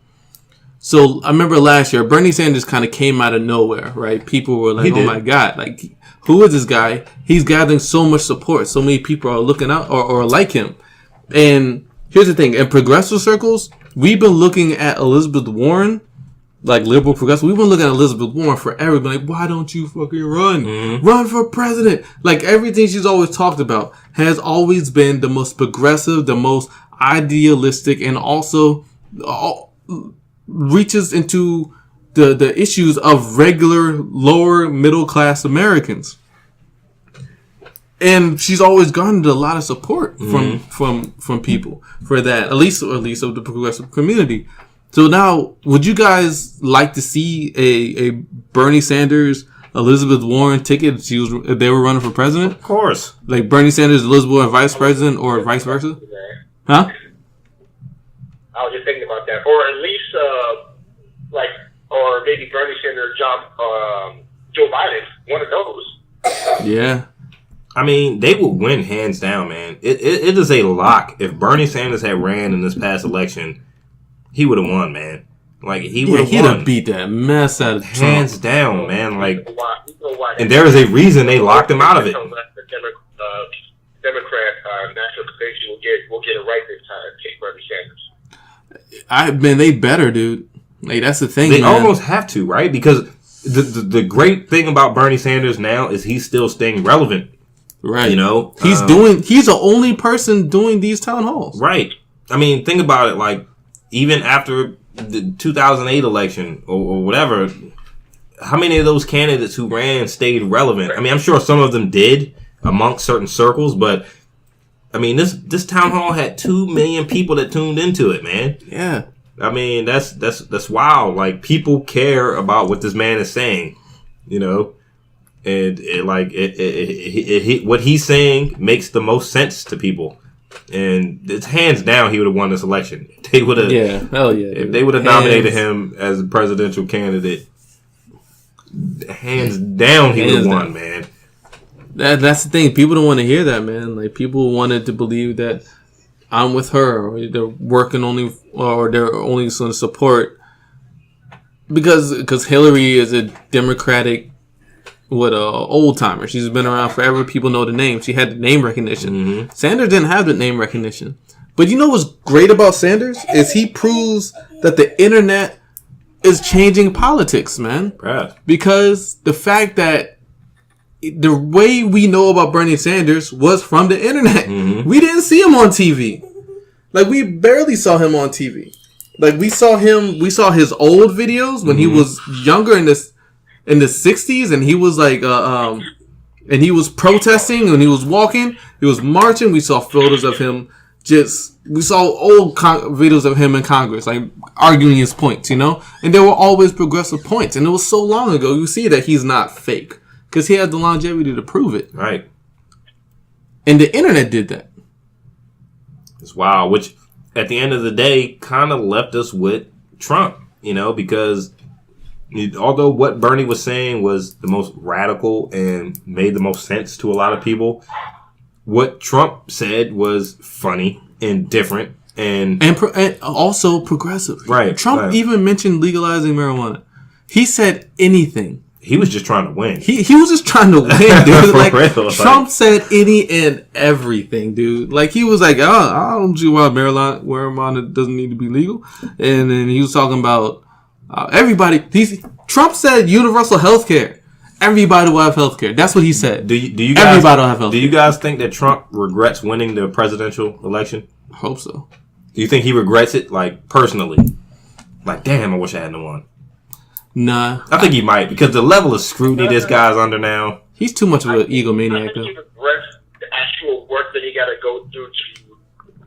So I remember last year, Bernie Sanders kind of came out of nowhere, right? People were like, oh my God, like, who is this guy? He's gathering so much support. So many people are looking out or like him. And here's the thing. In progressive circles, we've been looking at Elizabeth Warren, like liberal progressive. We've been looking at Elizabeth Warren forever. Been like, why don't you fucking run? Mm-hmm. Run for president. Like, everything she's always talked about has always been the most progressive, the most idealistic, and also reaches into the issues of regular lower middle class Americans. And she's always garnered a lot of support from people for that, at least of the progressive community. So now, would you guys like to see a Bernie Sanders, Elizabeth Warren ticket if they were running for president? Of course. Like Bernie Sanders, Elizabeth Warren vice president, or vice versa? Huh? I was just thinking about that. Or at least, or maybe Bernie Sanders, Joe Biden, one of those. Yeah. I mean, they would win hands down, man. It is a lock. If Bernie Sanders had ran in this past election, he would have won, man. Like, he'd have beat that mess out of Trump. Hands down, man. Like, and there is a reason they locked him out of it. Democrat national convention will get it right this time. Take Bernie Sanders. They better, dude. Like, that's the thing. They man. almost have to, right? Because the great thing about Bernie Sanders now is he's still staying relevant. Right. You know, he's the only person doing these town halls. Right. I mean, think about it. Like, even after the 2008 election or whatever, how many of those candidates who ran stayed relevant? I mean, I'm sure some of them did amongst certain circles, but I mean, this town hall had 2 million people that tuned into it, man. Yeah. I mean, that's wild. Like, people care about what this man is saying, you know, and what he's saying makes the most sense to people. And it's hands down he would have won this election. They would have, hell yeah. If they would have nominated him as a presidential candidate, hands down he would have won, man. That's the thing. People don't want to hear that, man. Like, people wanted to believe that I'm with her, or they're working only, or they're only going to support because Hillary is a Democratic. What a old timer. She's been around forever. People know the name. She had the name recognition. Mm-hmm. Sanders didn't have the name recognition. But you know what's great about Sanders is he proves that the internet is changing politics, man. Right. Because the fact that the way we know about Bernie Sanders was from the internet. Mm-hmm. We didn't see him on TV. Like, we barely saw him on TV. Like, we saw his old videos when he was younger in the 60s, and he was like, and he was protesting, and he was walking, he was marching. We saw photos of him we saw old videos of him in Congress, like, arguing his points, you know? And there were always progressive points, and it was so long ago, you see that he's not fake, because he had the longevity to prove it. Right. And the internet did that. It's wild, which, at the end of the day, kind of left us with Trump, you know, because although what Bernie was saying was the most radical and made the most sense to a lot of people, what Trump said was funny and different and also progressive. Right. Trump even mentioned legalizing marijuana. He said anything. He was just trying to win. He was just trying to win, dude. Like, real, Trump said any and everything, dude. Like, he was like, I don't see why marijuana doesn't need to be legal. And then he was talking about everybody. Trump said universal health care. Everybody will have health care. That's what he said. Do you guys, everybody will have health care. Do you guys think that Trump regrets winning the presidential election? I hope so. Do you think he regrets it, like, personally? Like, damn, I wish I hadn't won. Nah. I think he might, because the level of scrutiny this guy's under now. He's too much of an I egomaniac, think though. he regrets the actual work that he got to go through to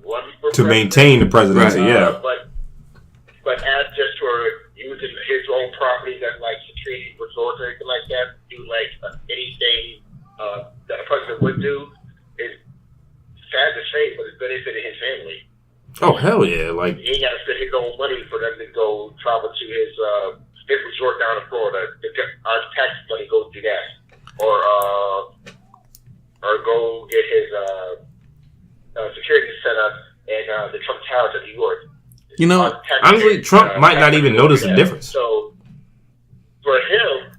run for To president. maintain the presidency, yeah. But as just for using his own properties as like security resorts or anything like that, do like anything that a president would do is sad to say, but it's benefited his family. Oh hell yeah! Like He ain't got to spend his own money for them to go travel to his resort down in Florida. Our tax money goes to that, or go get his security set up in the Trump Towers in New York. You know, honestly, Trump might not even notice the difference. So for him,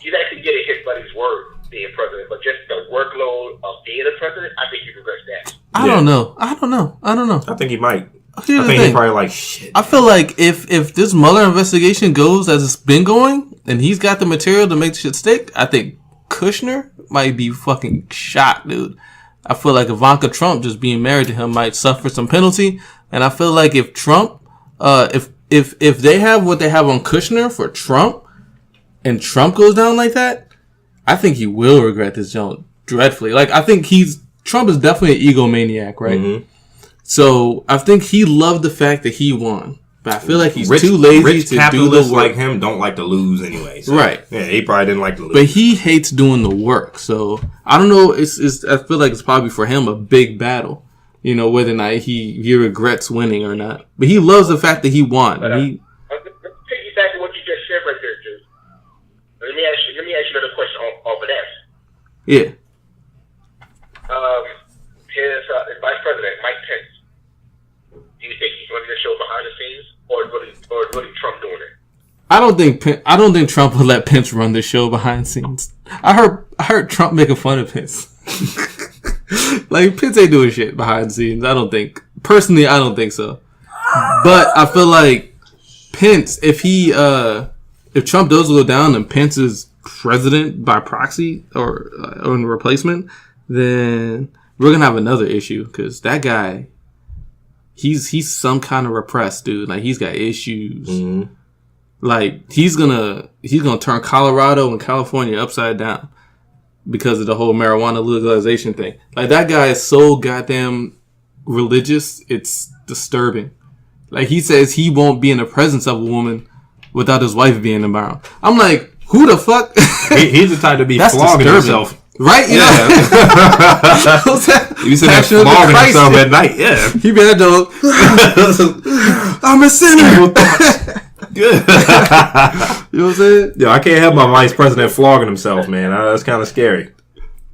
he's actually getting his buddy's word being president, but just the workload of being a president, I think he regrets that. I don't know. I think he might. Here's I the think thing. he's probably like shit. I feel like if this Mueller investigation goes as it's been going, and he's got the material to make shit stick, I think Kushner might be fucking shot, dude. I feel like Ivanka Trump just being married to him might suffer some penalty, and I feel like if Trump, if they have what they have on Kushner for Trump, and Trump goes down like that, I think he will regret this joint dreadfully. Like, I think Trump is definitely an egomaniac, right? Mm-hmm. So I think he loved the fact that he won, but I feel like he's Rich too lazy rich to do the capitalists work. like him don't like to lose anyway. So, Right. Yeah, he probably didn't like to lose. But he hates doing the work. So I don't know. It's I feel like it's probably for him a big battle. You know, whether or not he regrets winning or not. But he loves the fact that he won. But, let's piggyback on what you just said right there, dude. Let me ask you another question off of that. Yeah. His vice president, Mike Pence. Do you think he's running the show behind the scenes, or is really Trump doing it? I don't think Trump will let Pence run the show behind the scenes. I heard Trump making fun of Pence. Like, Pence ain't doing shit behind the scenes. I don't think so. But I feel like Pence, if Trump does go down and Pence is president by proxy or in replacement, then we're gonna have another issue, because that guy, he's some kind of repressed dude. Like, he's got issues. Mm-hmm. Like, he's gonna turn Colorado and California upside down because of the whole marijuana legalization thing. Like, that guy is so goddamn religious, it's disturbing. Like, he says he won't be in the presence of a woman without his wife being around. I'm like, who the fuck? He's the type to be That's flogging disturbing. himself. Right? You Yeah. know? You said that Passion of the flogging Christ. himself at night. Yeah. He be that dog. I'm a sinner. Good. You know what I'm saying? Yo, I can't have my vice president flogging himself, man. That's kind of scary.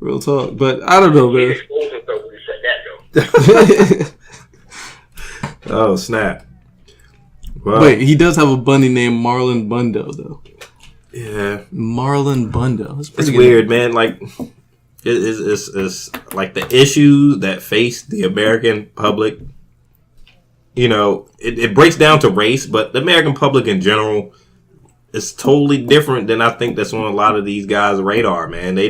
Real talk. But I don't know, He man. exposed himself when he said that, though. Oh, snap. Well, Wait, he does have a bunny named Marlon Bundo, though. yeah. Marlon Bundo. It's weird, man. Like, it's like the issues that face the American public. You know, it breaks down to race, but the American public in general is totally different than I think that's on a lot of these guys' radar, man. They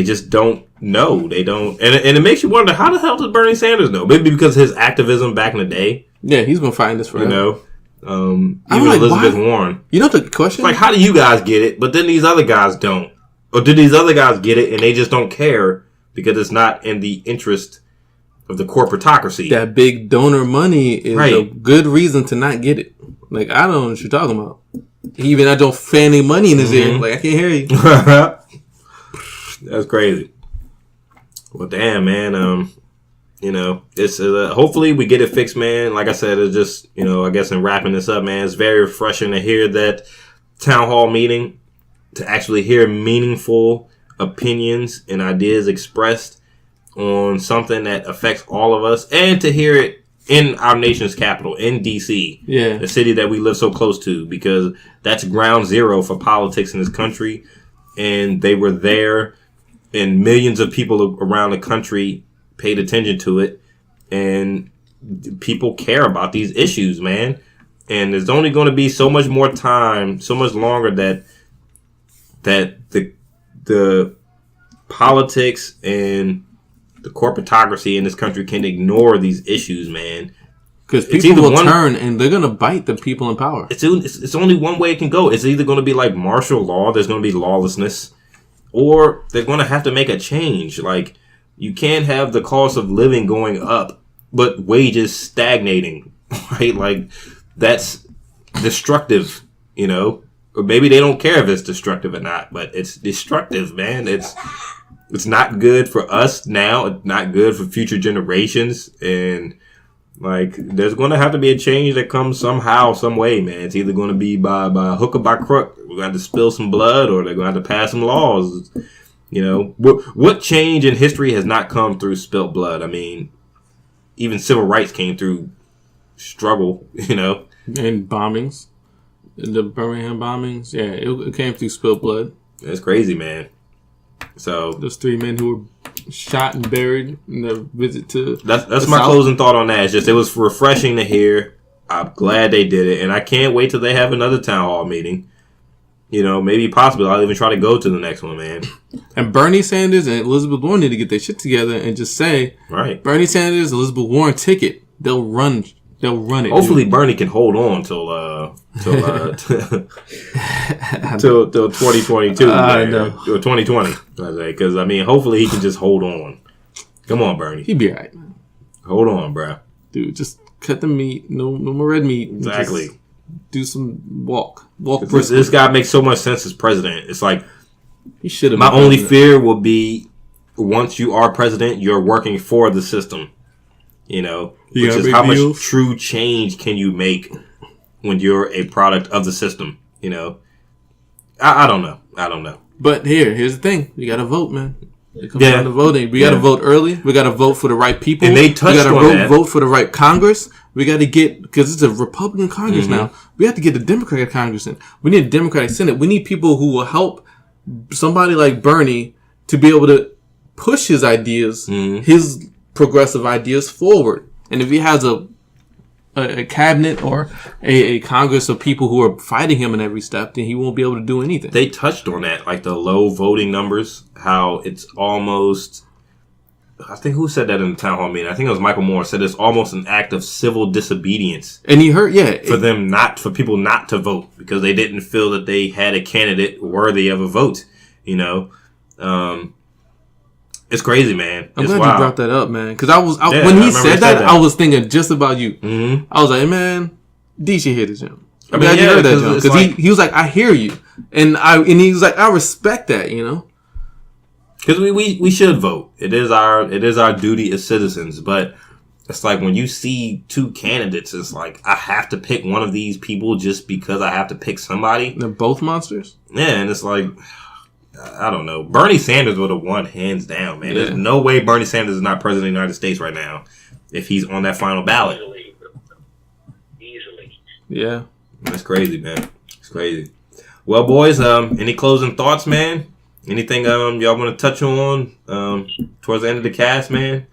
just don't know. They don't, and it makes you wonder, how the hell does Bernie Sanders know? Maybe because of his activism back in the day. Yeah, he's been fighting this forever. You know, I'm even like, Elizabeth why? Warren. You know the question? Like, how do you guys get it, but then these other guys don't? Or did these other guys get it and they just don't care because it's not in the interest of the corporatocracy? That big donor money is Right. a good reason to not get it. Like, I don't know what you're talking about. Even I don't fanny money in his ear. Like, I can't hear you. That's crazy. Well, damn, man. You know, it's hopefully we get it fixed, man. Like I said, it's just, you know, I guess in wrapping this up, man, it's very refreshing to hear that town hall meeting, to actually hear meaningful opinions and ideas expressed on something that affects all of us, and to hear it in our nation's capital, in D.C., Yeah. the city that we live so close to, because that's ground zero for politics in this country. And they were there, and millions of people around the country paid attention to it, and people care about these issues, man. And there's only going to be so much more time, so much longer that the politics and the corporatocracy in this country can ignore these issues, man. Because It's people either will one- turn and they're going to bite the people in power. It's only one way it can go. It's either going to be like martial law, there's going to be lawlessness, or they're going to have to make a change. Like, you can't have the cost of living going up, but wages stagnating, right? Like, that's destructive, you know? Or maybe they don't care if it's destructive or not, but it's destructive, man. It's not good for us now. It's not good for future generations. And, like, there's going to have to be a change that comes somehow, some way, man. It's either going to be by hook or by crook. We're going to have to spill some blood, or they're going to have to pass some laws. You know, what change in history has not come through spilt blood? I mean, even civil rights came through struggle, you know. And bombings. The Birmingham bombings. Yeah, it came through spilled blood. It's crazy, man. So those 3 men who were shot and buried in their visit to that's my South. Closing thought on that. It's just, it was refreshing to hear. I'm glad they did it, and I can't wait till they have another town hall meeting. You know, maybe possibly I'll even try to go to the next one, man. And Bernie Sanders and Elizabeth Warren need to get their shit together and just say, right, Bernie Sanders, Elizabeth Warren ticket. They'll run it. Hopefully, dude. Bernie can hold on till 2022 or 2020. Because I mean, hopefully he can just hold on. Come on, Bernie. He'd be alright, man. Hold on, bro. Dude, just cut the meat. No more red meat. Exactly. Just do some walk. This guy makes so much sense as president. It's like, he should have. My only fear will be, once you are president, you're working for the system. You know, which is how much true change can you make when you're a product of the system. You know, I don't know. But here's the thing: we got to vote, man. It comes down to voting. We got to vote early. We got to vote for the right people. And they touched on that. Vote for the right Congress. We got to get, because it's a Republican Congress now. We have to get the Democratic Congress in. We need a Democratic Senate. We need people who will help somebody like Bernie to be able to push his ideas, his progressive ideas forward. And if he has a cabinet or a Congress of people who are fighting him in every step, then he won't be able to do anything. They touched on that, like the low voting numbers, how it's almost, I think who said that in the town hall meeting? I think it was Michael Moore said it's almost an act of civil disobedience. And he heard, for people not to vote because they didn't feel that they had a candidate worthy of a vote, you know. It's crazy, man. I'm glad you brought that up, man. Because when he said that, I was thinking just about you. Mm-hmm. I was like, man, D should hear this, John. I'm glad you heard that, John. Because he was like, I hear you, and he was like, I respect that, you know. Because we should vote. It is our duty as citizens. But it's like when you see 2 candidates, it's like I have to pick one of these people just because I have to pick somebody. They're both monsters. Yeah, and it's like, I don't know. Bernie Sanders would have won hands down, man. Yeah. There's no way Bernie Sanders is not president of the United States right now if he's on that final ballot. Easily. Yeah. That's crazy, man. It's crazy. Well, boys, any closing thoughts, man? Anything y'all want to touch on towards the end of the cast, man?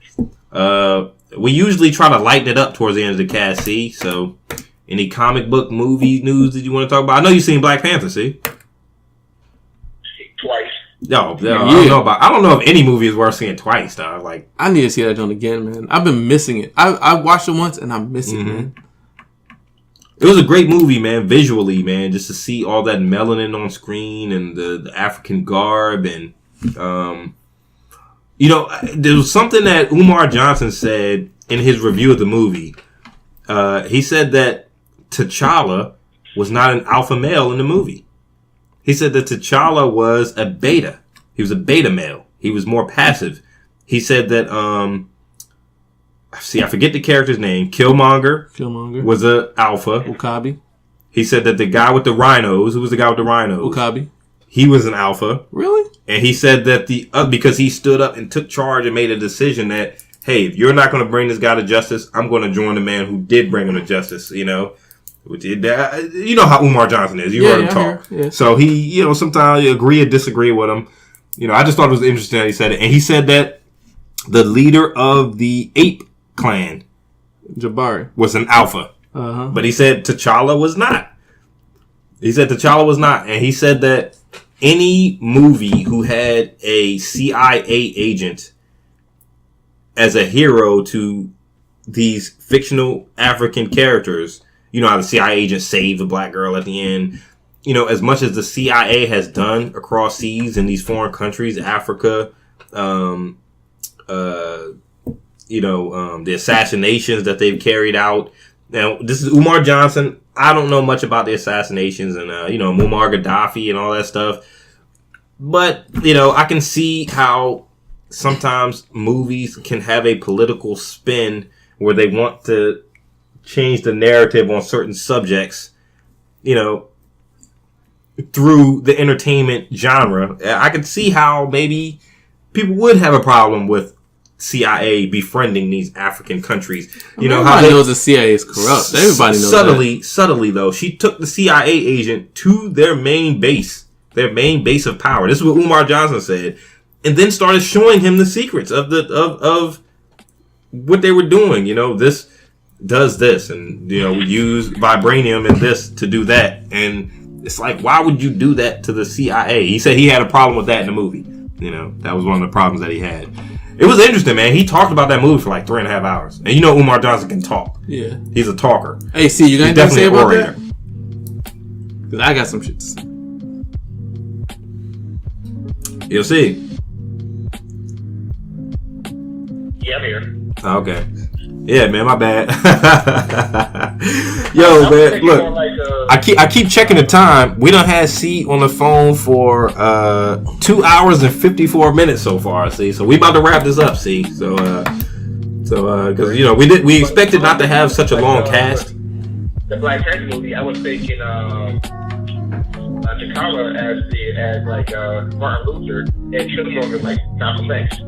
We usually try to lighten it up towards the end of the cast, see? So, any comic book, movie news that you want to talk about? I know you've seen Black Panther, see? Twice. No, I don't know if any movie is worth seeing twice, dog. Like, I need to see that joint again, man. I've been missing it. I watched it once and I miss it, man. It was a great movie, man, visually, man, just to see all that melanin on screen and the African garb. And, you know, there was something that Umar Johnson said in his review of the movie. He said that T'Challa was not an alpha male in the movie. He said that T'Challa was a beta. He was a beta male. He was more passive. He said that, I forget the character's name. Killmonger was a alpha. Okabe. He said that the guy with the rhinos, who was the guy with the rhinos? Okabe. He was an alpha. Really? And he said that because he stood up and took charge and made a decision that, hey, if you're not going to bring this guy to justice, I'm going to join the man who did bring him to justice, you know? You know how Umar Johnson is. You heard him talk. Yeah. So he, you know, sometimes you agree or disagree with him. You know, I just thought it was interesting that he said it. And he said that the leader of the ape clan, Jabari, was an alpha. But he said T'Challa was not. And he said that any movie who had a CIA agent as a hero to these fictional African characters, you know how the CIA agent saved the black girl at the end. you know, as much as the CIA has done across seas in these foreign countries, Africa, the assassinations that they've carried out. Now, this is Umar Johnson. I don't know much about the assassinations and, Muammar Gaddafi and all that stuff. But, I can see how sometimes movies can have a political spin where they want to change the narrative on certain subjects, through the entertainment genre. I could see how maybe people would have a problem with CIA befriending these African countries. Everybody knows the CIA is corrupt. Everybody knows subtly though, she took the CIA agent to their main base of power. This is what Umar Johnson said, and then started showing him the secrets of what they were doing. This does this, and we use vibranium and this to do that, and it's like, why would you do that to the CIA? He said he had a problem with that in the movie. That was one of the problems that he had. It was interesting, man. He talked about that movie for like 3.5 hours. And Umar Johnson can talk. Yeah. He's a talker. Hey, see, you got anything to say about that? Because I got some shit to say. You'll see. Yeah, I'm here. Okay. Yeah, man, my bad. Yo, man, look, I keep checking the time. We done had C on the phone for 2 hours and 54 minutes so far. See, so we about to wrap this up. See, so because we expected not to have such a long cast. The Black Panther movie, I was thinking T'Challa as Martin Luther and Killmonger like Malcolm X.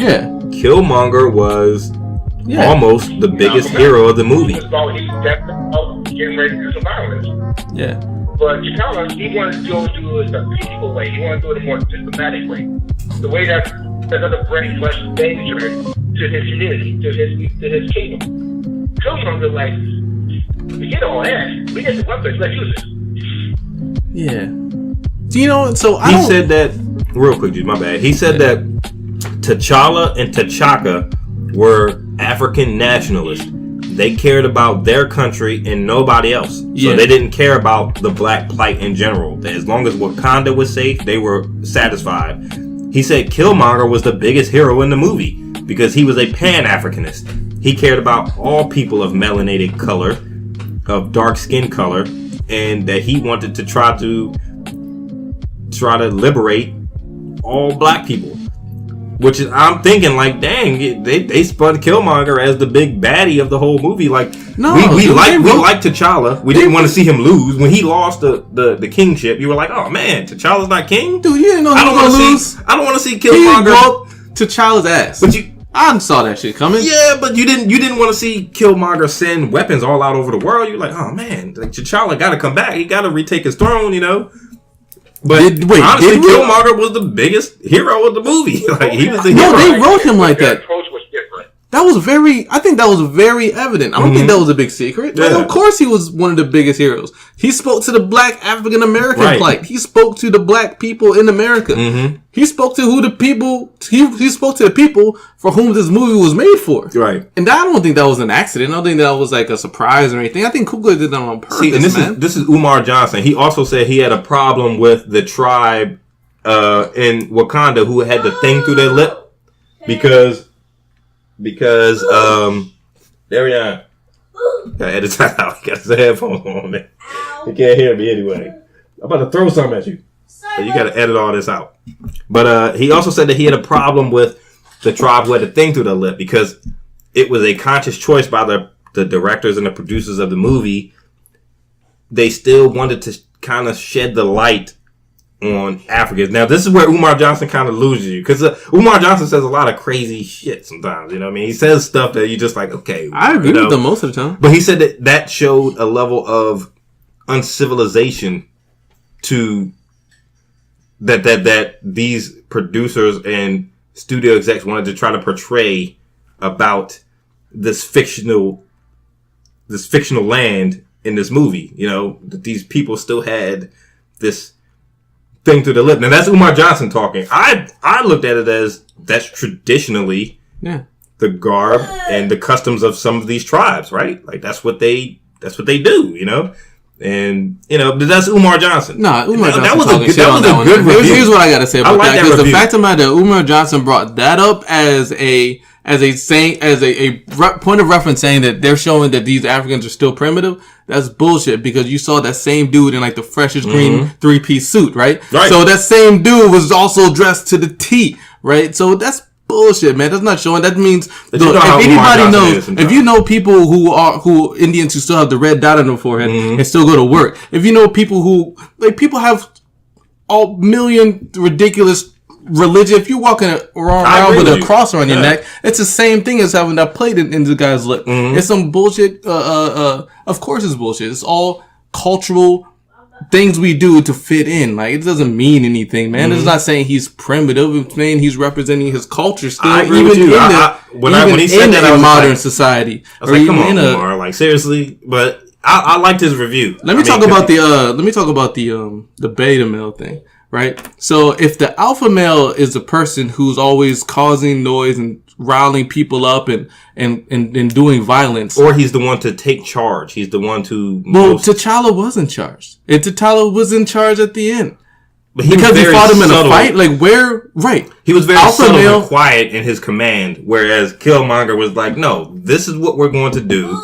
Yeah, Killmonger was almost the biggest hero of the movie. He's definitely getting ready to do some violence. Yeah. But T'Challa, he wanted to do it the peaceful way. He wanted to do it a more diplomatic way. The way that doesn't bring much danger to his community, to his kingdom. Killmonger, we get all that. We get the weapons, let's use it. Yeah. He said that, real quick, dude, my bad. He said that T'Challa and T'Chaka were African nationalists. They cared about their country and nobody else. So they didn't care about the black plight in general. As long as Wakanda was safe, they were satisfied. He said Killmonger was the biggest hero in the movie because he was a Pan-Africanist. He cared about all people of melanated color, of dark skin color, and that he wanted to try to liberate all black people. Which is, I'm thinking, dang, they spun Killmonger as the big baddie of the whole movie. We liked T'Challa. We didn't want to see him lose. When he lost the kingship, you were like, oh man, T'Challa's not king? Dude, you didn't know he was going to lose. I don't want to see Killmonger. He whooped T'Challa's ass. But I saw that shit coming. Yeah, but you didn't want to see Killmonger send weapons all out over the world. You're like, oh man, T'Challa got to come back. He got to retake his throne, But honestly, Killmonger was the biggest hero of the movie. He was the hero. No, they wrote him like that. I think that was very evident. I don't think that was a big secret. Yeah. Of course he was one of the biggest heroes. He spoke to the black African American plight. He spoke to the black people in America. Mm-hmm. He spoke to the people for whom this movie was made for. Right. And I don't think that was an accident. I don't think that was a surprise or anything. I think Coogler did that on purpose. See, and this is Umar Johnson. He also said he had a problem with the tribe in Wakanda who had the thing through their lip because there we are. Gotta edit that out. Got the headphones on there. You can't hear me anyway. I'm about to throw something at you. So you gotta edit all this out. But he also said that he had a problem with the tribe who had the thing through their lip because it was a conscious choice by the directors and the producers of the movie. They still wanted to kind of shed the light on Africans. Now, this is where Umar Johnson kind of loses you because Umar Johnson says a lot of crazy shit sometimes. You know what I mean? He says stuff that you just like, okay. I agree with him most of the time. But he said that showed a level of uncivilization to that these producers and studio execs wanted to try to portray about this fictional land in this movie. That these people still had this thing through the lip. Now that's Umar Johnson talking. I looked at it as that's traditionally the garb and the customs of some of these tribes, right? That's what they do, And that's Umar Johnson. Nah, Umar Johnson. That was a good good review. Here's what I gotta say about that, because the fact of the matter, Umar Johnson brought that up as a point of reference, saying that they're showing that these Africans are still primitive. That's bullshit, because you saw that same dude in like the freshest green 3-piece suit, right? So that same dude was also dressed to the T, right? So that's bullshit, man. That's not showing. That means if anybody knows, if you know people who Indians who still have the red dot on their forehead and still go to work, if you know people who people have all million ridiculous religion, if you're walking around with a cross around your neck, it's the same thing as having that plate in the guy's lip. It's some bullshit. Of course, it's bullshit. It's all cultural things we do to fit in. Like, it doesn't mean anything, man. It's not saying he's primitive. It's saying he's representing his culture still, even in a modern society. I was like, come on, Umar, like, seriously. But I liked his review. Let me talk about the beta male thing, right? So if the alpha male is the person who's always causing noise and riling people up and doing violence, or he's the one to take charge. He's the one to. Well, T'Challa was in charge, and T'Challa was in charge at the end. But he fought him in a fight. Like, where? Right. He was very subtle and quiet in his command, whereas Killmonger was like, "No, this is what we're going to do."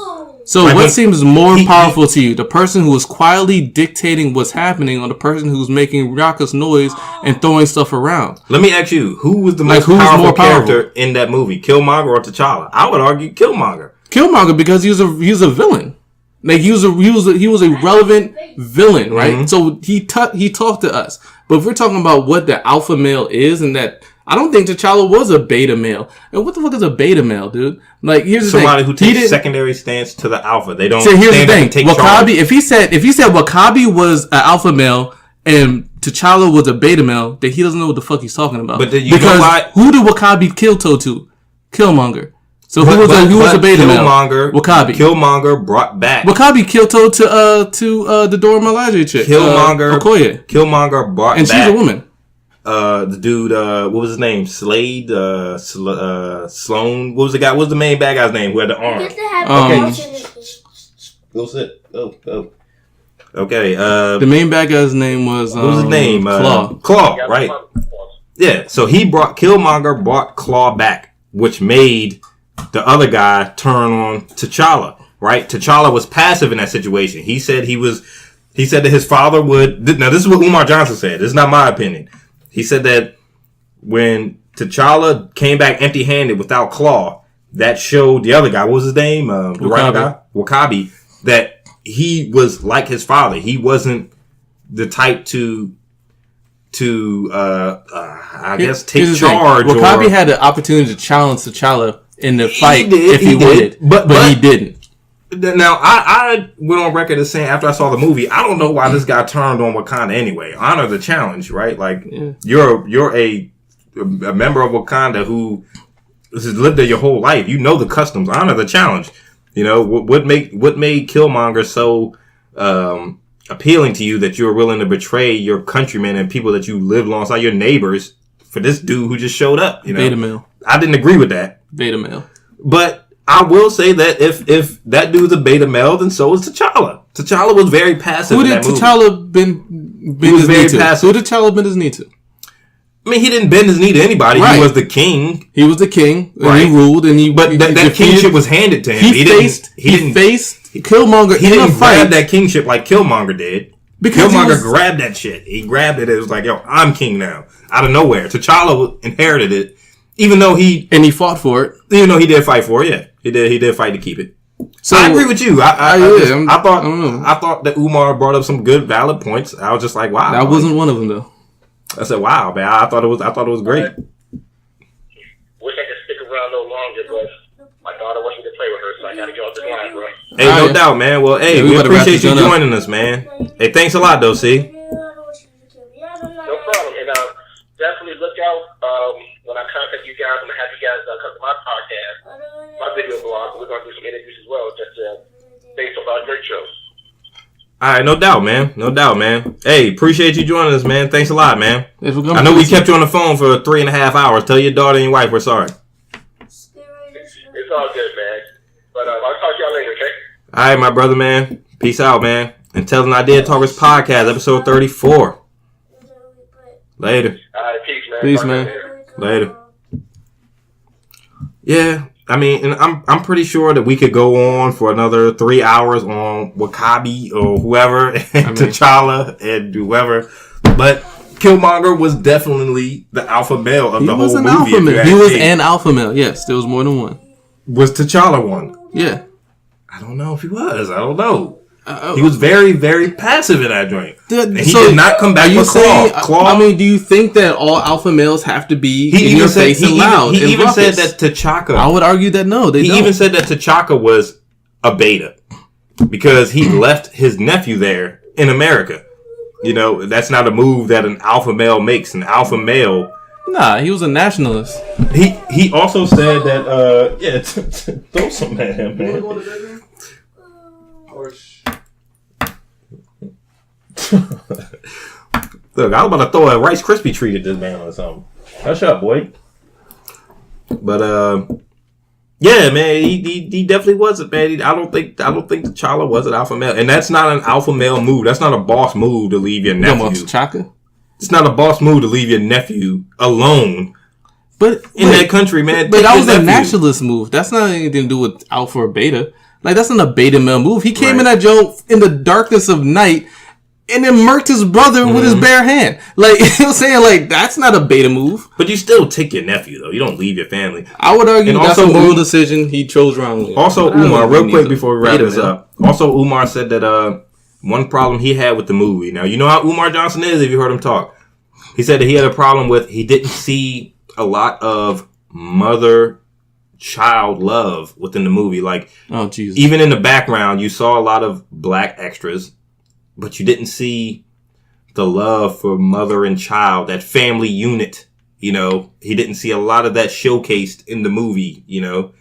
So what seems more powerful to you? The person who is quietly dictating what's happening, or the person who's making raucous noise and throwing stuff around? Let me ask you, who was the most powerful character in that movie? Killmonger or T'Challa? I would argue Killmonger. Killmonger, because he was a villain. Like, he was a relevant villain, right? So he talked to us. But if we're talking about what the alpha male is, and that, I don't think T'Challa was a beta male. And what the fuck is a beta male, dude? Like, here's the thing. Somebody who takes secondary stance to the alpha. They don't. So here's the thing. Take Wakabi, if he said Wakabi was an alpha male and T'Challa was a beta male, then he doesn't know what the fuck he's talking about. But then you know why? Who did Wakabi kill to? Killmonger. So who was a beta male? Wakabi. Killmonger brought back. Wakabi killed to the Dora Milaje chick. Killmonger brought back. And she's a woman. The dude, what was his name? Slade, Sloan. What was the guy? What was the main bad guy's name who had the arm? Okay. Go sit. Go. Okay. The main bad guy's name was. What was his name? Claw, right? Yeah. So Killmonger brought Claw back, which made the other guy turn on T'Challa. Right? T'Challa was passive in that situation. He said that his father would. Now, this is what Umar Johnson said. This is not my opinion. He said that when T'Challa came back empty-handed without Claw, that showed the other guy, what was his name? The right guy? Wakabi, that he was like his father. He wasn't the type to I guess, take charge. Wakabi had the opportunity to challenge T'Challa in the fight if he wanted, but he didn't. Now, I went on record as saying after I saw the movie, I don't know why this guy turned on Wakanda anyway. Honor the challenge, right? Like, you're a member of Wakanda who has lived there your whole life. You know the customs. Honor the challenge. You know, what made Killmonger so appealing to you that you were willing to betray your countrymen and people that you live alongside, your neighbors, for this dude who just showed up? You know? Beta male. I didn't agree with that. Beta male. But I will say that if that dude's a beta male, then so is T'Challa. T'Challa was very passive. Who did T'Challa bend his knee to? Who did T'Challa bend his knee to? I mean, he didn't bend his knee to anybody. Right. He was the king. He was the king. Right. And he ruled. But that kingship was handed to him. He faced Killmonger. He didn't grab that kingship like Killmonger did. Because Killmonger grabbed that shit. He grabbed it. It was like, yo, I'm king now. Out of nowhere. T'Challa inherited it. Even though he fought for it. Even though he did fight for it, yeah. He did fight to keep it. So I agree with you. I thought that Umar brought up some good, valid points. I was just like, wow. That wasn't one of them, though. I said, wow, man. I thought it was great. Wish I could stick around a little longer, but my daughter wants me to play with her, so I gotta get off this line, bro. Hey, no doubt, man. Well, hey, we appreciate you joining us, man. Hey, thanks a lot, though, C. No problem. And definitely look out when I contact you guys. I'm gonna have you guys come to my podcast, my video blog. We're gonna do some interviews as well, just based on our great shows. All right, no doubt, man. No doubt, man. Hey, appreciate you joining us, man. Thanks a lot, man. I know we kept you on the phone for 3.5 hours. Tell your daughter and your wife we're sorry. It's all good, man. But I'll talk to y'all later, okay? All right, my brother, man. Peace out, man. And Telling Idea Talkers podcast, episode 34. Later. Peace, man. Peace, man. Later. Yeah, I mean, and I'm pretty sure that we could go on for another 3 hours on Wakabi or whoever, and T'Challa and whoever, but Killmonger was definitely the alpha male of the whole movie. He was an alpha male. Yes, there was more than one. Was T'Challa one? Yeah. I don't know if he was. I don't know. He was very, very passive in that joint. And he did not come back with Claw. I mean, do you think that all alpha males have to be in your face and loud? He even said that T'Chaka. I would argue that no, they don't. He even said that T'Chaka was a beta because he left his nephew there in America. You know, that's not a move that an alpha male makes. An alpha male. Nah, he was a nationalist. He also said that throw some at him, man. Look, I was about to throw a Rice Krispie treat at this man or something. Hush up, boy. But yeah, man, he definitely wasn't, man. I don't think T'Challa was an alpha male, and that's not an alpha male move. That's not a boss move to leave your nephew. T'Chaka? It's not a boss move to leave your nephew alone. But in that country, man. But that was a nationalist move. That's not anything to do with alpha or beta. Like, that's not a beta male move. He came in that joint in the darkness of night and then murked his brother with his bare hand. Like, you know what I'm saying? Like, that's not a beta move. But you still take your nephew, though. You don't leave your family. I would argue that's a moral decision he chose wrongly. Also, Umar, real quick before we wrap this up. Also, Umar said that one problem he had with the movie. Now, you know how Umar Johnson is if you heard him talk. He said that he had a problem with, he didn't see a lot of mother-child love within the movie. Like, even in the background, you saw a lot of black extras, but you didn't see the love for mother and child, that family unit, you know. He didn't see a lot of that showcased in the movie, you know.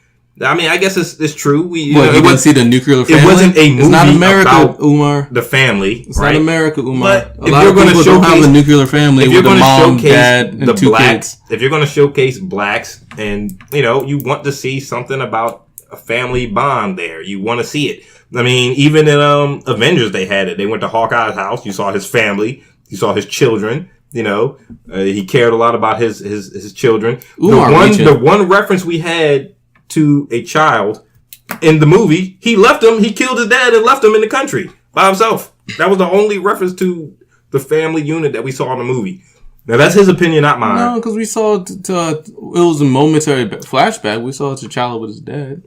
I mean, I guess it's true. You didn't see the nuclear family? It wasn't a movie. It's not America, about Umar. The family. It's not America, Umar. But if you're going to showcase the nuclear family with the mom, dad, and two blacks, kids. if you're going to showcase blacks, and you know, you want to see something about a family bond there. You want to see it. I mean, even in Avengers, they had it. They went to Hawkeye's house. You saw his family. You saw his children. You know, he cared a lot about his children. The one reference we had to a child in the movie, he left him. He killed his dad and left him in the country by himself. That was the only reference to the family unit that we saw in the movie. Now that's his opinion, not mine. No, because we saw it was a momentary flashback. We saw T'Challa with his dad.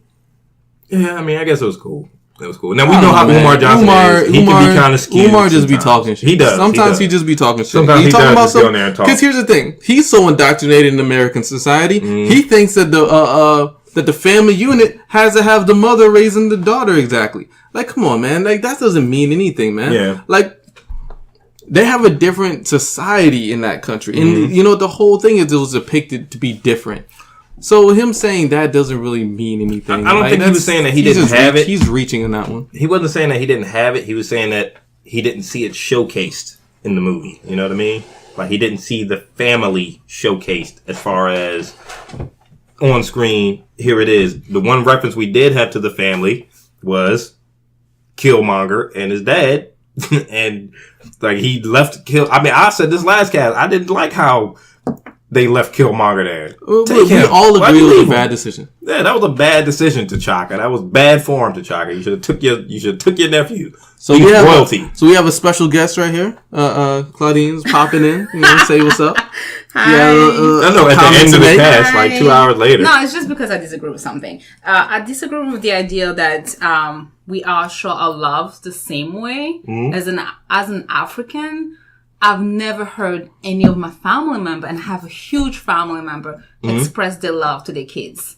Yeah, I mean, I guess it was cool. It was cool. Now we know how Umar Johnson is. He can be kind of skewed. Umar just be talking shit. He does. Sometimes he just be talking shit. Sometimes he talking about something. Because here's the thing: he's so indoctrinated in American society. He thinks that the family unit has to have the mother raising the daughter exactly. Like, come on, man. Like, that doesn't mean anything, man. Yeah. Like, they have a different society in that country. And, you know, the whole thing is it was depicted to be different. So him saying that doesn't really mean anything. I don't think he was saying that he didn't have it. He's reaching on that one. He wasn't saying that he didn't have it. He was saying that he didn't see it showcased in the movie. You know what I mean? Like, he didn't see the family showcased as far as on screen. Here it is. The one reference we did have to the family was Killmonger and his dad. And like, he left I mean, I said this last cast, I didn't like how they left Killmonger there. We all agree it was a bad decision. Yeah, that was a bad decision, T'Chaka. That was bad form, T'Chaka. You should have took your nephew. So we have royalty. So we have a special guest right here. Claudine's popping in. You know, say what's up. Hi. Yeah, no, at the end of the cast, like 2 hours later. No, it's just because I disagree with something. I disagree with the idea that we all show our love the same way. As an African, I've never heard any of my family member, and I have a huge family member, express their love to their kids.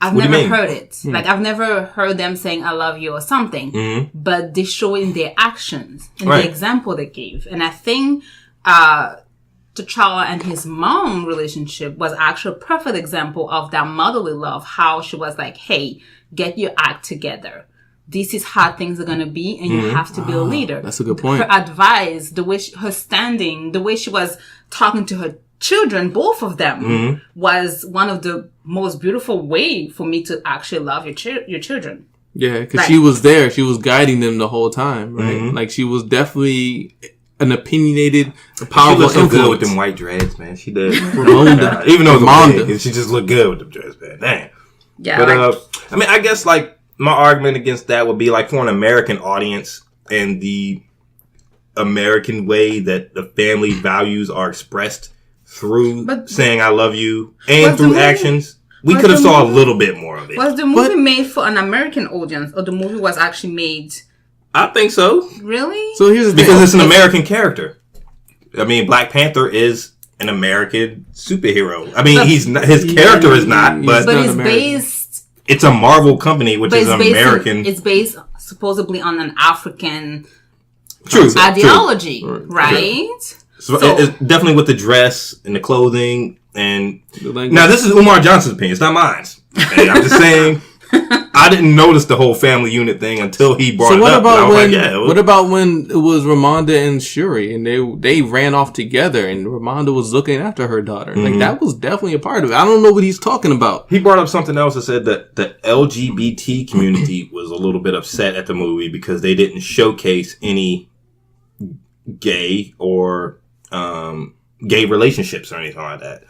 I've never heard it. Like, I've never heard them saying, I love you or something. But they show it in their actions, in the example they gave. And I think T'Challa and his mom relationship was actually a perfect example of that motherly love. How she was like, hey, get your act together. This is how things are going to be, and you have to be a leader. That's a good point. Her advice, the way her standing, the way she was talking to her children, both of them, was one of the most beautiful way for me to actually love your children. Yeah, because Like- she was there. She was guiding them the whole time, right? Like, she was definitely an opinionated, She powerful looked so good influence. with them white dreads, man. She did. Ramonda. Even though it's a Ramonda. wig, she just looked good with them dreads, man. Damn. Yeah, But like, I mean, I guess like my argument against that would be like for an American audience and the American way that the family values are expressed through But- saying "I love you" and Was through the movie- actions. We was could have the saw a movie- little bit more of it. was the movie made for an American audience, or the movie was actually made? I think so Really? So here's the thing. because it's an American character. I mean, Black Panther is an American superhero. I mean, But- he's not, his character is not, but but not it's American. based. it's a Marvel company, which But is it's based. American. It's based supposedly on an African True. ideology, right? So So- it's definitely with the dress and the clothing and The language. now this is Umar Johnson's opinion. It's not mine. Okay, I'm just saying. I didn't notice the whole family unit thing until he brought So it what up. and I about was when? like, yeah, it was- What about when it was Ramonda and Shuri, and they ran off together, and Ramonda was looking after her daughter? Like that was definitely a part of it. I don't know what he's talking about. he brought up something else that said that the LGBT community was a little bit upset at the movie because they didn't showcase any gay or gay relationships or anything like that.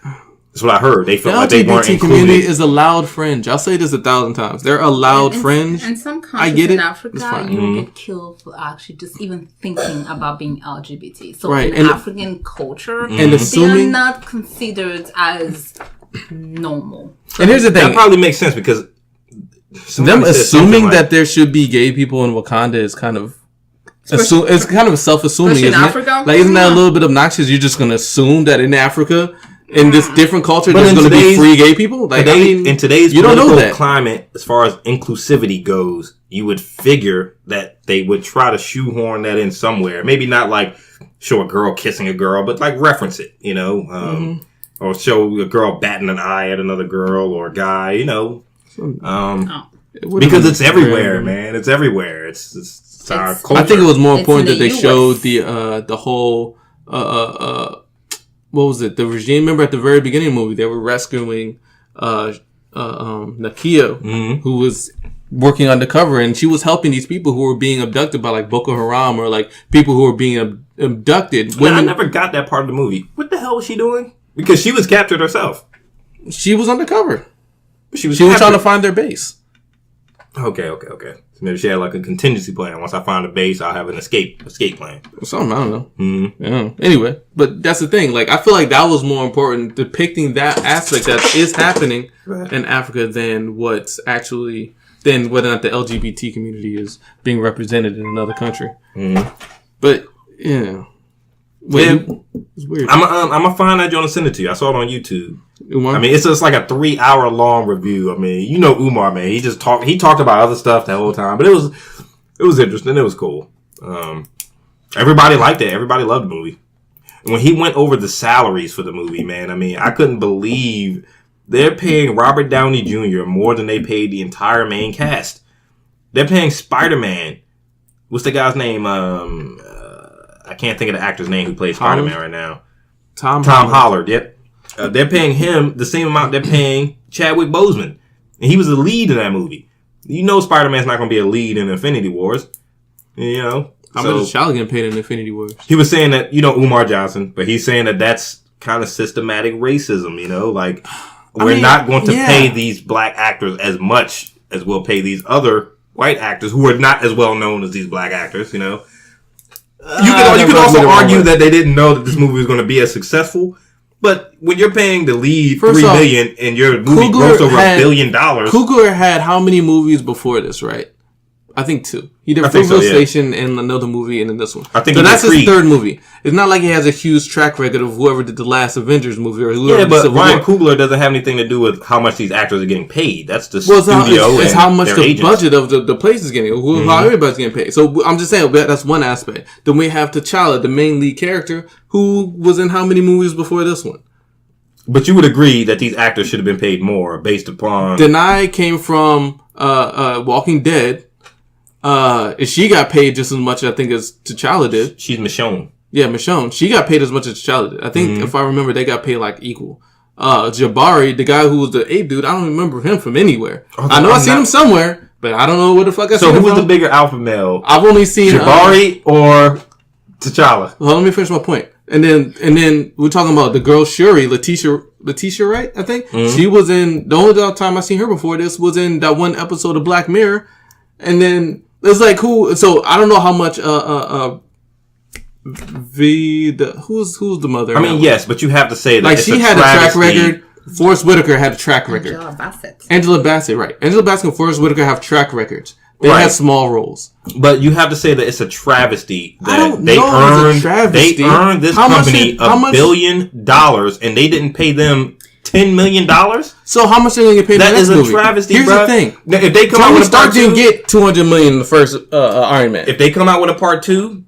That's what I heard. They The felt like they weren't LGBT community included. is a loud fringe. I'll say this 1,000 times. They're a loud fringe. And some I countries get in it. Africa, It's fine. you will get killed for actually just even thinking about being LGBT. So Right, in and- African culture, And they are assuming- not considered as normal. And here's the That thing: probably makes sense because them somebody said something assuming like- that there should be gay people in Wakanda is kind of. It's kind of self-assuming, Especially in isn't Africa? it? Like, isn't that a Yeah. little bit obnoxious? You're just going to assume that in Africa, in this different culture, But there's in going to be today's- free gay people. Like, I mean, in today's you don't know political that. climate, as far as inclusivity goes, you would figure that they would try to shoehorn that in somewhere. Maybe not like show a girl kissing a girl, but like reference it, you know, or show a girl batting an eye at another girl or guy, you know, It would've because been it's everywhere, very- man. It's everywhere. It's our It's- culture. I think it was more It's important in that the they US. showed the whole what was it? The regime. Remember at the very beginning of the movie, they were rescuing Nakia, who was working undercover, and she was helping these people who were being abducted by like Boko Haram or like people who were being abducted. I Women. never got that part of the movie. What the hell was she doing? Because she was captured herself. She was undercover. She was She was captured. trying to find their base. Okay. So maybe she had like a contingency plan. Once I find a base, I'll have an escape plan. Something, I don't know. Yeah. Anyway, but that's the thing. Like, I feel like that was more important, depicting that aspect that is happening in Africa than what's actually, than whether or not the LGBT community is being represented in another country. But, yeah. Wait, it's weird. I'm gonna find that joint and send it to you. I saw it on YouTube. Umar? I mean, it's just like a 3-hour long review. I mean, you know Umar, man. He talked about other stuff the whole time, but it was interesting. It was cool. Everybody liked it. Everybody loved the movie. And when he went over the salaries for the movie, man, I mean, I couldn't believe they're paying Robert Downey Jr. more than they paid the entire main cast. They're paying Spider-Man. What's the guy's name? I can't think of the actor's name who plays Spider-Man right now. Tom Holland. Yep. They're paying him the same amount they're paying Chadwick Boseman. And he was the lead in that movie. You know Spider-Man's not going to be a lead in Infinity Wars. You know? How much is Charlie getting paid in Infinity Wars? He was saying that, you know, Umar Johnson, but he's saying that that's kind of systematic racism, you know? Like, we're not going to pay these black actors as much as we'll pay these other white actors who are not as well known as these black actors, you know? You could also argue that they didn't know that this movie was going to be as successful. But when you're paying the lead $3 million and your movie grossed over $1 billion, Coogler had how many movies before this, right? I think 2. He did Fruitvale Station and another movie, and then this one. I think so he that's did his Creed. 3rd movie. It's not like he has a huge track record of whoever did the last Avengers movie or whoever. Yeah, did but Civil Ryan War. Coogler doesn't have anything to do with how much these actors are getting paid. That's the Well, studio it's and how much their the agents. budget of the place is getting, how everybody's getting paid. So I'm just saying that's one aspect. Then we have T'Challa, the main lead character, who was in how many movies before this one? But you would agree that these actors should have been paid more based upon... Denai came from Walking Dead. She got paid just as much, I think, as T'Challa did. She's Michonne. Yeah, Michonne. She got paid as much as T'Challa did. I think, if I remember, they got paid like equal. Jabari, the guy who was the ape dude, I don't remember him from anywhere. Oh, I know I seen him somewhere, but I don't know where the fuck I seen him So who was from. the bigger alpha male? I've only seen Jabari or T'Challa? Well, let me finish my point. And then we're talking about the girl Shuri, Letitia Wright, I think. Mm-hmm. She was in, the only time I seen her before this was in that one episode of Black Mirror. And then it's like so I don't know how much who's the mother? I mean, yes, but you have to say that like it's she had a track travesty. record. Forrest Whitaker had a track record. Angela Bassett, right. Angela Bassett and Forrest Whitaker have track records. They had small roles. But you have to say that it's a travesty that I don't they know if it's a earned travesty. they earned this How much company $1 billion and they didn't pay them $10 million. So how much are they gonna pay? That the next is a movie? travesty. Here's bruh. the thing: if they come out Tony with a part Stark didn't 2, get $200 million in the first Iron Man. if they come out with a part 2,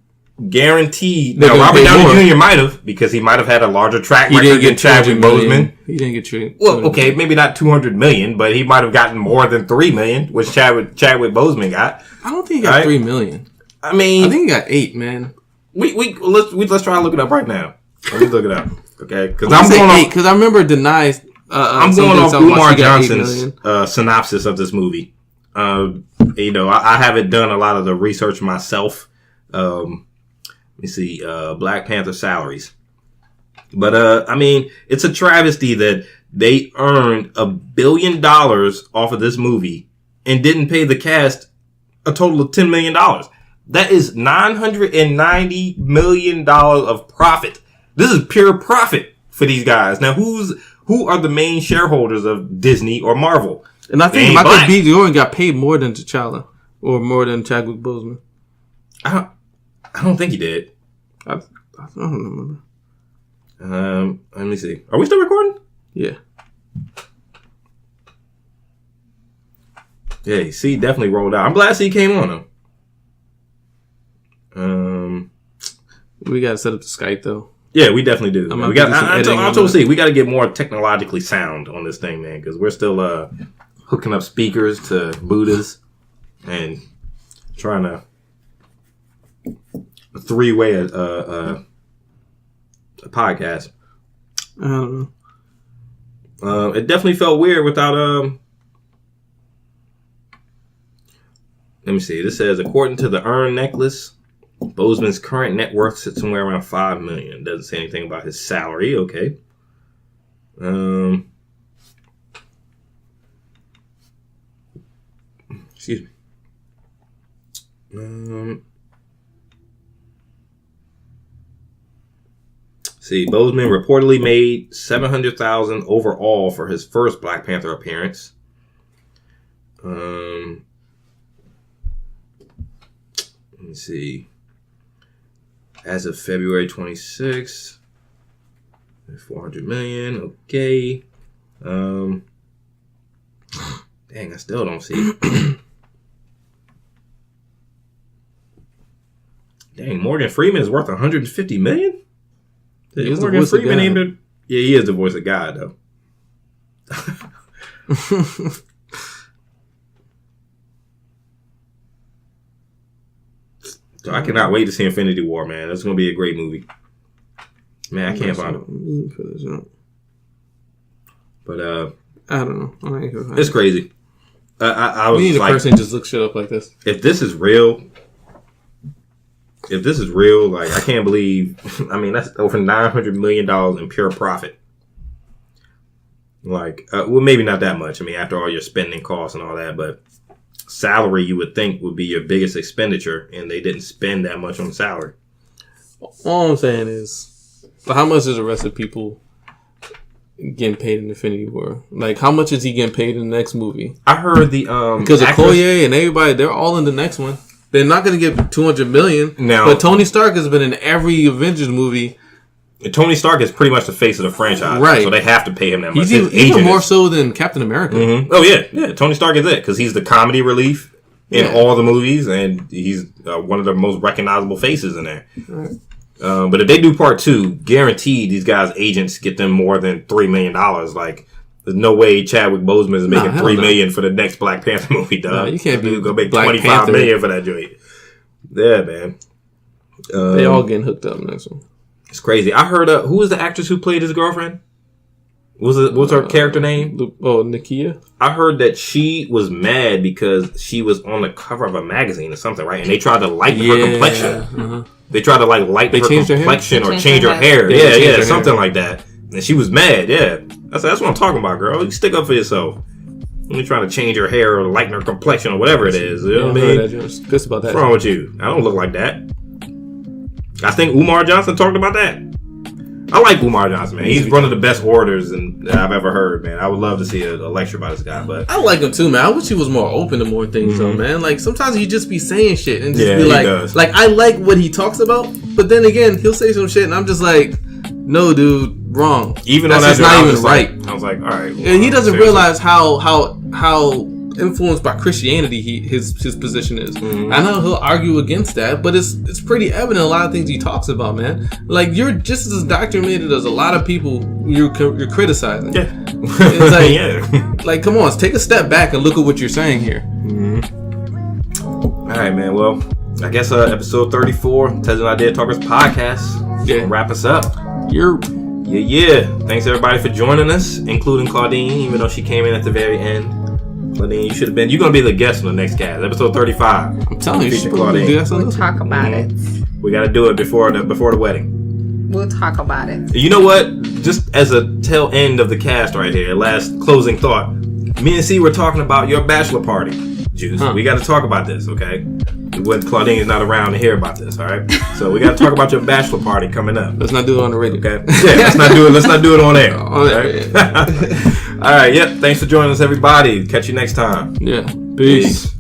guaranteed. They're Now gonna Robert pay more. Downey Jr. might have because he might have had a larger track He record didn't than get Chadwick 200 Boseman. million. He didn't get $200 Well, okay, maybe not 200 million, but he might have gotten more than 3 million, which Chadwick Boseman got. I don't think he got 3 million. I mean, I think he got 8, man. Let's try to look it up right now. Let me look it up, okay? Because I'm going 8 because I remember Denies. I'm going off Umar Johnson's synopsis of this movie. I haven't done a lot of the research myself. Let me see, Black Panther salaries. But, I mean, it's a travesty that they earned $1 billion off of this movie and didn't pay the cast a total of $10 million. That is $990 million of profit. This is pure profit for these guys. Now, who are the main shareholders of Disney or Marvel? And I think Michael B. Jordan got paid more than T'Challa or more than Chadwick Boseman. I don't think he did. I don't remember. Let me see. Are we still recording? Yeah. Yeah, C definitely rolled out. I'm glad C came on though. We gotta set up the Skype though. Yeah, we definitely do. I We got. I told C we got to get more technologically sound on this thing, man, because we're still hooking up speakers to Buddhas and trying to three-way a podcast. I don't know. It definitely felt weird without Let me see. This says, according to the Earn necklace, Boseman's current net worth sits somewhere around $5 million. Doesn't say anything about his salary. Okay. Excuse me. See, Boseman reportedly made $700,000 overall for his first Black Panther appearance. Let me see. As of February 26th, $400 million. Okay. Dang, I still don't see it. Dang, Morgan Freeman is worth $150 million? He's Morgan Freeman ain't been... Yeah, he is the voice of God, though. So I cannot wait to see Infinity War, man. That's going to be a great movie. Man, I can't find it. But, I don't know. It's crazy. I was we need a like, person just look shit up like this. If this is real, like, I can't believe, I mean, that's over $900 million in pure profit. Like, well, maybe not that much. I mean, after all your spending costs and all that, but salary you would think would be your biggest expenditure, and they didn't spend that much on salary. All I'm saying is, how much is the rest of people getting paid in Infinity War? Like, how much is he getting paid in the next movie? I heard the because of Okoye and everybody, they're all in the next one. They're not going to get $200 million. No, but Tony Stark has been in every Avengers movie. Tony Stark is pretty much the face of the franchise, right? So they have to pay him that much. He's even more so than Captain America. Mm-hmm. Oh yeah. Tony Stark is it because he's the comedy relief in all the movies, and he's one of the most recognizable faces in there. Right. But if they do part 2, guaranteed these guys' agents get them more than $3 million. Like, there's no way Chadwick Boseman is making $3 million for the next Black Panther movie, dog. No, you can't be gonna make Black $25 Panther. million for that joint. Yeah, man. They all getting hooked up next one. It's crazy. I heard who was the actress who played his girlfriend? What's her character name? Nakia. I heard that she was mad because she was on the cover of a magazine or something, right? And they tried to lighten her complexion. Uh-huh. They tried to lighten her complexion or change her hair. Yeah, something like that. And she was mad. Yeah, that's what I'm talking about, girl. You stick up for yourself. You're trying to change her hair or lighten her complexion or whatever it is. You know what I mean? Pissed about that. What's wrong with you? I don't look like that. I think Umar Johnson talked about that. I like Umar Johnson, man. He's one of the best orators that I've ever heard, man. I would love to see a lecture by this guy, but I like him too, man. I wish he was more open to more things, though, man. Like sometimes he just be saying shit and just be like I like what he talks about, but then again, he'll say some shit and I'm just like, no, dude, wrong. Even that's just not even right. I was like, all right. Well, and he doesn't realize how influenced by Christianity his position is. Mm-hmm. I know he'll argue against that, but it's pretty evident a lot of things he talks about, man. Like you're just as indoctrinated as a lot of people you're criticizing. Yeah, it's like like come on, take a step back and look at what you're saying here. Mm-hmm. All right, man. Well, I guess episode 34, Tez and Idea Talkers podcast. Yeah, wrap us up. Yeah. Thanks everybody for joining us, including Claudine, even though she came in at the very end. Claudine, you should have been. You're gonna be the guest on the next cast, episode 35. I'm telling you, Claudine. We'll talk about it. We got to do it before the wedding. We'll talk about it. You know what? Just as a tail end of the cast right here, last closing thought. Me and C were talking about your bachelor party, Juice. We got to talk about this, okay? When Claudine is not around to hear about this, all right? So we got to talk about your bachelor party coming up. Let's not do it on the radio, okay? Yeah, let's not do it on air. All right. All right. Yep. Thanks for joining us, everybody. Catch you next time. Yeah. Peace.